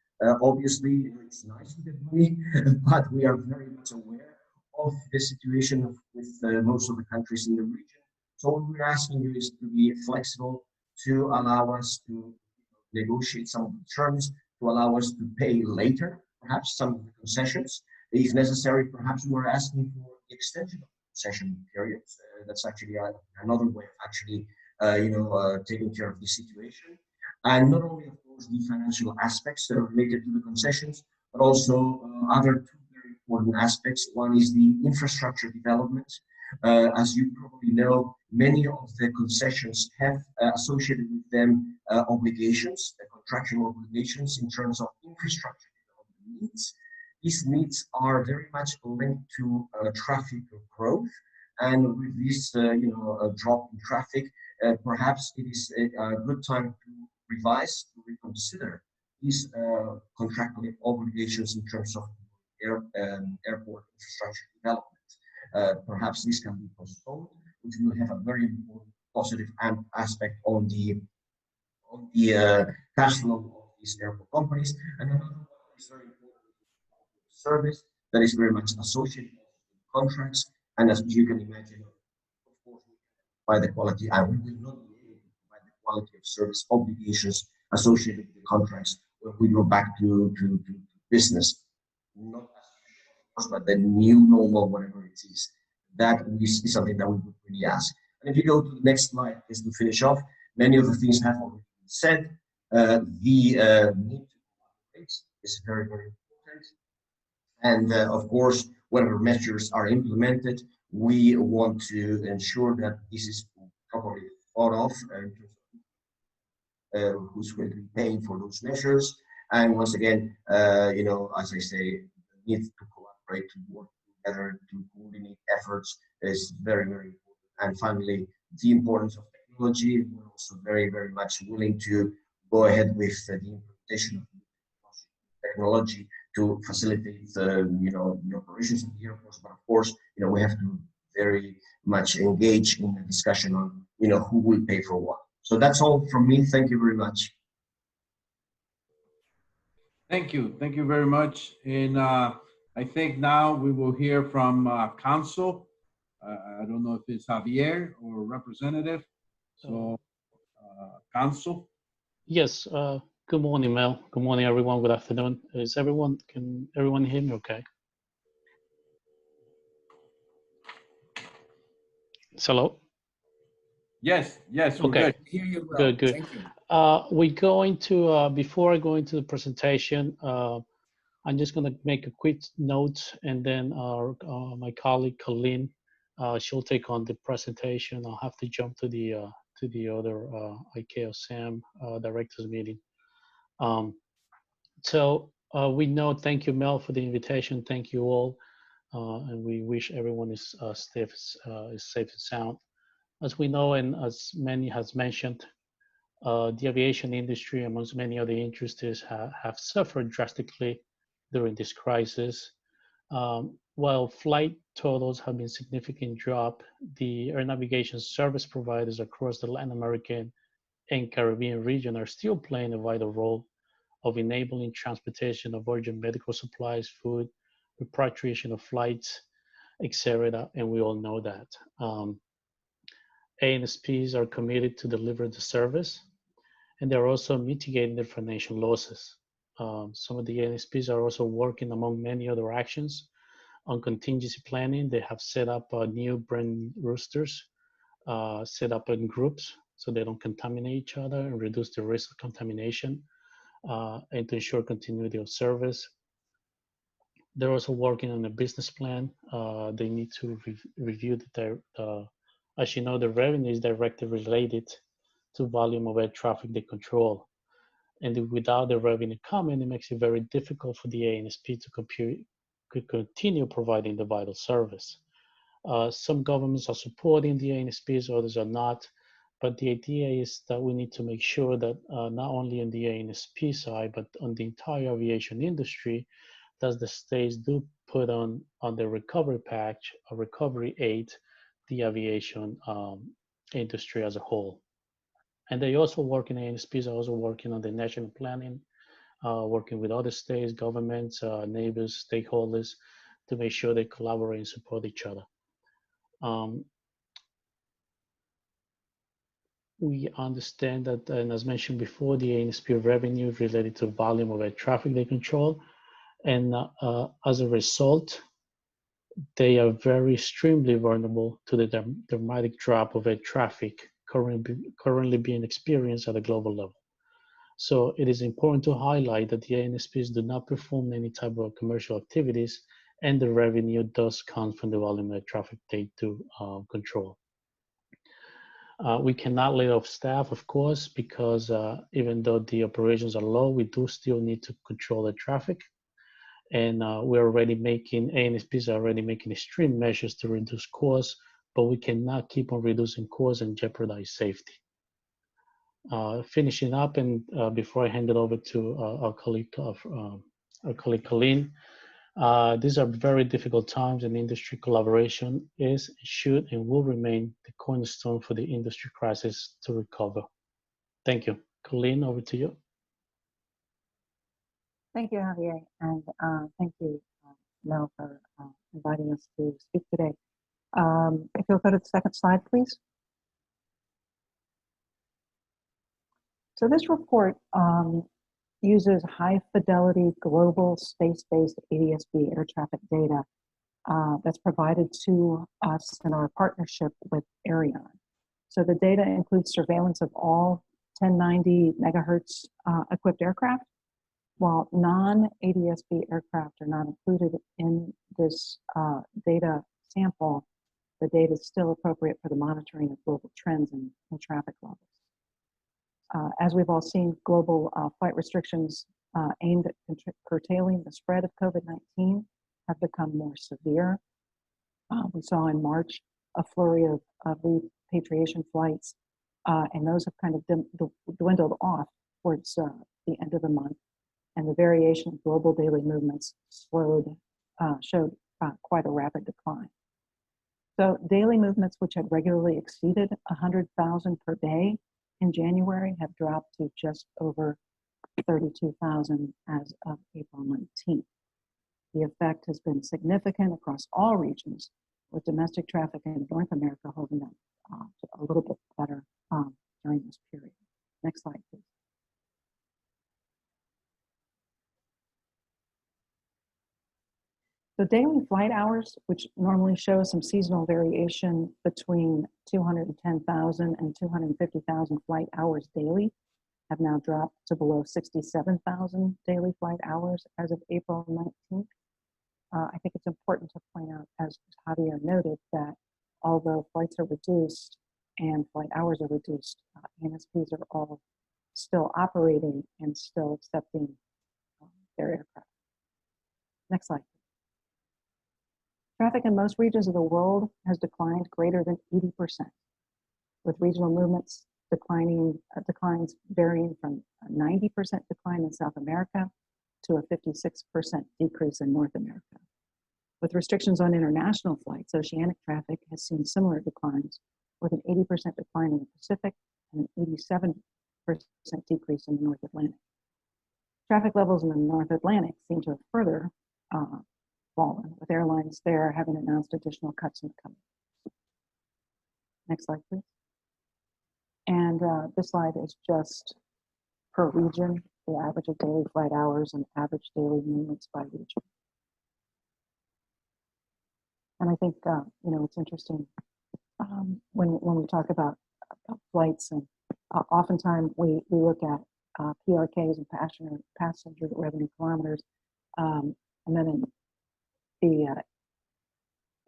Obviously, it's nice to get money, but we are very much aware of the situation with most of the countries in the region. So what we're asking you is to be flexible, to allow us to negotiate some of the terms, to allow us to pay later, perhaps some of the concessions. If necessary, perhaps we're asking for the extension of concession periods. That's actually another way of actually, taking care of the situation. And not only, of course, the financial aspects that are related to the concessions, but also other two very important aspects. One is the infrastructure development. As you probably know, many of the concessions have associated with them obligations, contractual obligations in terms of infrastructure development needs. These needs are very much linked to traffic growth, and with this, drop in traffic, perhaps it is a good time to revise, to reconsider these contractual obligations in terms of airport infrastructure development. Perhaps this can be postponed, which will have a very important positive aspect on the cash flow of these airport companies. And another one is very important, service that is very much associated with contracts. And as you can imagine, of course, by the quality, and we will not be able to provide the quality of service obligations associated with the contracts when we go back to business, not as but the new normal, whatever it is. That is something that we would really ask. And if you go to the next slide, just to finish off, many of the things have already been said. The need to collaborate is very, very important. And of course, whatever measures are implemented, we want to ensure that this is properly thought of in terms of who's going to be paying for those measures. And once again, as I say, the need to collaborate, to work together, to coordinate efforts is very, very important. And finally, the importance of technology. We're also very, very much willing to go ahead with the implementation of technology to facilitate the operations of the airports. But of course, we have to very much engage in the discussion on who will pay for what. So that's all from me. Thank you very much. Thank you. Thank you very much. And I think now we will hear from council. I don't know if it's Javier or representative. So, council. Yes, good morning, Mel. Good morning, everyone. Good afternoon. Can everyone hear me okay? Hello? Yes, yes, we're Okay. good. Hear you well. Good, good. Thank you. We're going to, before I go into the presentation, I'm just going to make a quick note, and then my colleague Colleen, she'll take on the presentation. I'll have to jump to the other ICAO SAM directors meeting. So we know, thank you, Mel, for the invitation. Thank you all, and we wish everyone is safe and sound. As we know, and as many has mentioned, the aviation industry, amongst many other industries, have suffered drastically during this crisis. While flight totals have been significant drop, the air navigation service providers across the Latin American and Caribbean region are still playing a vital role of enabling transportation of urgent medical supplies, food, repatriation of flights, etc. And we all know that. ANSPs are committed to deliver the service, and they're also mitigating their financial losses. Some of the ANSPs are also working, among many other actions, on contingency planning. They have set up new brand roosters, set up in groups so they don't contaminate each other and reduce the risk of contamination, and to ensure continuity of service. They're also working on a business plan. They need to review as you know, the revenue is directly related to volume of air traffic they control. And without the revenue coming, it makes it very difficult for the ANSP to continue providing the vital service. Some governments are supporting the ANSPs, others are not. But the idea is that we need to make sure that not only on the ANSP side, but on the entire aviation industry, that the states do put on the recovery patch, a recovery aid, the aviation industry as a whole. And they also work in ANSPs, are also working on the national planning, working with other states, governments, neighbors, stakeholders, to make sure they collaborate and support each other. We understand that, and as mentioned before, the ANSP revenue related to volume of air traffic they control. And as a result, they are very extremely vulnerable to the dramatic drop of air traffic currently being experienced at a global level. So it is important to highlight that the ANSPs do not perform any type of commercial activities, and the revenue does come from the volume of air traffic they do control. We cannot lay off staff, of course, because even though the operations are low, we do still need to control the traffic. And we're already making, ANSPs are already making extreme measures to reduce costs, but we cannot keep on reducing costs and jeopardize safety. Finishing up, and before I hand it over to our colleague Colleen, these are very difficult times, and industry collaboration is, should, and will remain the cornerstone for the industry crisis to recover. Thank you. Colleen, over to you. Thank you, Javier, and thank you, Mel, for inviting us to speak today. If you'll go to the second slide, please. So this report uses high-fidelity global space-based ADS-B air traffic data that's provided to us in our partnership with Ariane. So the data includes surveillance of all 1090 megahertz equipped aircraft, while non-ADS-B aircraft are not included in this data sample. The data is still appropriate for the monitoring of global trends in traffic levels. As we've all seen, global flight restrictions aimed at curtailing the spread of COVID-19 have become more severe. We saw in March a flurry of repatriation flights, and those have kind of dwindled off towards the end of the month, and the variation of global daily movements showed quite a rapid decline. So daily movements, which had regularly exceeded 100,000 per day in January, have dropped to just over 32,000 as of April 19th. The effect has been significant across all regions, with domestic traffic in North America holding up a little bit better during this period. Next slide, please. So daily flight hours, which normally show some seasonal variation between 210,000 and 250,000 flight hours daily, have now dropped to below 67,000 daily flight hours as of April 19th. I think it's important to point out, as Javier noted, that although flights are reduced and flight hours are reduced, ANSPs are all still operating and still accepting their aircraft. Next slide. Traffic in most regions of the world has declined greater than 80%, with regional movements declines varying from a 90% decline in South America to a 56% decrease in North America. With restrictions on international flights, oceanic traffic has seen similar declines, with an 80% decline in the Pacific and an 87% decrease in the North Atlantic. Traffic levels in the North Atlantic seem to have further fallen, with airlines there having announced additional cuts in the coming. Next slide, please. And this slide is just per region, the average of daily flight hours and average daily movements by region. And I think, you know, it's interesting when we talk about flights, and oftentimes we look at PRKs and passenger revenue kilometers, and then in the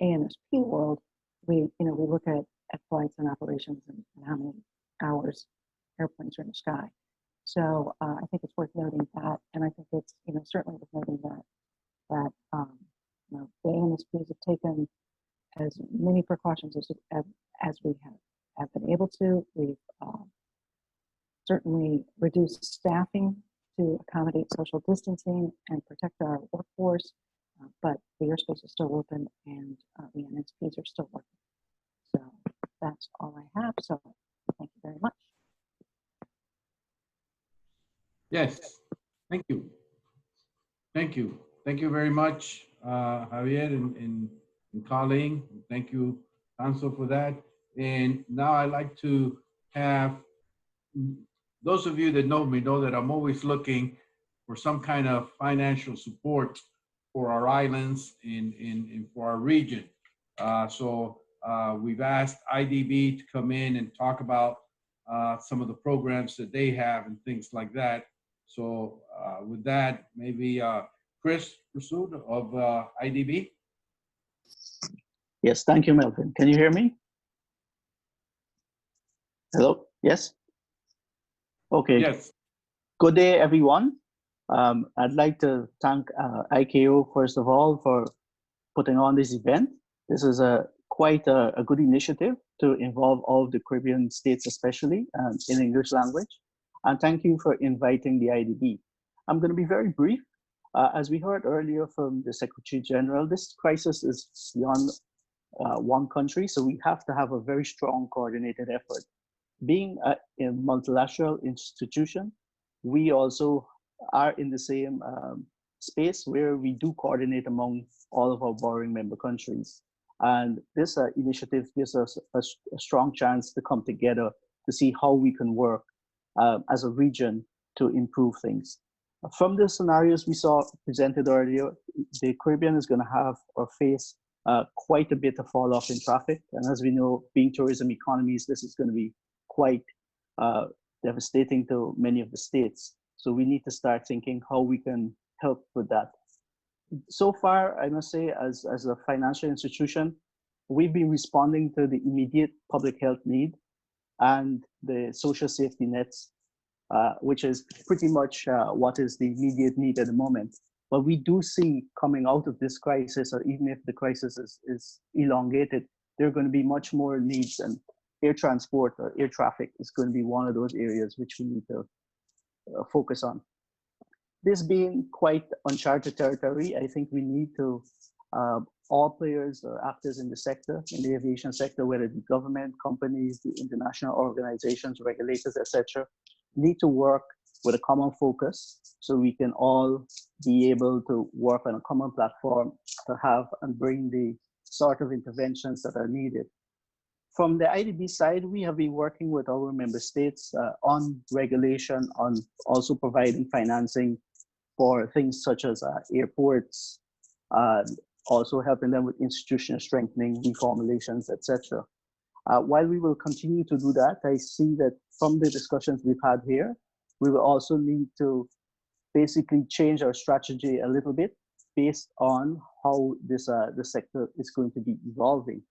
ANSP world, we look at flights and operations and how many hours airplanes are in the sky. So I think it's worth noting that, and I think it's certainly worth noting that the ANSPs have taken as many precautions as we have been able to. We've certainly reduced staffing to accommodate social distancing and protect our workforce, but the airspace is still open and the ANSPs are still working. So that's all I have. So thank you very much. Yes, thank you. Thank you. Thank you very much, Javier and Colleen. Thank you, Council, for that. And now I'd like to have, those of you that know me know that I'm always looking for some kind of financial support for our islands and for our region. So we've asked IDB to come in and talk about some of the programs that they have and things like that. So with that, maybe Chris Pursuit of IDB. Yes, thank you, Melvin. Can you hear me? Hello, yes? Okay. Yes. Good day, everyone. I'd like to thank ICAO, first of all, for putting on this event. This is quite a good initiative to involve all of the Caribbean states, especially in English language. And thank you for inviting the IDB. I'm going to be very brief. As we heard earlier from the Secretary General, this crisis is beyond one country, so we have to have a very strong coordinated effort. Being a multilateral institution, we also are in the same space where we do coordinate among all of our borrowing member countries. And this initiative gives us a strong chance to come together to see how we can work as a region to improve things. From the scenarios we saw presented earlier, the Caribbean is going to have or face quite a bit of fall off in traffic. And as we know, being tourism economies, this is going to be quite devastating to many of the states. So we need to start thinking how we can help with that. So far, I must say, as a financial institution, we've been responding to the immediate public health need and the social safety nets, which is pretty much what is the immediate need at the moment. But we do see coming out of this crisis, or even if the crisis is elongated, there are going to be much more needs, and air transport or air traffic is going to be one of those areas which we need to focus on. This being quite uncharted territory, I think we need to, all players or actors in the sector, in the aviation sector, whether the government, companies, the international organizations, regulators, etc., need to work with a common focus, so we can all be able to work on a common platform to have and bring the sort of interventions that are needed. From the IDB side, we have been working with our member states on regulation, on also providing financing for things such as airports, also helping them with institutional strengthening, reformulations, etc. While we will continue to do that, I see that from the discussions we've had here, we will also need to basically change our strategy a little bit based on how this the sector is going to be evolving.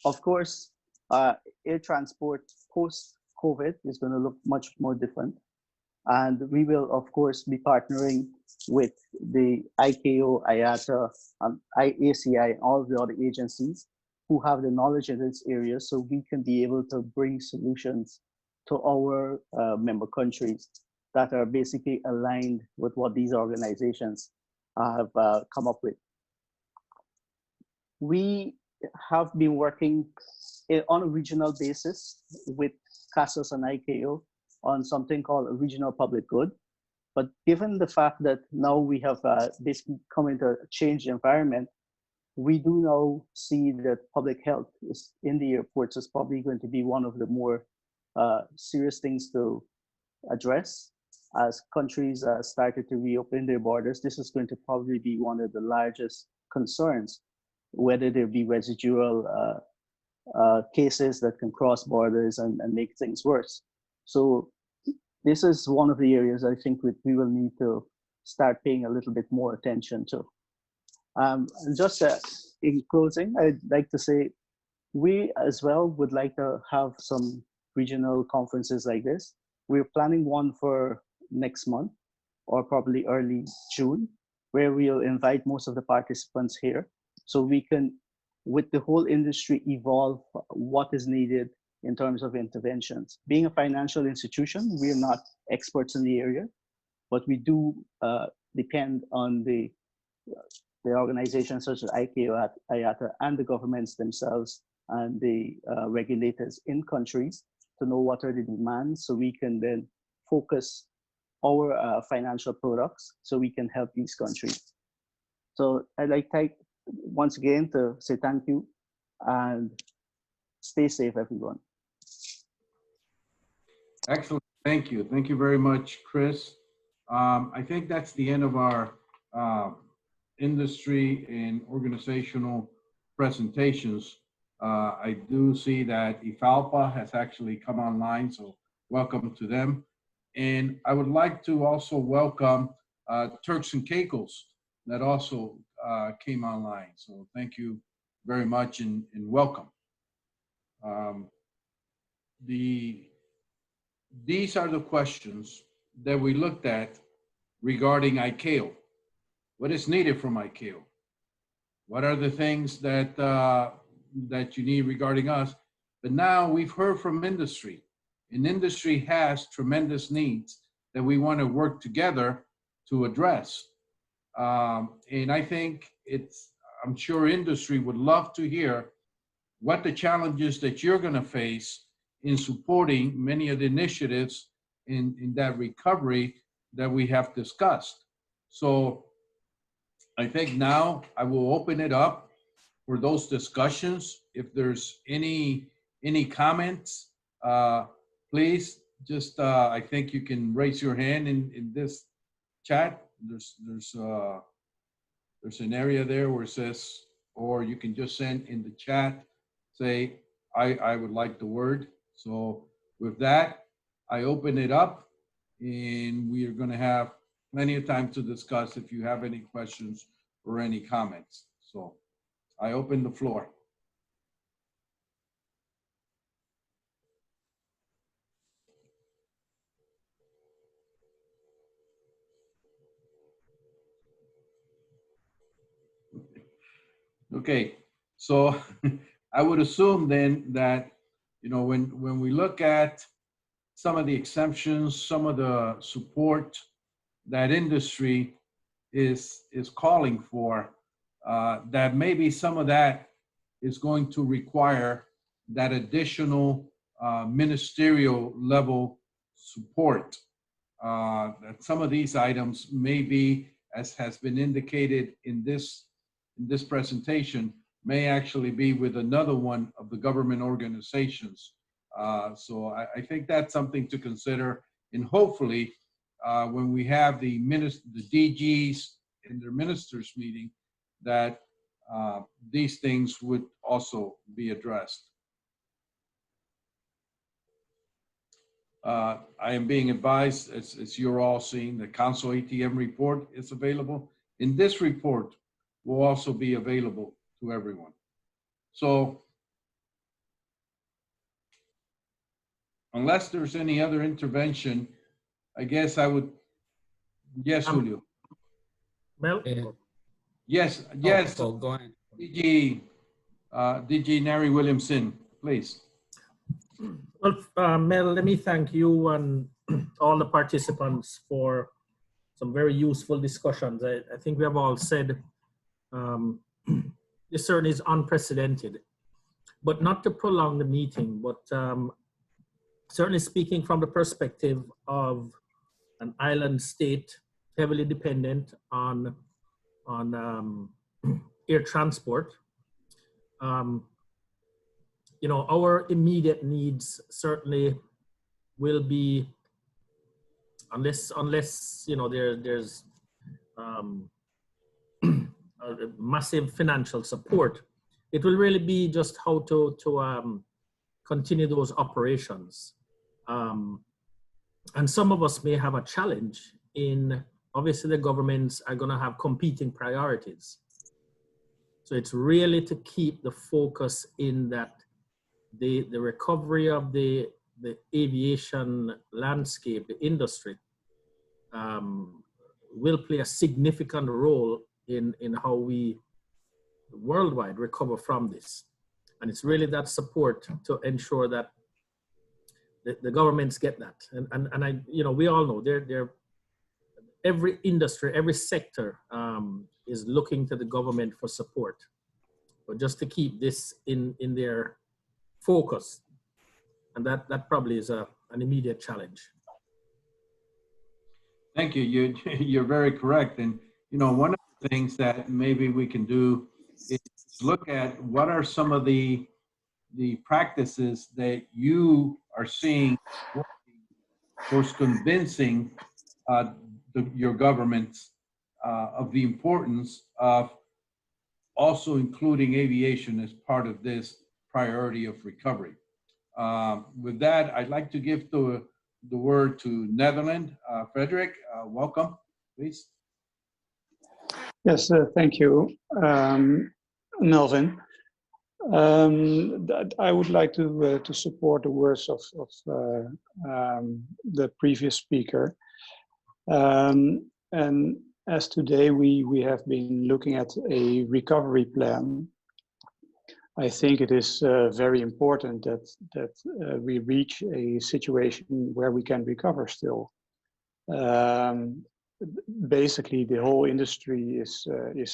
Of course, air transport post-COVID is going to look much more different. And we will, of course, be partnering with the ICAO, IATA, ACI, all of the other agencies who have the knowledge in this area, so we can be able to bring solutions to our member countries that are basically aligned with what these organizations have come up with. We have been working on a regional basis with CASAS and ICAO on something called a regional public good. But given the fact that now we have basically come into a changed environment, we do now see that public health is in the airports is probably going to be one of the more serious things to address. As countries started to reopen their borders, this is going to probably be one of the largest concerns, whether there be residual cases that can cross borders and make things worse. So this is one of the areas I think we will need to start paying a little bit more attention to. And just in closing, I'd like to say we as well would like to have some regional conferences like this. We're planning one for next month or probably early June, where we'll invite most of the participants here so we can, with the whole industry, evolve what is needed in terms of interventions. Being a financial institution, we are not experts in the area, but we do depend on the organizations such as ICAO, IATA, and the governments themselves and the regulators in countries to know what are the demands, so we can then focus our financial products so we can help these countries. So I'd like once again to say thank you and stay safe, everyone. Excellent. Thank you. Thank you very much, Chris. I think that's the end of our industry and organizational presentations. I do see that IFALPA has actually come online, so welcome to them. And I would like to also welcome Turks and Caicos that also came online. So thank you very much and welcome. These are the questions that we looked at regarding ICAO. What is needed from ICAO? What are the things that that you need regarding us? But now we've heard from industry, and industry has tremendous needs that we want to work together to address. And I think I'm sure industry would love to hear what the challenges that you're going to face in supporting many of the initiatives in that recovery that we have discussed. So I think now I will open it up for those discussions. If there's any comments, please just, I think you can raise your hand in this chat. There's an area there where it says, or you can just send in the chat, say, I would like the word. So with that, I open it up and we are going to have plenty of time to discuss if you have any questions or any comments. So I open the floor. Okay, so I would assume then that, you know, when we look at some of the exemptions, some of the support that industry is calling for, that maybe some of that is going to require that additional ministerial level support. That some of these items may be, as has been indicated in this presentation, may actually be with another one of the government organizations. So I think that's something to consider, and hopefully when we have the DGs in their ministers meeting, that these things would also be addressed. I am being advised, as you're all seeing, the Council ATM report is available. In this report will also be available to everyone. So unless there's any other intervention, I guess I would, yes, Julio. Mel? Yes, go ahead. DG Nary Williamson, please. Well, Mel, let me thank you and all the participants for some very useful discussions. I think we have all said this certainly is unprecedented, but not to prolong the meeting, but certainly speaking from the perspective of an island state heavily dependent on air transport. You know, our immediate needs certainly will be, unless you know there's massive financial support, it will really be just how to continue those operations. And some of us may have a challenge in, obviously the governments are going to have competing priorities. So it's really to keep the focus in that the recovery of the aviation landscape, the industry, will play a significant role in how we worldwide recover from this. And it's really that support to ensure that the governments get that. And I, you know, we all know every industry, every sector is looking to the government for support. But just to keep this in their focus, and that probably is an immediate challenge. Thank you. You're very correct. And you know, one of the things that maybe we can do is look at what are some of the practices that you are seeing towards convincing your governments of the importance of also including aviation as part of this priority of recovery. With that, I'd like to give the word to Netherlands. Frederick, welcome, please. Yes, thank you, Melvin. I would like to support the words of the previous speaker. And as today we have been looking at a recovery plan, I think it is very important that we reach a situation where we can recover still. Basically, the whole industry is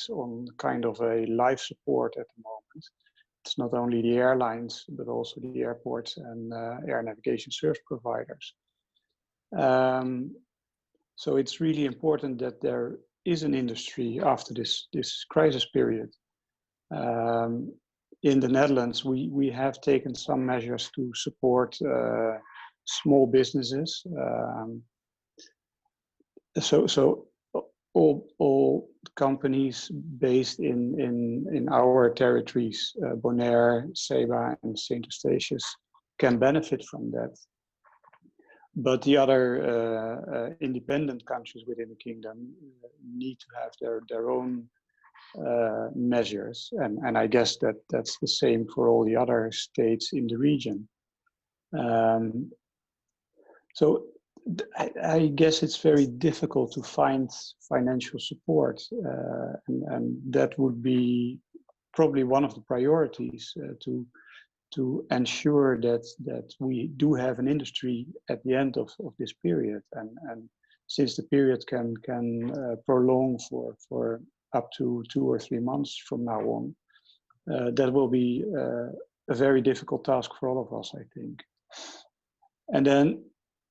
on kind of a life support at the moment. It's not only the airlines, but also the airports and air navigation service providers. So it's really important that there is an industry after this crisis period. In the Netherlands, we have taken some measures to support small businesses. So all companies based in our territories, Bonaire, Seba, and Saint Eustatius, can benefit from that. But the other independent countries within the kingdom need to have their own measures, and I guess that's the same for all the other states in the region. So I guess it's very difficult to find financial support, and that would be probably one of the priorities to ensure that we do have an industry at the end of this period, and since the period can prolong for up to 2 or 3 months from now on, that will be a very difficult task for all of us, I think. And then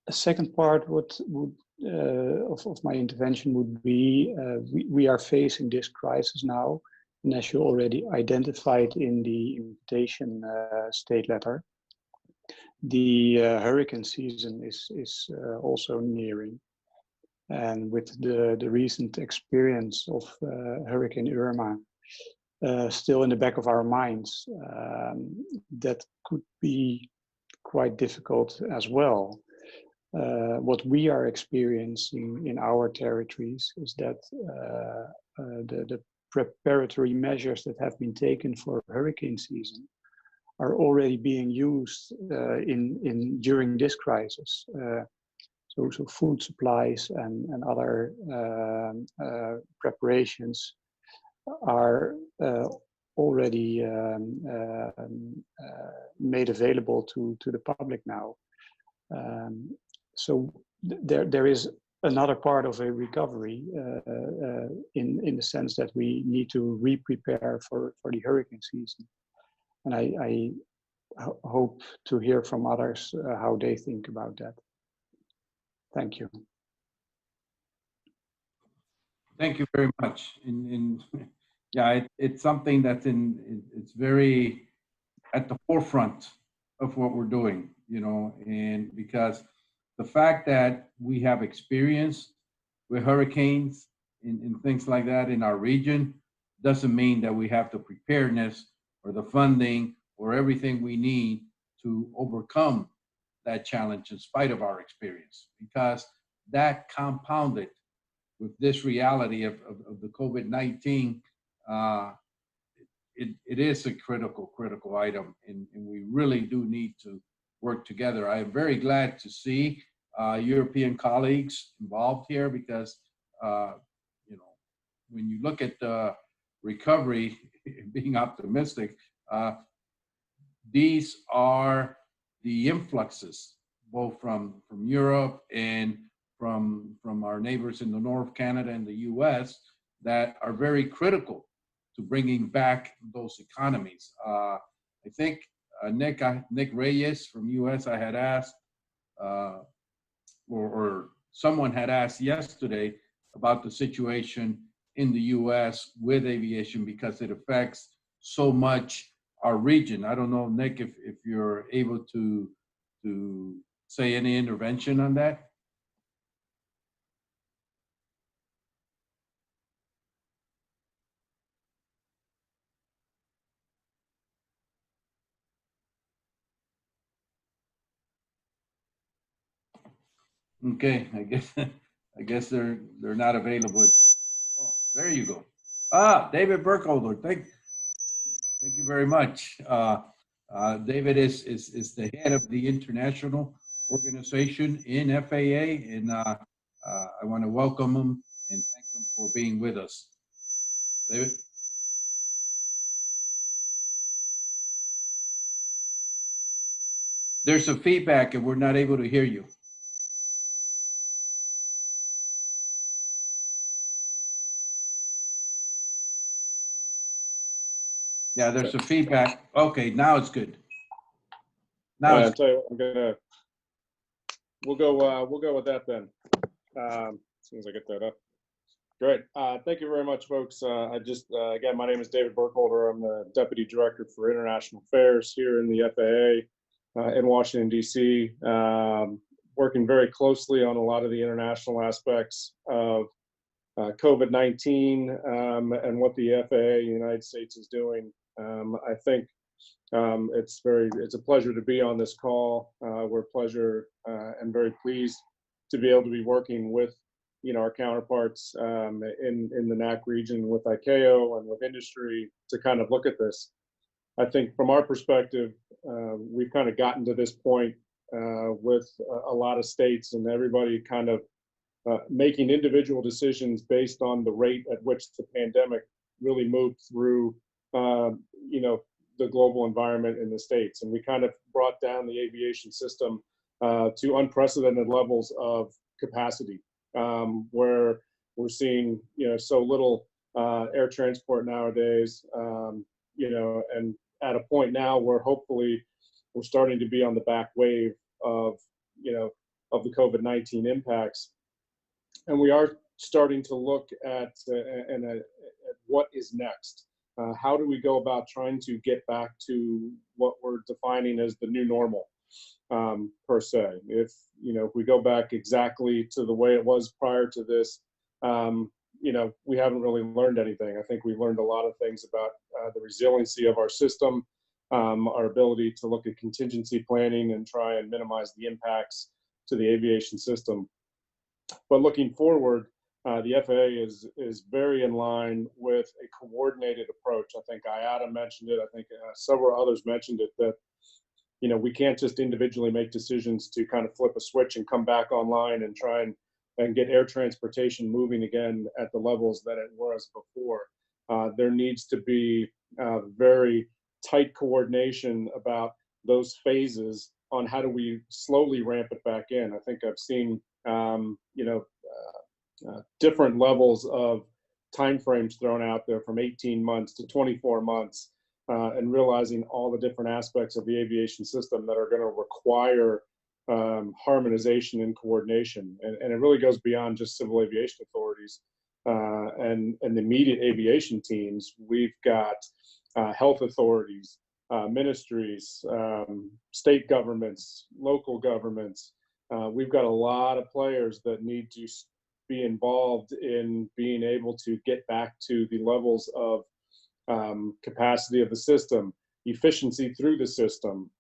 a second part of my intervention would be, we are facing this crisis now, and as you already identified in the invitation state letter, the hurricane season is also nearing. And with the recent experience of Hurricane Irma still in the back of our minds, that could be quite difficult as well. What we are experiencing in our territories is that the preparatory measures that have been taken for hurricane season are already being used during this crisis. So food supplies and other preparations are already made available to the public now. So there is another part of a recovery in the sense that we need to re-prepare for the hurricane season. And I hope to hear from others how they think about that. Thank you. Thank you very much. Yeah, it's something that's it's very at the forefront of what we're doing, you know, and because the fact that we have experience with hurricanes and things like that in our region doesn't mean that we have the preparedness or the funding or everything we need to overcome that challenge in spite of our experience, because that compounded with this reality of the COVID-19, it is a critical item, and we really do need to work together. I am very glad to see European colleagues involved here because, you know, when you look at the recovery, being optimistic, these are the influxes, both from Europe and from our neighbors in the North, Canada and the US, that are very critical to bringing back those economies. I think Nick Reyes from US, I had asked, or someone had asked yesterday about the situation in the US with aviation because it affects so much our region. I don't know, Nick, if you're able to say any intervention on that. Okay, I guess they're not available. Oh, there you go. David Burkholder, thank you very much. David is the head of the international organization in FAA, and I want to welcome him and thank him for being with us. David? There's some feedback and we're not able to hear you. Yeah, there's some feedback. Okay, now it's good. Now I'll tell you what, we'll go with that then. As soon as I get that up. Great. Thank you very much, folks. Again, my name is David Burkholder. I'm the Deputy Director for International Affairs here in the FAA in Washington, D.C., working very closely on a lot of the international aspects of COVID-19 and what the FAA in the United States is doing. I think it's a pleasure to be on this call. We're and very pleased to be able to be working with our counterparts in the NACC region with ICAO and with industry to kind of look at this. I think from our perspective, we've kind of gotten to this point with a lot of states and everybody kind of making individual decisions based on the rate at which the pandemic really moved through the global environment in the States. And we kind of brought down the aviation system to unprecedented levels of capacity, where we're seeing, so little air transport nowadays, and at a point now where hopefully we're starting to be on the back wave of, of the COVID-19 impacts. And we are starting to look at what is next. How do we go about trying to get back to what we're defining as the new normal, per se? If we go back exactly to the way it was prior to this, we haven't really learned anything. I think we learned a lot of things about the resiliency of our system, our ability to look at contingency planning and try and minimize the impacts to the aviation system. But looking forward, the FAA is very in line with a coordinated approach. I think IATA mentioned it. I think several others mentioned it, that we can't just individually make decisions to kind of flip a switch and come back online and try and get air transportation moving again at the levels that it was before. There needs to be very tight coordination about those phases on how do we slowly ramp it back in. I think I've seen different levels of timeframes thrown out there, from 18 months to 24 months, and realizing all the different aspects of the aviation system that are going to require harmonization and coordination. And it really goes beyond just civil aviation authorities and the immediate aviation teams. We've got health authorities, ministries, state governments, local governments. We've got a lot of players that need to be involved in being able to get back to the levels of capacity of the system, efficiency through the system,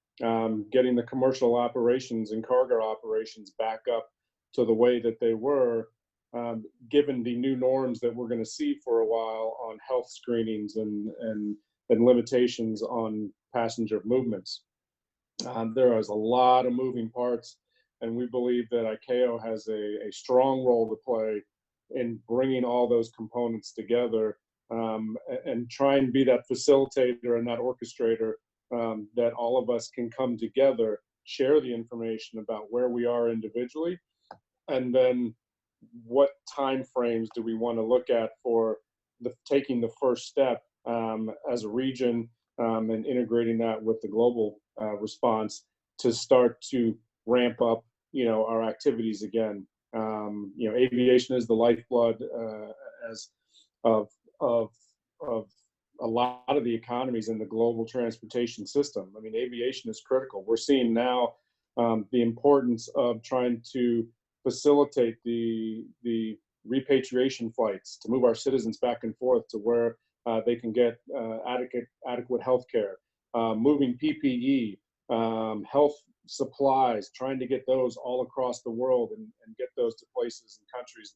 getting the commercial operations and cargo operations back up to the way that they were, given the new norms that we're going to see for a while on health screenings and limitations on passenger movements. There is a lot of moving parts, and we believe that ICAO has a strong role to play in bringing all those components together, and try and be that facilitator and that orchestrator, that all of us can come together, share the information about where we are individually, and then what time frames do we want to look at for taking the first step as a region, and integrating that with the global response to start to ramp up, our activities again. Aviation is the lifeblood of a lot of the economies in the global transportation system. I mean, aviation is critical. We're seeing now the importance of trying to facilitate the repatriation flights to move our citizens back and forth to where they can get adequate health care, moving PPE, health supplies, trying to get those all across the world and get those to places and countries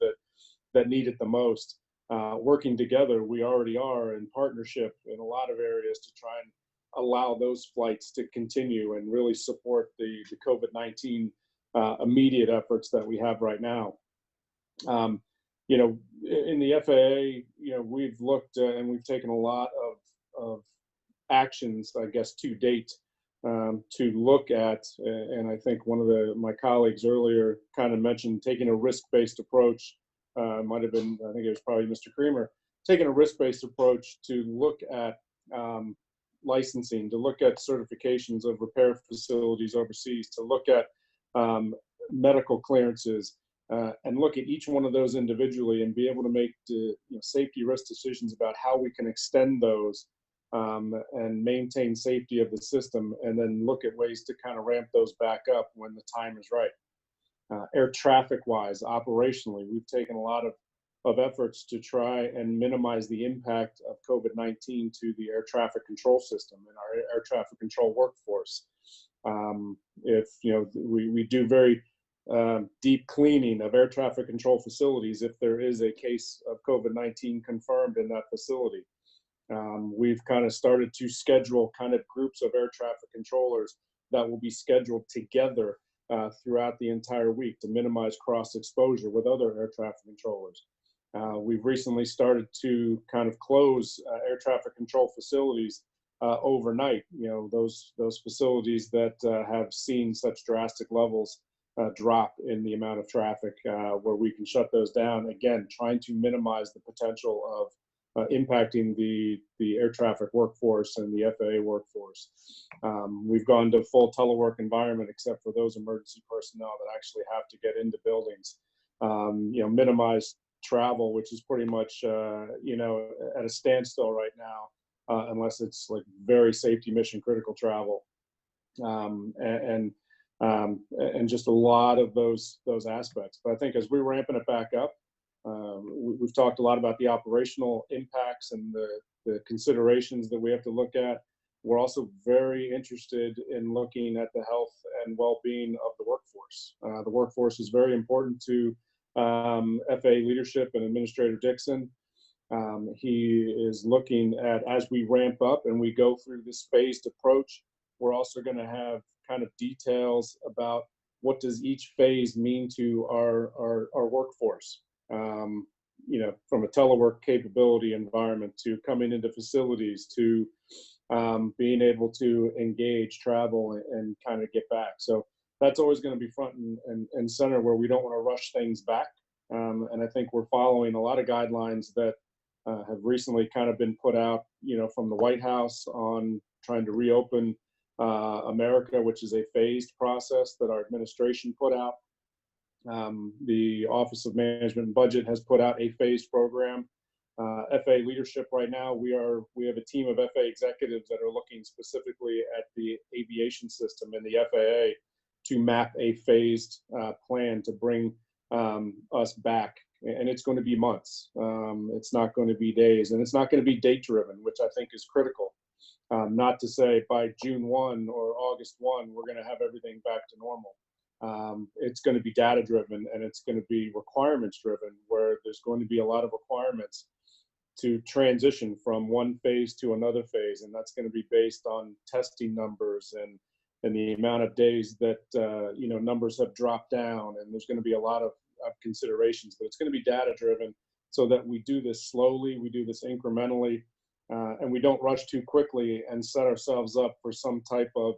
that need it the most. Working together, we already are in partnership in a lot of areas to try and allow those flights to continue and really support the COVID-19 immediate efforts that we have right now. In the FAA, we've looked and we've taken a lot of actions, I guess, to date, to look at, and I think one of my colleagues earlier kind of mentioned taking a risk-based approach. Might have been, I think it was probably Mr. Creamer, taking a risk-based approach to look at licensing, to look at certifications of repair facilities overseas, to look at medical clearances, and look at each one of those individually and be able to make safety risk decisions about how we can extend those and maintain safety of the system, and then look at ways to kind of ramp those back up when the time is right. Air traffic wise, operationally, we've taken a lot of efforts to try and minimize the impact of COVID-19 to the air traffic control system and our air traffic control workforce. We do very deep cleaning of air traffic control facilities if there is a case of COVID-19 confirmed in that facility. We've kind of started to schedule kind of groups of air traffic controllers that will be scheduled together throughout the entire week to minimize cross exposure with other air traffic controllers. We've recently started to kind of close air traffic control facilities overnight, those facilities that have seen such drastic levels drop in the amount of traffic, where we can shut those down, again, trying to minimize the potential impacting the air traffic workforce and the FAA workforce. We've gone to full telework environment, except for those emergency personnel that actually have to get into buildings. Minimize travel, which is pretty much at a standstill right now, unless it's like very safety mission critical travel, and just a lot of those aspects. But I think as we're ramping it back up, we've talked a lot about the operational impacts and the considerations that we have to look at. We're also very interested in looking at the health and well-being of the workforce. The workforce is very important to FAA leadership and Administrator Dixon. He is looking at, as we ramp up and we go through this phased approach, we're also going to have kind of details about what does each phase mean to our workforce. From a telework capability environment to coming into facilities to being able to engage, travel, and kind of get back. So that's always going to be front and center, where we don't want to rush things back. And I think we're following a lot of guidelines that have recently kind of been put out, from the White House on trying to reopen America, which is a phased process that our administration put out. The Office of Management and Budget has put out a phased program. FAA leadership right now, we have a team of FAA executives that are looking specifically at the aviation system and the FAA to map a phased plan to bring us back. And it's going to be months. It's not going to be days, and it's not going to be date driven, which I think is critical. Not to say by June 1 or August 1, we're going to have everything back to normal. It's going to be data driven, and it's going to be requirements driven, where there's going to be a lot of requirements to transition from one phase to another phase. And that's going to be based on testing numbers and the amount of days that, numbers have dropped down. And there's going to be a lot of considerations, but it's going to be data driven, so that we do this slowly, we do this incrementally, and we don't rush too quickly and set ourselves up for some type of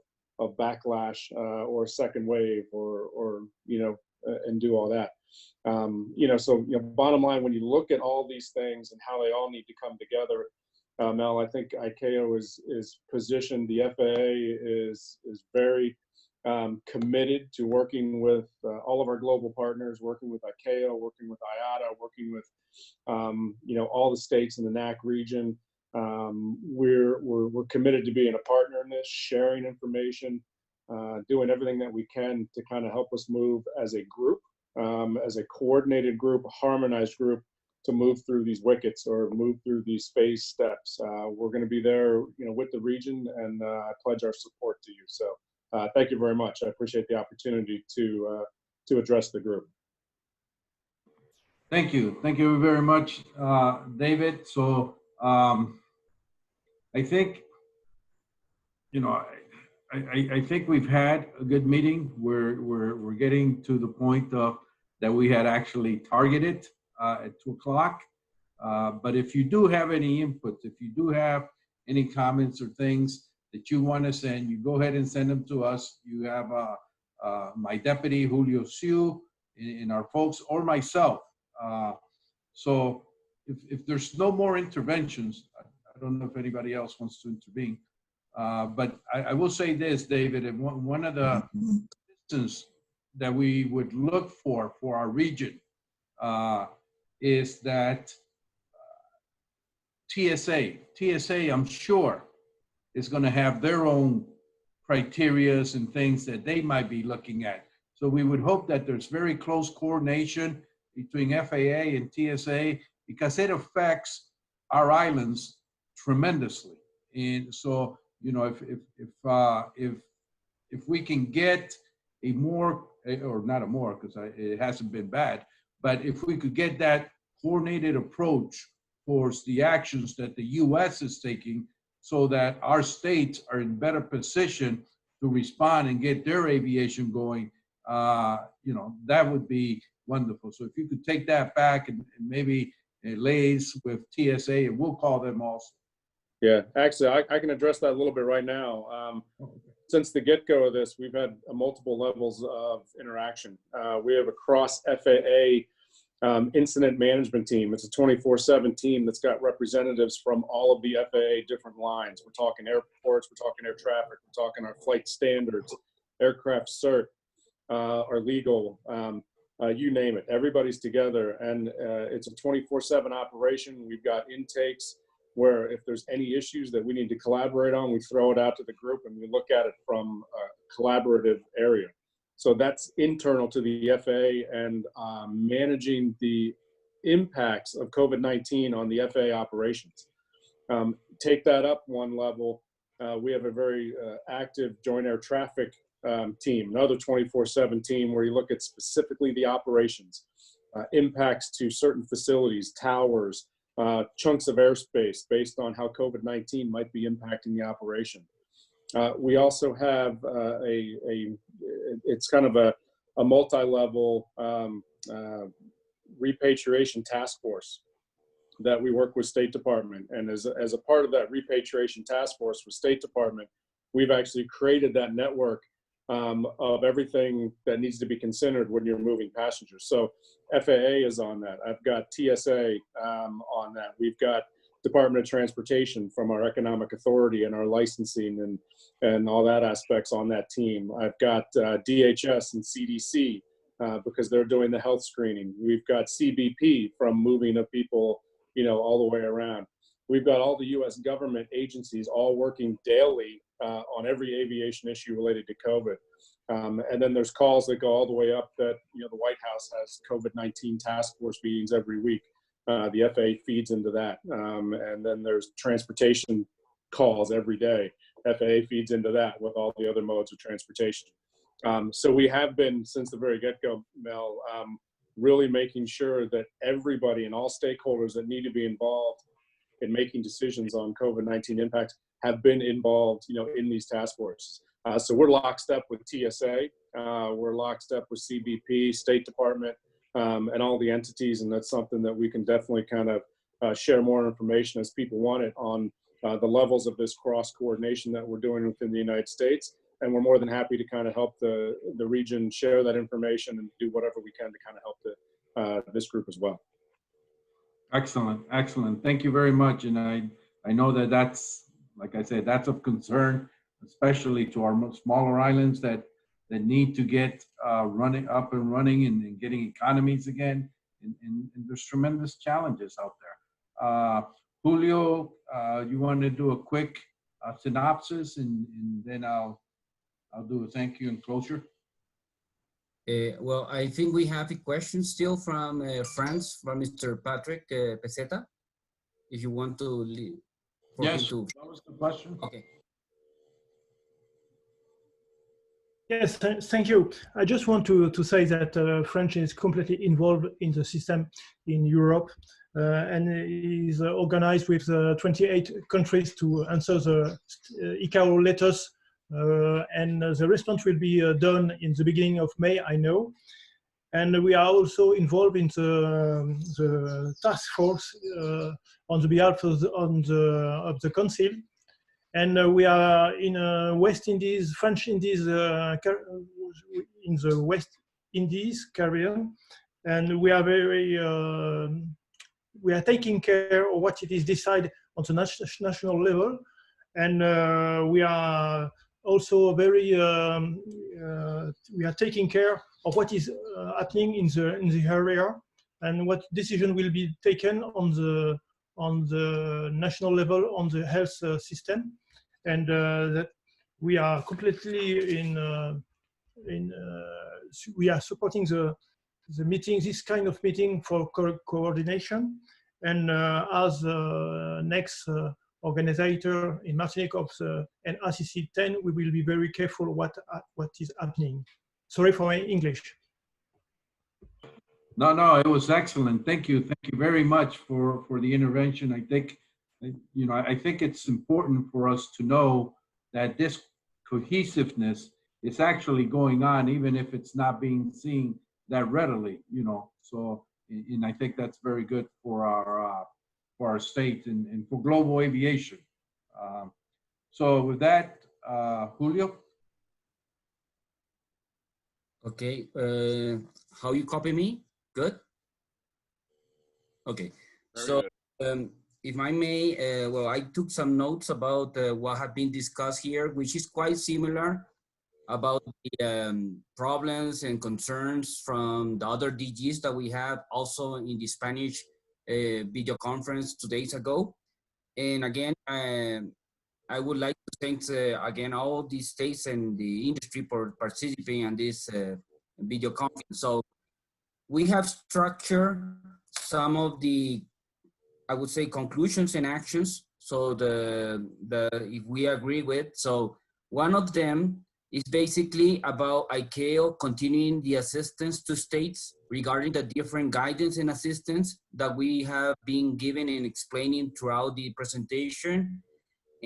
backlash or second wave or and do all that. So bottom line, when you look at all these things and how they all need to come together, Mel, I think ICAO is positioned. The FAA is very committed to working with all of our global partners, working with ICAO, working with IATA, working with all the states in the NACC region. We're committed to being a partner in this, sharing information, doing everything that we can to kind of help us move as a group, as a coordinated group, a harmonized group, to move through these wickets or move through these phase steps. We're going to be there, with the region, and I pledge our support to you. So thank you very much. I appreciate the opportunity to address the group. Thank you very much, David. So I think, I think we've had a good meeting. We're getting to the point of that we had actually targeted at 2 o'clock. But if you do have any inputs, if you do have any comments or things that you want to send, you go ahead and send them to us. You have my deputy, Julio Siu, and our folks, or myself. So if there's no more interventions, I don't know if anybody else wants to intervene. But I will say this, David, and one of the systems that we would look for our region is that TSA, I'm sure, is going to have their own criterias and things that they might be looking at. So we would hope that there's very close coordination between FAA and TSA, because it affects our islands tremendously. And so, if we can get a more, or not a more, because it hasn't been bad, but if we could get that coordinated approach towards the actions that the U.S. is taking, so that our states are in better position to respond and get their aviation going, that would be wonderful. So if you could take that back and maybe liaise with TSA, and we'll call them also. Yeah, actually, I can address that a little bit right now. Since the get-go of this, we've had multiple levels of interaction. We have a cross-FAA incident management team. It's a 24/7 team that's got representatives from all of the FAA different lines. We're talking airports, we're talking air traffic, we're talking our flight standards, aircraft cert, our legal, you name it. Everybody's together, and it's a 24/7 operation. We've got intakes where if there's any issues that we need to collaborate on, we throw it out to the group and we look at it from a collaborative area. So that's internal to the FAA, and managing the impacts of COVID-19 on the FAA operations. Take that up one level. We have a very active joint air traffic team, another 24/7 team where you look at specifically the operations, impacts to certain facilities, towers, chunks of airspace based on how COVID-19 might be impacting the operation. We also have it's kind of a multi-level repatriation task force that we work with State Department. And as a part of that repatriation task force with State Department, we've actually created that network of everything that needs to be considered when you're moving passengers. So FAA is on that. I've got TSA on that. We've got Department of Transportation from our economic authority and our licensing and all that aspects on that team. I've got DHS and CDC because they're doing the health screening. We've got CBP from moving of people, you know, all the way around. We've got all the U.S. government agencies all working daily on every aviation issue related to COVID. And then there's calls that go all the way up that, you know, the White House has COVID-19 task force meetings every week. The FAA feeds into that. And then there's transportation calls every day. FAA feeds into that with all the other modes of transportation. So we have been, since the very get-go, Mel, really making sure that everybody and all stakeholders that need to be involved in making decisions on COVID-19 impacts have been involved, you know, in these task forces. So we're lockstep with TSA, we're lockstep with CBP, State Department, and all the entities, and that's something that we can definitely kind of share more information as people want it on the levels of this cross-coordination that we're doing within the United States. And we're more than happy to kind of help the region share that information and do whatever we can to kind of help this group as well. Excellent, excellent. Thank you very much. And I know that that's, like I said, that's of concern, especially to our smaller islands that need to get running up and running and getting economies again. And there's tremendous challenges out there. Julio, you want to do a quick synopsis, and then I'll do a thank you and closure. Well, I think we have a question still from France, from Mr. Patrick Peseta. If you want to leave. Yes, that was the question. Okay. Yes, thank you. I just want to say that French is completely involved in the system in Europe and is organized with 28 countries to answer the ICAO letters. And the response will be done in the beginning of May, I know. And we are also involved in the task force on the behalf of the council. And we are in West Indies, French Indies, in the West Indies, Caribbean, and we are we are taking care of what it is decided on the national level, and we are also very we are taking care of what is happening in the area and what decision will be taken on the national level on the health system. And that we are completely we are supporting the meeting, this kind of meeting for coordination. And as next organizer in Martinique of the NACC 10, we will be very careful what is happening. Sorry for my English. No, it was excellent. Thank you very much for the intervention. I think, you know, I think it's important for us to know that this cohesiveness is actually going on, even if it's not being seen that readily, you know. So, and I think that's very good for our state and for global aviation. So with that, Julio. Okay, how you copy me? Good. Okay, Very so good. if I may, well, I took some notes about what have been discussed here, which is quite similar about the problems and concerns from the other DGs that we have also in the Spanish video conference 2 days ago. And again, I would like to thank again all the states and the industry for participating in this video conference. So we have structured some of the, I would say, conclusions and actions. So if we agree with, so one of them is basically about ICAO continuing the assistance to states regarding the different guidance and assistance that we have been given and explaining throughout the presentation.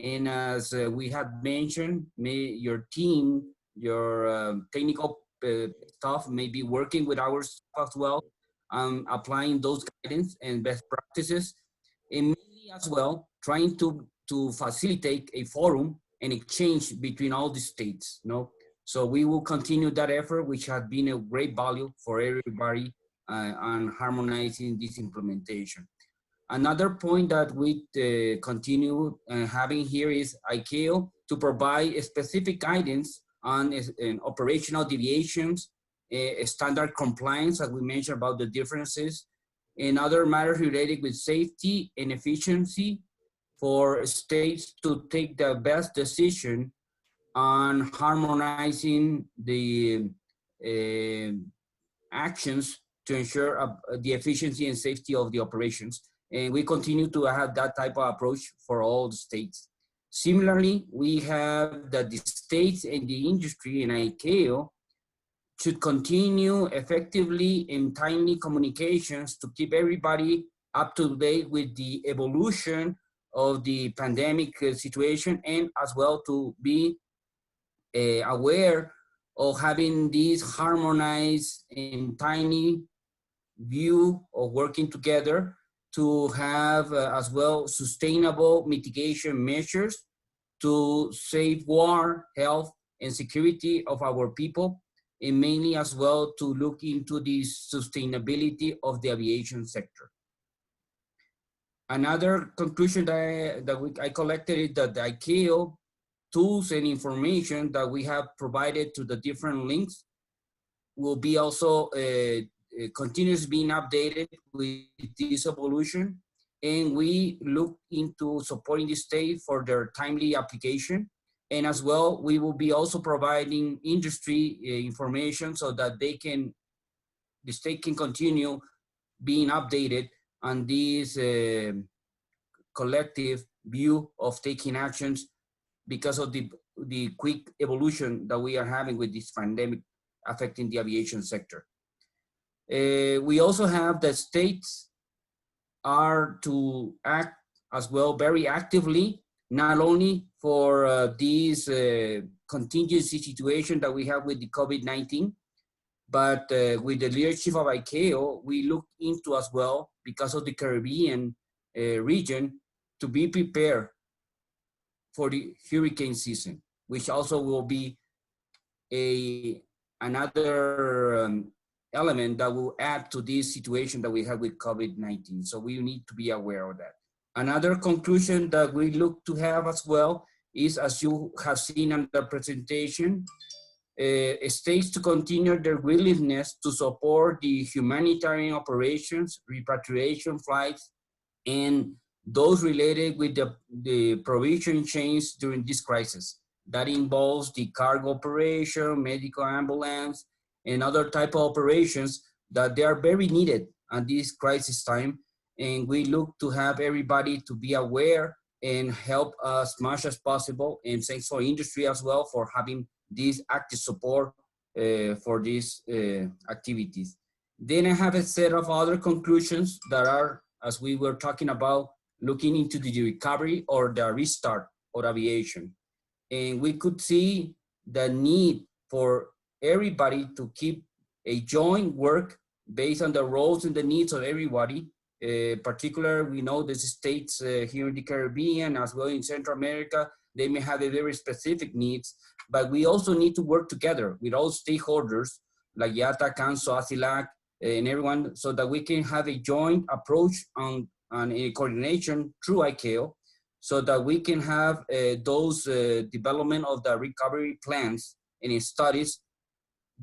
And as we had mentioned, your team, your technical staff may be working with our staff as well, applying those guidance and best practices, and mainly as well trying to facilitate a forum and exchange between all the states. So we will continue that effort, which has been a great value for everybody on harmonizing this implementation. Another point that we continue having here is ICAO to provide specific guidance on operational deviations, standard compliance, as we mentioned about the differences, and other matters related with safety and efficiency for states to take the best decision on harmonizing the actions to ensure the efficiency and safety of the operations. And we continue to have that type of approach for all the states. Similarly, we have that the states and the industry and ICAO should continue effectively in timely communications to keep everybody up to date with the evolution of the pandemic situation, and as well to be aware of having this harmonized and tiny view of working together to have as well sustainable mitigation measures to safeguard health and security of our people, and mainly as well to look into the sustainability of the aviation sector. Another conclusion that I collected is that the ICAO tools and information that we have provided to the different links will be also continuously being updated with this evolution. And we look into supporting the state for their timely application. And as well, we will be also providing industry information so that the state can continue being updated on this collective view of taking actions because of the quick evolution that we are having with this pandemic affecting the aviation sector. We also have the states are to act as well very actively, not only for this contingency situation that we have with the COVID-19, but with the leadership of ICAO, we look into as well, because of the Caribbean region, to be prepared for the hurricane season, which also will be another element that will add to this situation that we have with COVID-19. So we need to be aware of that. Another conclusion that we look to have as well is, as you have seen in the presentation, states to continue their willingness to support the humanitarian operations, repatriation flights, and those related with the provision chains during this crisis. That involves the cargo operation, medical ambulance, and other type of operations that they are very needed at this crisis time. And we look to have everybody to be aware and help as much as possible. And thanks for industry as well for having this active support for these activities. Then I have a set of other conclusions that are, as we were talking about, looking into the recovery or the restart of aviation. And we could see the need for everybody to keep a joint work based on the roles and the needs of everybody. Particularly, we know the states here in the Caribbean, as well in Central America, they may have a very specific needs, but we also need to work together with all stakeholders like IATA, CANSO, ASILAC, and everyone, so that we can have a joint approach on a coordination through ICAO, so that we can have those development of the recovery plans and studies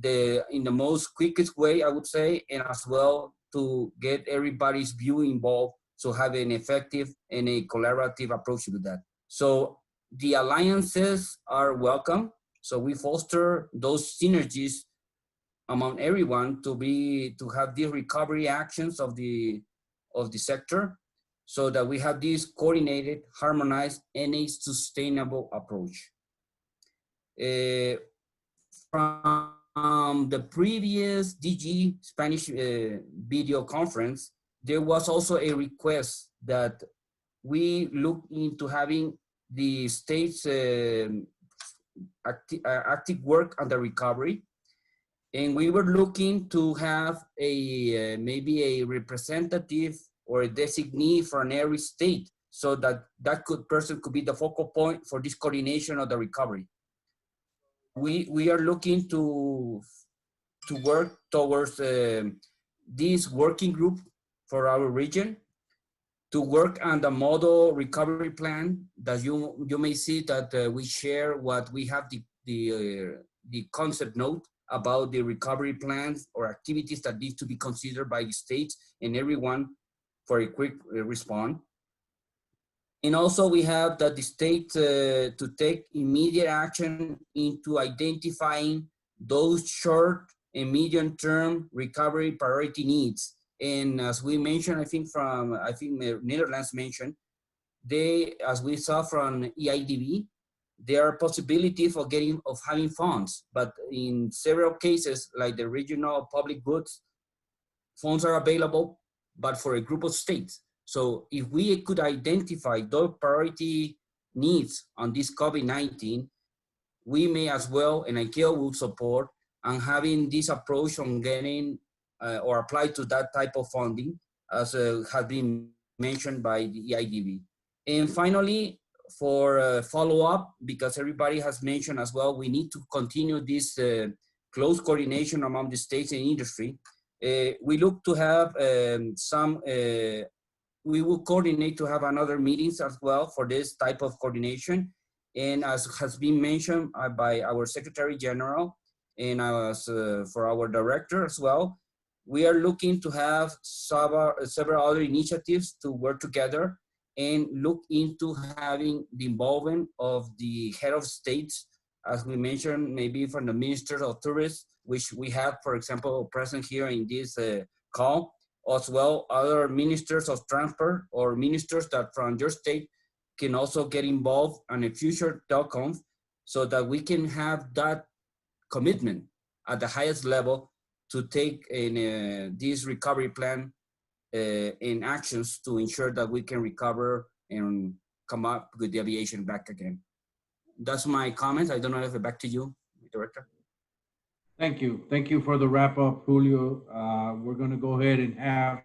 in the most quickest way, I would say, and as well to get everybody's view involved, so have an effective and a collaborative approach to that. So the alliances are welcome. So we foster those synergies among everyone to have these recovery actions of the sector, so that we have this coordinated, harmonized, and a sustainable approach. From the previous DG Spanish video conference, there was also a request that we look into having the state's active work on the recovery. And we were looking to have maybe a representative or a designee for every state, so that person could be the focal point for this coordination of the recovery. We are looking to work towards this working group for our region, to work on the model recovery plan that you may see that we share what we have the concept note about the recovery plans or activities that need to be considered by the states and everyone for a quick response. And also we have that the state to take immediate action into identifying those short and medium term recovery priority needs. And as we mentioned, I think the Netherlands mentioned, as we saw from EIDB, there are possibilities of having funds, but in several cases, like the regional public goods, funds are available, but for a group of states. So if we could identify those priority needs on this COVID-19, we may as well, and ICAO will support, on having this approach on getting or apply to that type of funding, as has been mentioned by the EIDB. And finally, for follow-up, because everybody has mentioned as well, we need to continue this close coordination among the states and industry. We look to have we will coordinate to have another meetings as well for this type of coordination. And as has been mentioned by our Secretary General and as for our director as well, we are looking to have several other initiatives to work together and look into having the involvement of the head of states, as we mentioned, maybe from the ministers of tourism, which we have, for example, present here in this call, as well other ministers of transport or ministers that from your state can also get involved on a future teleconf, so that we can have that commitment at the highest level to take in this recovery plan in actions to ensure that we can recover and come up with the aviation back again. That's my comments. I don't know if back to you, Director. Thank you. Thank you for the wrap up, Julio. We're going to go ahead and have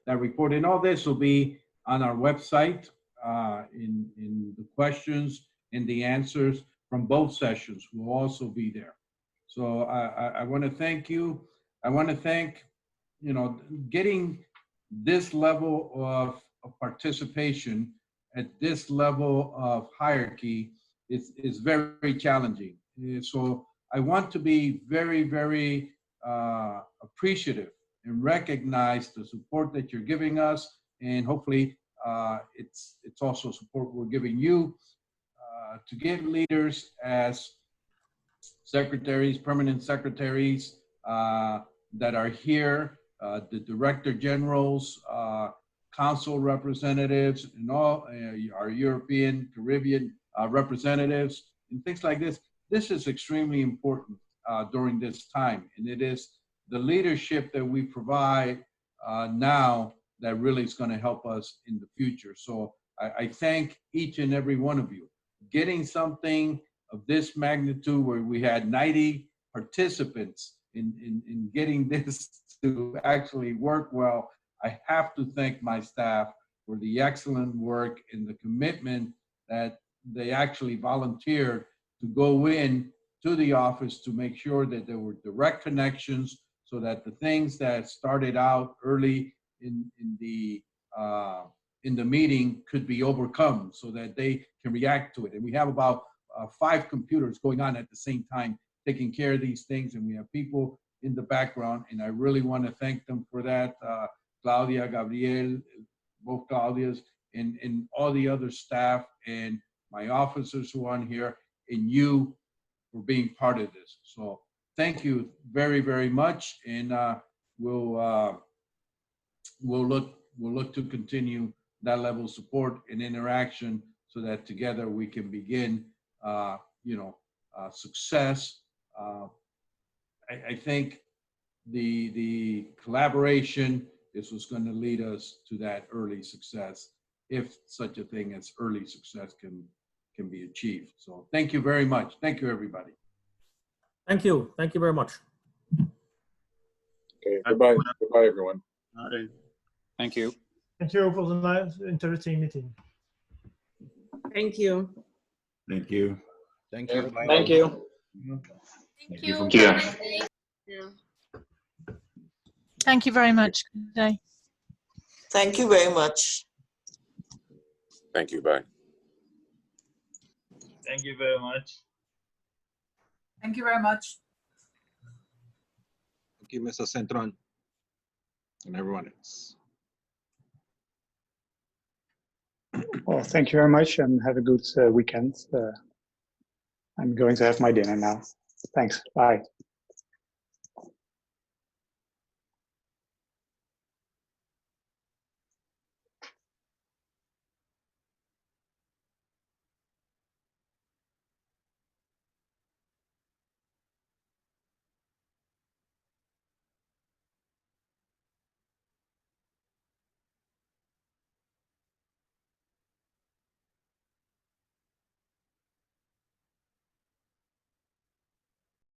that report, and all this will be on our website in the questions and the answers from both sessions will also be there. So I want to thank you. I want to thank, getting this level of participation at this level of hierarchy is very, very challenging. So I want to be very, very appreciative and recognize the support that you're giving us, and hopefully it's also support we're giving you to get leaders as secretaries, permanent secretaries that are here, the director generals, council representatives, and all our European, Caribbean representatives, and things like this. This is extremely important during this time, and it is the leadership that we provide now that really is going to help us in the future. So I thank each and every one of you. Getting something of this magnitude, where we had 90 participants in getting this to actually work well, I have to thank my staff for the excellent work and the commitment that they actually volunteered to go in to the office to make sure that there were direct connections so that the things that started out early in the meeting could be overcome so that they can react to it. And we have about 5 computers going on at the same time, taking care of these things. And we have people in the background, and I really want to thank them for that. Claudia, Gabriel, both Claudias, and all the other staff and my officers who are on here, and you for being part of this. So thank you very, very much. And we'll look to continue that level of support and interaction so that together we can begin, success. I think the collaboration is what's going to lead us to that early success, if such a thing as early success can be achieved. So thank you very much. Thank you, everybody. Thank you. Thank you very much. Okay, goodbye. Goodbye, everyone. Thank you. Thank you for the nice, interesting meeting. Thank you. Thank you. Thank you. Thank you. Thank you. Thank you very much. Good day. Thank you very much. Thank you. Bye. Thank you very much. Thank you very much. Thank you, Mr. Centron, and everyone else. Well, thank you very much and have a good weekend. I'm going to have my dinner now. Thanks. Bye.